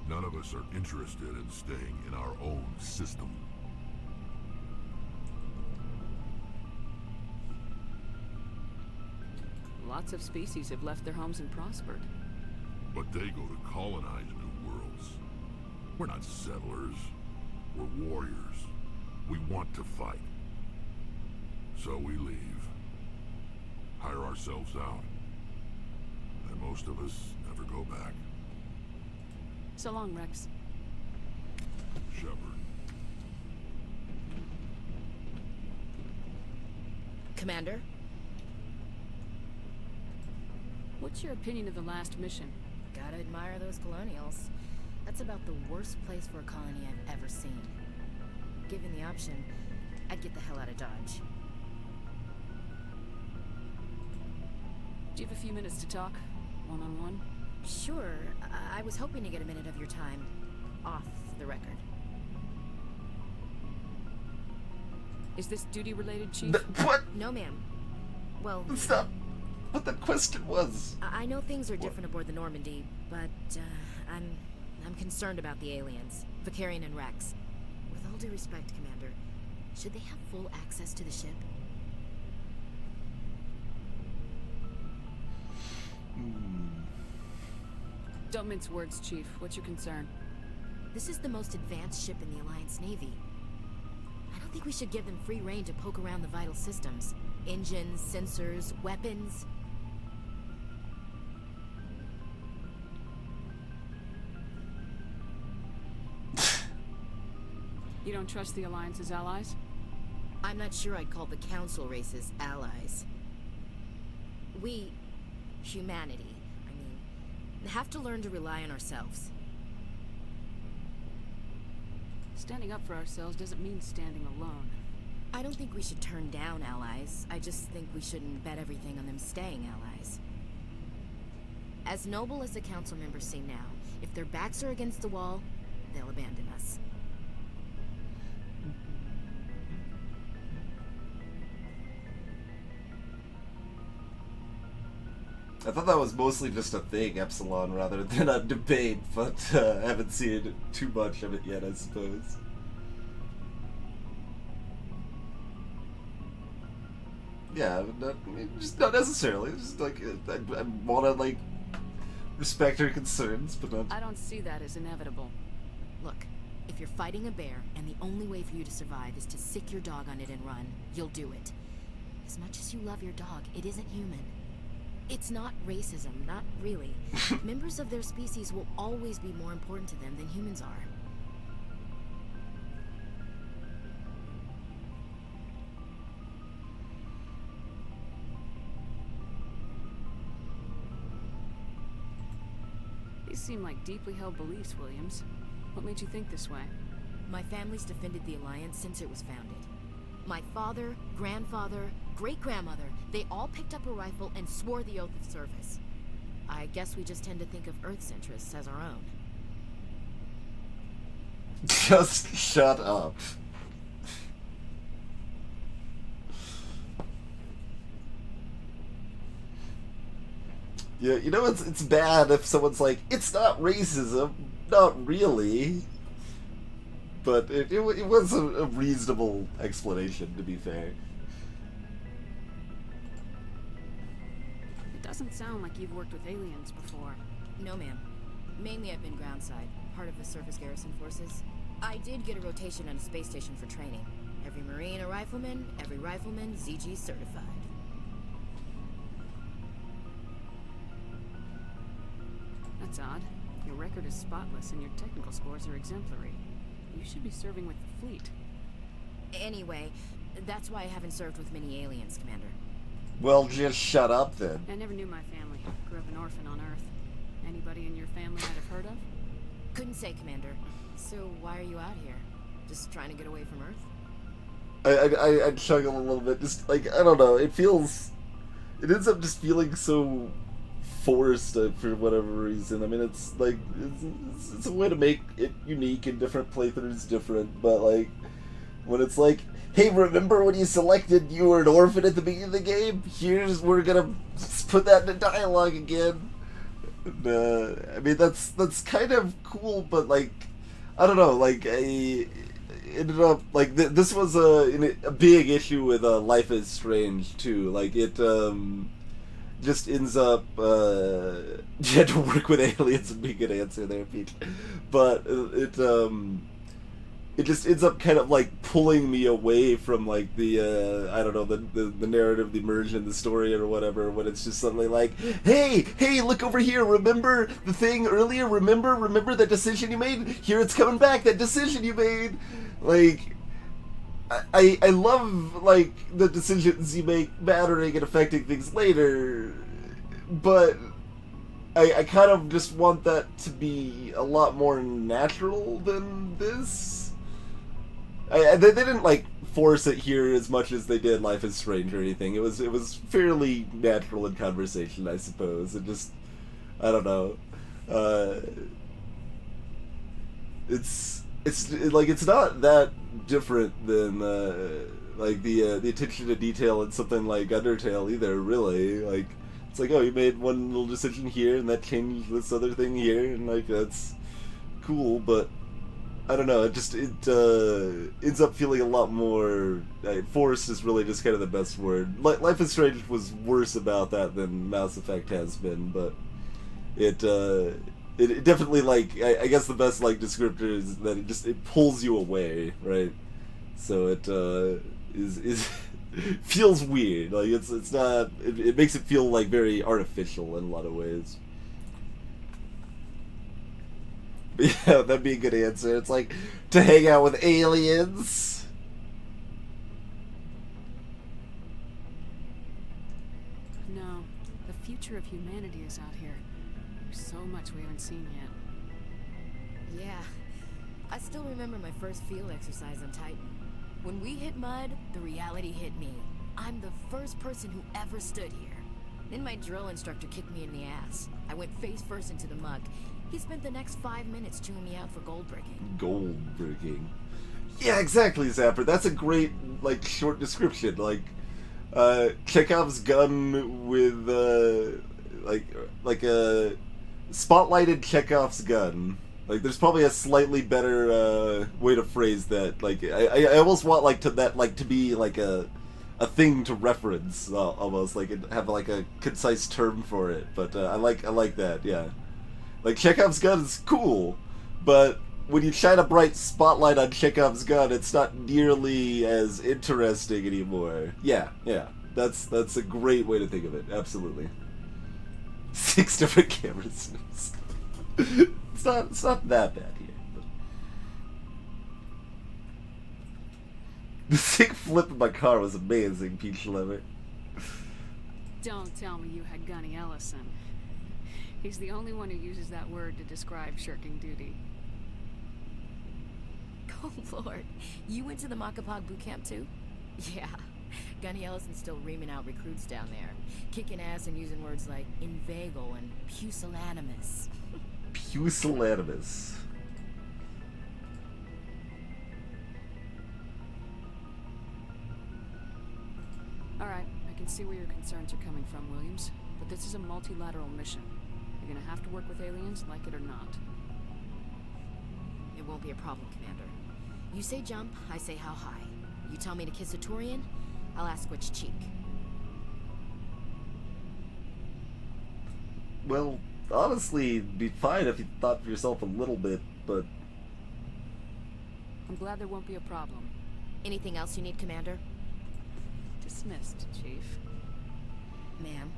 None of us are interested in staying in our own system. Lots of species have left their homes and prospered. But they go to colonize new worlds. We're not settlers. We're warriors. We want to fight. So we leave. Hire ourselves out. And most of us never go back. So long, Rex. Shepard. Commander? What's your opinion of the last mission? Gotta admire those colonials. That's about the worst place for a colony I've ever seen. Given the option, I'd get the hell out of Dodge. Do you have a few minutes to talk? One-on-one? Sure. I was hoping to get a minute of your time off the record. Is this duty-related, Chief? What? No, ma'am. Well... Stop. What the question was. I know things are different aboard the Normandy, but I'm concerned about the aliens, Vakarian and Rex. With all due respect, Commander, should they have full access to the ship? Don't mince words, Chief. What's your concern? This is the most advanced ship in the Alliance Navy. I don't think we should give them free rein to poke around the vital systems. Engines, sensors, weapons. You don't trust the Alliance's allies? I'm not sure I'd call the Council races allies. We humanity. I mean, have to learn to rely on ourselves. Standing up for ourselves doesn't mean standing alone. I don't think we should turn down allies. I just think we shouldn't bet everything on them staying allies. As noble as the council members seem now, if their backs are against the wall, they'll abandon us. I thought that was mostly just a thing, Epsilon, rather than a debate, but I haven't seen too much of it yet, I suppose. Yeah, just not necessarily. Just like I want to like respect her concerns, but not. I don't see that as inevitable. Look, if you're fighting a bear and the only way for you to survive is to sick your dog on it and run, you'll do it. As much as you love your dog, it isn't human. It's not racism, not really. Members of their species will always be more important to them than humans are. These seem like deeply held beliefs, Williams. What made you think this way? My family's defended the Alliance since it was founded. My father, grandfather, great-grandmother, they all picked up a rifle and swore the oath of service. I guess we just tend to think of Earth's interests as our own. Just shut up. Yeah, you know, it's bad if someone's like, it's not racism, not really. But it was a reasonable explanation, to be fair. It doesn't sound like you've worked with aliens before. No, ma'am. Mainly I've been groundside, part of the surface garrison forces. I did get a rotation on a space station for training. Every Marine a rifleman, every rifleman ZG certified. That's odd. Your record is spotless and your technical scores are exemplary. You should be serving with the fleet. Anyway, that's why I haven't served with many aliens, Commander. Well, just shut up then. I never knew my family. Grew up an orphan on Earth. Anybody in your family I'd have heard of? Couldn't say, Commander. So why are you out here? Just trying to get away from Earth? I chuckle a little bit. Just like, I don't know. It ends up just feeling so forced for whatever reason. I mean, it's like it's a way to make it unique and different playthroughs different, but like when it's like, hey, remember when you selected you were an orphan at the beginning of the game? We're gonna put that into dialogue again. I mean, that's kind of cool, but like, I don't know, like I ended up like this was a big issue with Life is Strange too. Like it just ends up you had to work with aliens and be a good answer there, Pete. But it just ends up kind of like pulling me away from like the I don't know, the narrative, the immersion, the story or whatever, when it's just suddenly like, hey, look over here, remember the thing earlier, remember that decision you made? Here it's coming back, that decision you made. Like I love, like, the decisions you make mattering and affecting things later, but I kind of just want that to be a lot more natural than this. They didn't, like, force it here as much as they did Life is Strange or anything. It was fairly natural in conversation, I suppose. It just, I don't know. It's not that different than like the attention to detail in something like Undertale either, really. Like, it's like, oh, you made one little decision here and that changed this other thing here, and like that's cool, but I don't know, it ends up feeling a lot more forced is really just kind of the best word. Life is Strange was worse about that than Mass Effect has been, but it definitely, like, I guess the best, like, descriptor is that it pulls you away, right? So it is feels weird. Like, it's not, it makes it feel, like, very artificial in a lot of ways. But yeah, that'd be a good answer. It's like, to hang out with aliens. No. The future of humanity is out here. There's so much we haven't seen yet. Yeah. I still remember my first field exercise on Titan. When we hit mud, the reality hit me. I'm the first person who ever stood here. Then my drill instructor kicked me in the ass. I went face first into the muck. He spent the next 5 minutes chewing me out for gold bricking. Gold bricking. Yeah, exactly, Zapper. That's a great, like, short description. Like, Chekhov's gun with, like a spotlighted Chekhov's gun. Like, there's probably a slightly better, way to phrase that. Like, I almost want, like, to be, like, a thing to reference, almost. Like, have, like, a concise term for it. But, I like that, yeah. Like, Chekhov's gun is cool, but when you shine a bright spotlight on Chekhov's gun, it's not nearly as interesting anymore. Yeah. That's a great way to think of it, absolutely. 6 different cameras. It's not that bad here. But... The sick flip of my car was amazing, Peach Lever. Don't tell me you had Gunny Ellison. He's the only one who uses that word to describe shirking duty. Oh, Lord. You went to the Makapog boot camp, too? Yeah. Gunny Ellison's still reaming out recruits down there. Kicking ass and using words like inveigle and pusillanimous. Pusillanimous. Alright, I can see where your concerns are coming from, Williams. But this is a multilateral mission. You're gonna have to work with aliens, like it or not. It won't be a problem, Commander. You say jump, I say how high. You tell me to kiss a Turian, I'll ask which cheek. Well, honestly, it'd be fine if you thought for yourself a little bit, but... I'm glad there won't be a problem. Anything else you need, Commander? Dismissed, Chief. Ma'am.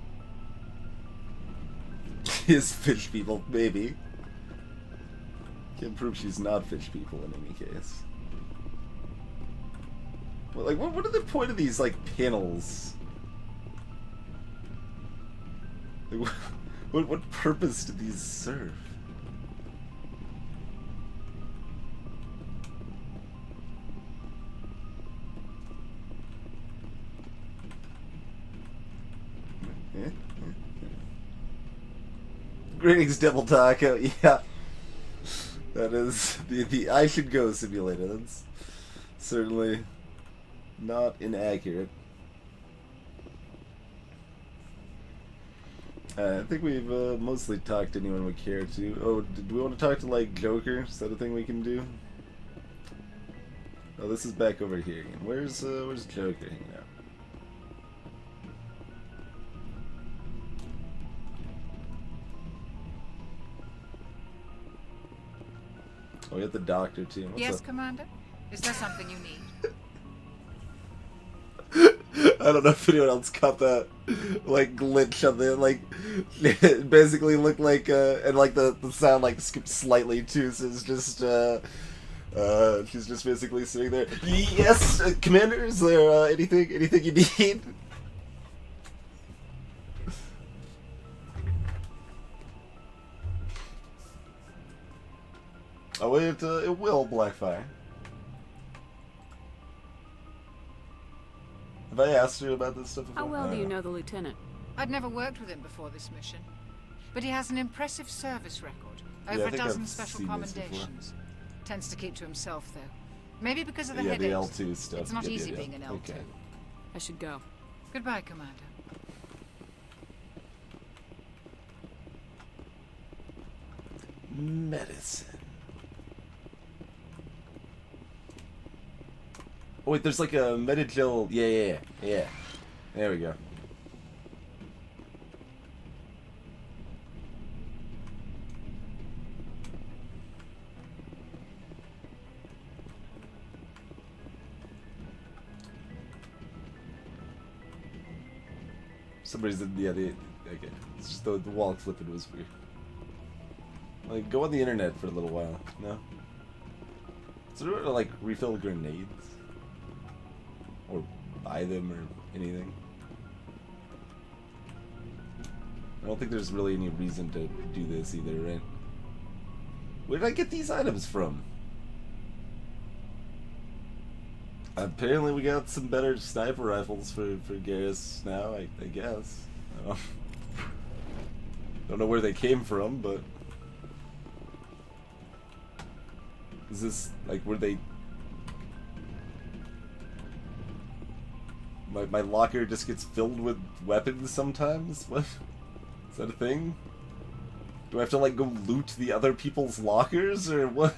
Is fish people, maybe. Can't prove she's not fish people in any case. Well, like, what are the point of these, like, panels? Like, what purpose do these serve? Greetings, Devil Taco. Yeah. That is the I Should Go simulator. That's certainly not inaccurate. I think we've mostly talked to anyone we care to. Oh, do we want to talk to, like, Joker? Is that a thing we can do? Oh, this is back over here again. Where's Joker hanging out? Oh, we got the doctor too. What's yes, up? Commander? Is there something you need? I don't know if anyone else caught that, like, glitch on the, like, it basically looked like, and, like, the sound, like, skipped slightly, too, so it's just, she's just basically sitting there. Yes, Commander, is there, anything you need? Oh, it will, Blackfire. Have I asked you about this stuff before? How well do you know the lieutenant? I'd never worked with him before this mission, but he has an impressive service record. Yeah, Over I a think dozen I've special seen this commendations. Tends to keep to himself, though. Maybe because of the Yeah, the headaches. L2 stuff. It's not Yeah, easy yeah. being an L2. Okay. I should go. Goodbye, Commander. Medicine. Oh wait, there's like a Metagel. Yeah. There we go. Somebody's in, yeah, okay. It's just the wall flipping was weird. Like, go on the internet for a little while, no? Is there a way to, like, refill grenades? Or buy them or anything? I don't think there's really any reason to do this either, right? Where did I get these items from? Apparently we got some better sniper rifles for Garrus now, I guess. Don't know where they came from, but... Is this, like, where they... My locker just gets filled with weapons sometimes? What? Is that a thing? Do I have to, like, go loot the other people's lockers, or what?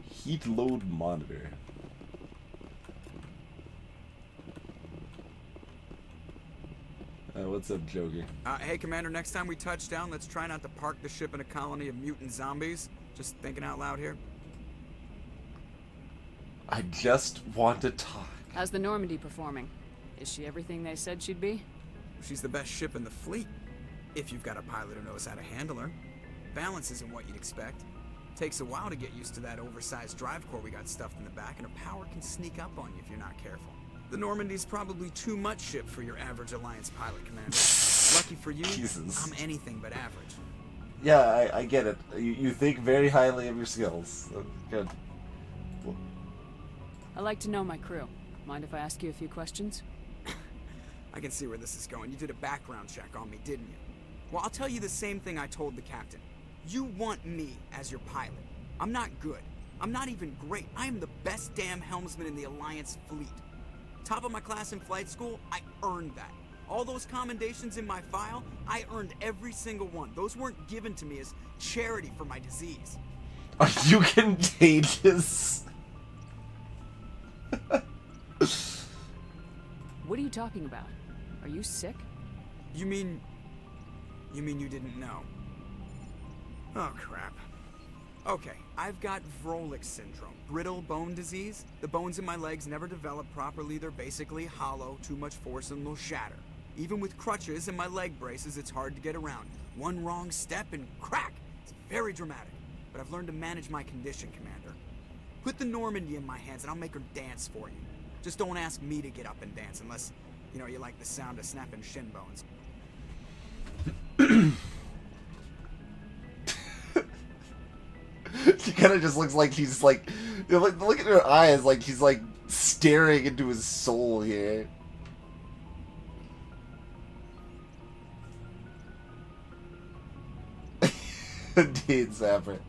Heat load monitor. What's up, Joker? Hey, Commander, next time we touch down, let's try not to park the ship in a colony of mutant zombies. Just thinking out loud here. I just want to talk. How's the Normandy performing? Is she everything they said she'd be? She's the best ship in the fleet. If you've got a pilot who knows how to handle her. Balance isn't what you'd expect. Takes a while to get used to that oversized drive core we got stuffed in the back, and her power can sneak up on you if you're not careful. The Normandy's probably too much ship for your average Alliance pilot, Commander. Lucky for you, Jesus. I'm anything but average. Yeah, I get it. You think very highly of your skills. Good. Cool. I like to know my crew. Mind if I ask you a few questions? I can see where this is going. You did a background check on me, didn't you? Well, I'll tell you the same thing I told the captain. You want me as your pilot. I'm not good. I'm not even great. I am the best damn helmsman in the Alliance fleet. Top of my class in flight school, I earned that. All those commendations in my file, I earned every single one. Those weren't given to me as charity for my disease. Are you contagious? What are you talking about? Are you sick? You mean you didn't know? Oh, crap. Okay, I've got Vrolik syndrome, brittle bone disease. The bones in my legs never develop properly. They're basically hollow, too much force and they'll shatter. Even with crutches and my leg braces, it's hard to get around. One wrong step and crack! It's very dramatic. But I've learned to manage my condition, Commander. Put the Normandy in my hands and I'll make her dance for you. Just don't ask me to get up and dance unless, you know, you like the sound of snapping shin bones. She kind of just looks like he's like, you know, look at her eyes, like he's like staring into his soul here. Indeed, Sapper.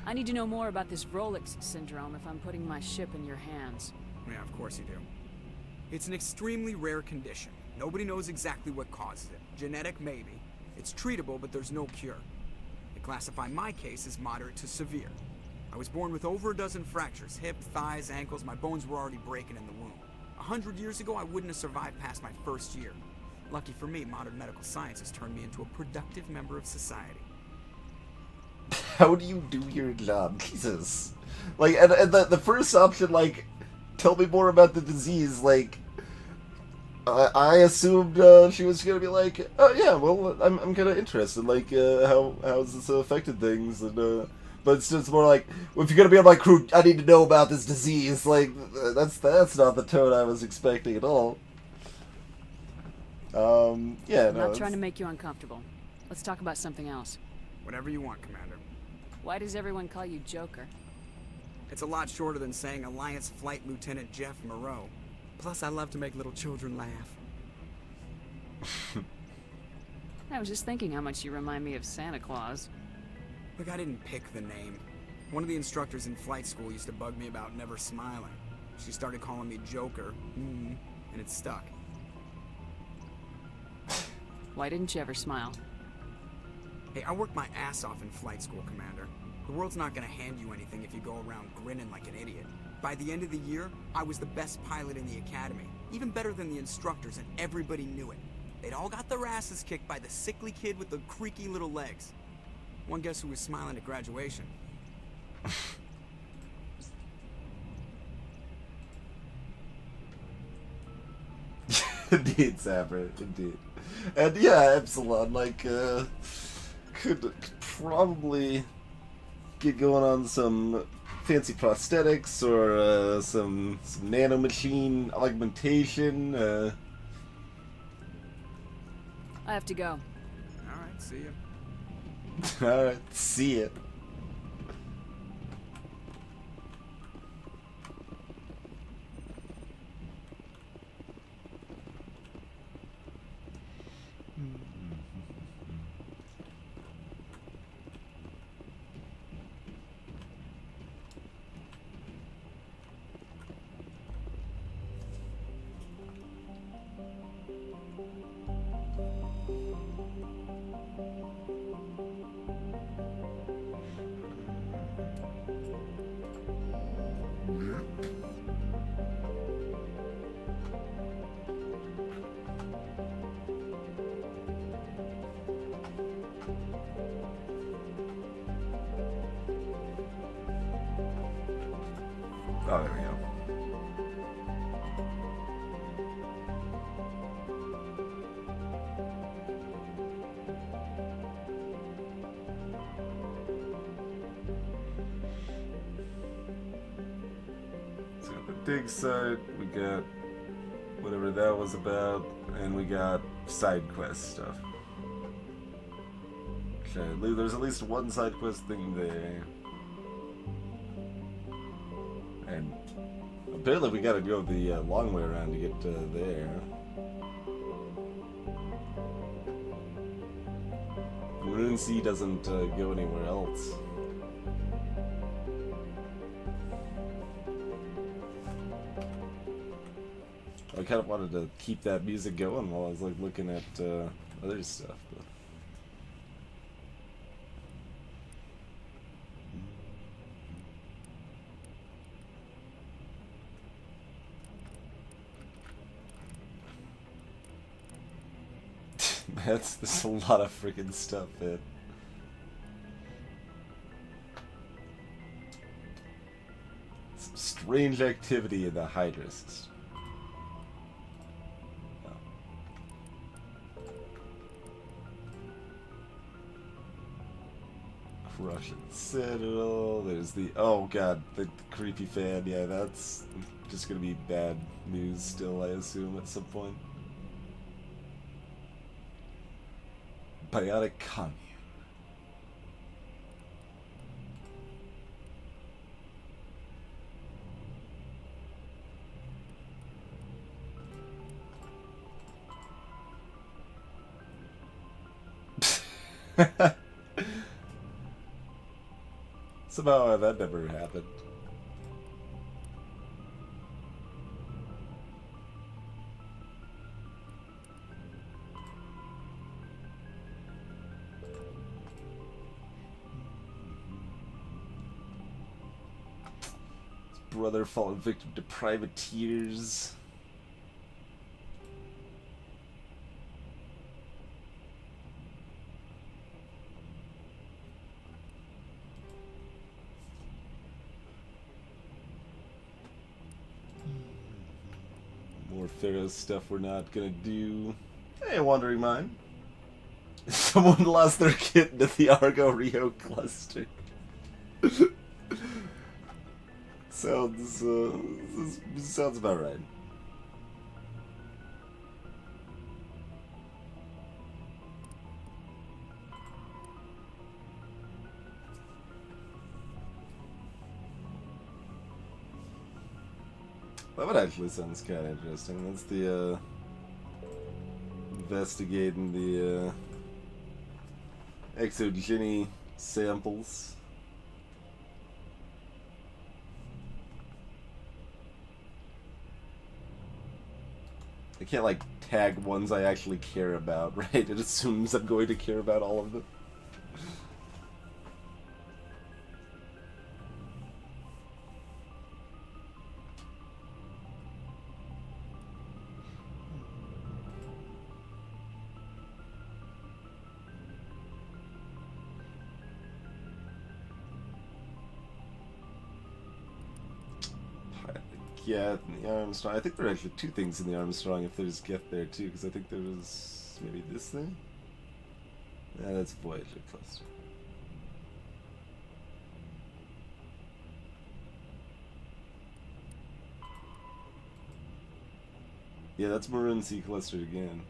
I need to know more about this Vrolik syndrome if I'm putting my ship in your hands. Yeah, of course you do. It's an extremely rare condition. Nobody knows exactly what causes it. Genetic, maybe. It's treatable, but there's no cure. They classify my case as moderate to severe. I was born with over a dozen fractures. Hip, thighs, ankles. My bones were already breaking in the womb. 100 years ago, I wouldn't have survived past my first year. Lucky for me, modern medical science has turned me into a productive member of society. How do you do your job? Jesus. Like, and the first option, like, tell me more about the disease, like, I assumed she was gonna be like, oh yeah, well, I'm kind of interested, like, how's this affected things, and but it's just more like, well, if you're gonna be on my crew, I need to know about this disease. Like, that's not the tone I was expecting at all. Yeah, I'm no. not trying to make you uncomfortable. Let's talk about something else. Whatever you want, Commander. Why does everyone call you Joker? It's a lot shorter than saying Alliance Flight Lieutenant Jeff Moreau. Plus, I love to make little children laugh. I was just thinking how much you remind me of Santa Claus. Look, I didn't pick the name. One of the instructors in flight school used to bug me about never smiling. She started calling me Joker, and it stuck. Why didn't you ever smile? Hey, I worked my ass off in flight school, Commander. The world's not gonna hand you anything if you go around grinning like an idiot. By the end of the year, I was the best pilot in the academy. Even better than the instructors, and everybody knew it. They'd all got their asses kicked by the sickly kid with the creaky little legs. One guess who was smiling at graduation? Indeed, Sapper, indeed. And yeah, Epsilon, like, could probably get going on some fancy prosthetics or some nanomachine augmentation. I have to go. Alright, see ya. Alright, see ya. Oh, there we go. So the dig site, we got whatever that was about, and we got side quest stuff. Okay, there's at least one side quest thing there. And apparently we gotta go the long way around to get there. Rune Sea doesn't go anywhere else. I kind of wanted to keep that music going while I was like looking at other stuff. But... there's a lot of freaking stuff, man. Some strange activity in the Hydra system. Russian Citadel, there's the, oh god, the creepy fan, yeah, that's just gonna be bad news still, I assume, at some point. Biotic Commune. Somehow that never happened. His brother fallen victim to privateers. More Pharaoh stuff we're not gonna do. Hey, Wandering Mind. Someone lost their kit into the Argo Rio cluster. Sounds about right. That would actually sounds kind of interesting. That's the investigating the exogeny samples. I can't like tag ones I actually care about, right? It assumes I'm going to care about all of them. Geth and the Armstrong. I think there are actually two things in the Armstrong if there's Geth there too, because I think there was maybe this thing? Yeah, that's Voyager cluster. Yeah, that's Maroon Sea cluster again.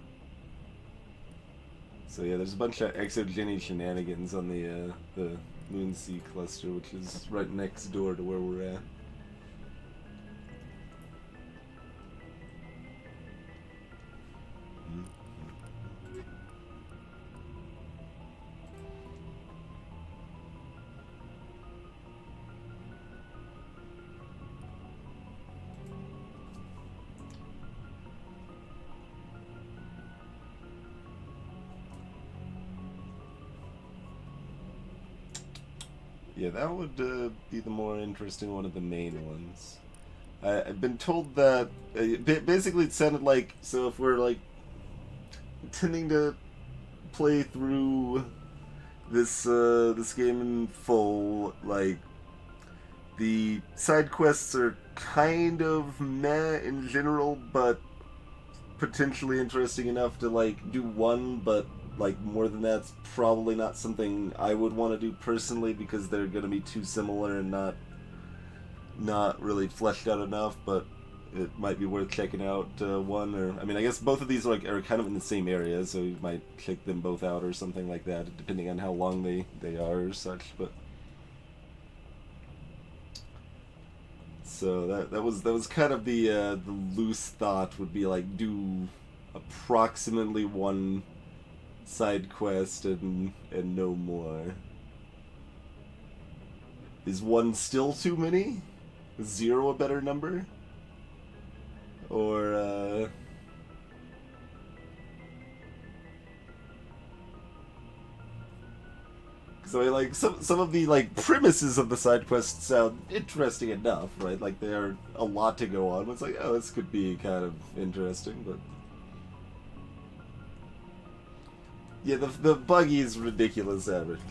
So yeah, there's a bunch of exogeny shenanigans on the Moon Sea cluster, which is right next door to where we're at. Yeah, that would be the more interesting one of the main ones. I've been told that basically it sounded like, so if we're like intending to play through this this game in full, like the side quests are kind of meh in general, but potentially interesting enough to like do one, but like more than that's probably not something I would want to do personally because they're going to be too similar and not really fleshed out enough, but it might be worth checking out one, or I mean I guess both of these are kind of in the same area, so you might check them both out or something like that depending on how long they are or such. But so that was kind of the loose thought would be like do approximately one side quest and no more. Is one still too many? Is 0 a better number? Or so like some of the like premises of the side quests sound interesting enough, right? Like there are a lot to go on. It's like, oh, this could be kind of interesting, but yeah, the buggy is ridiculous average.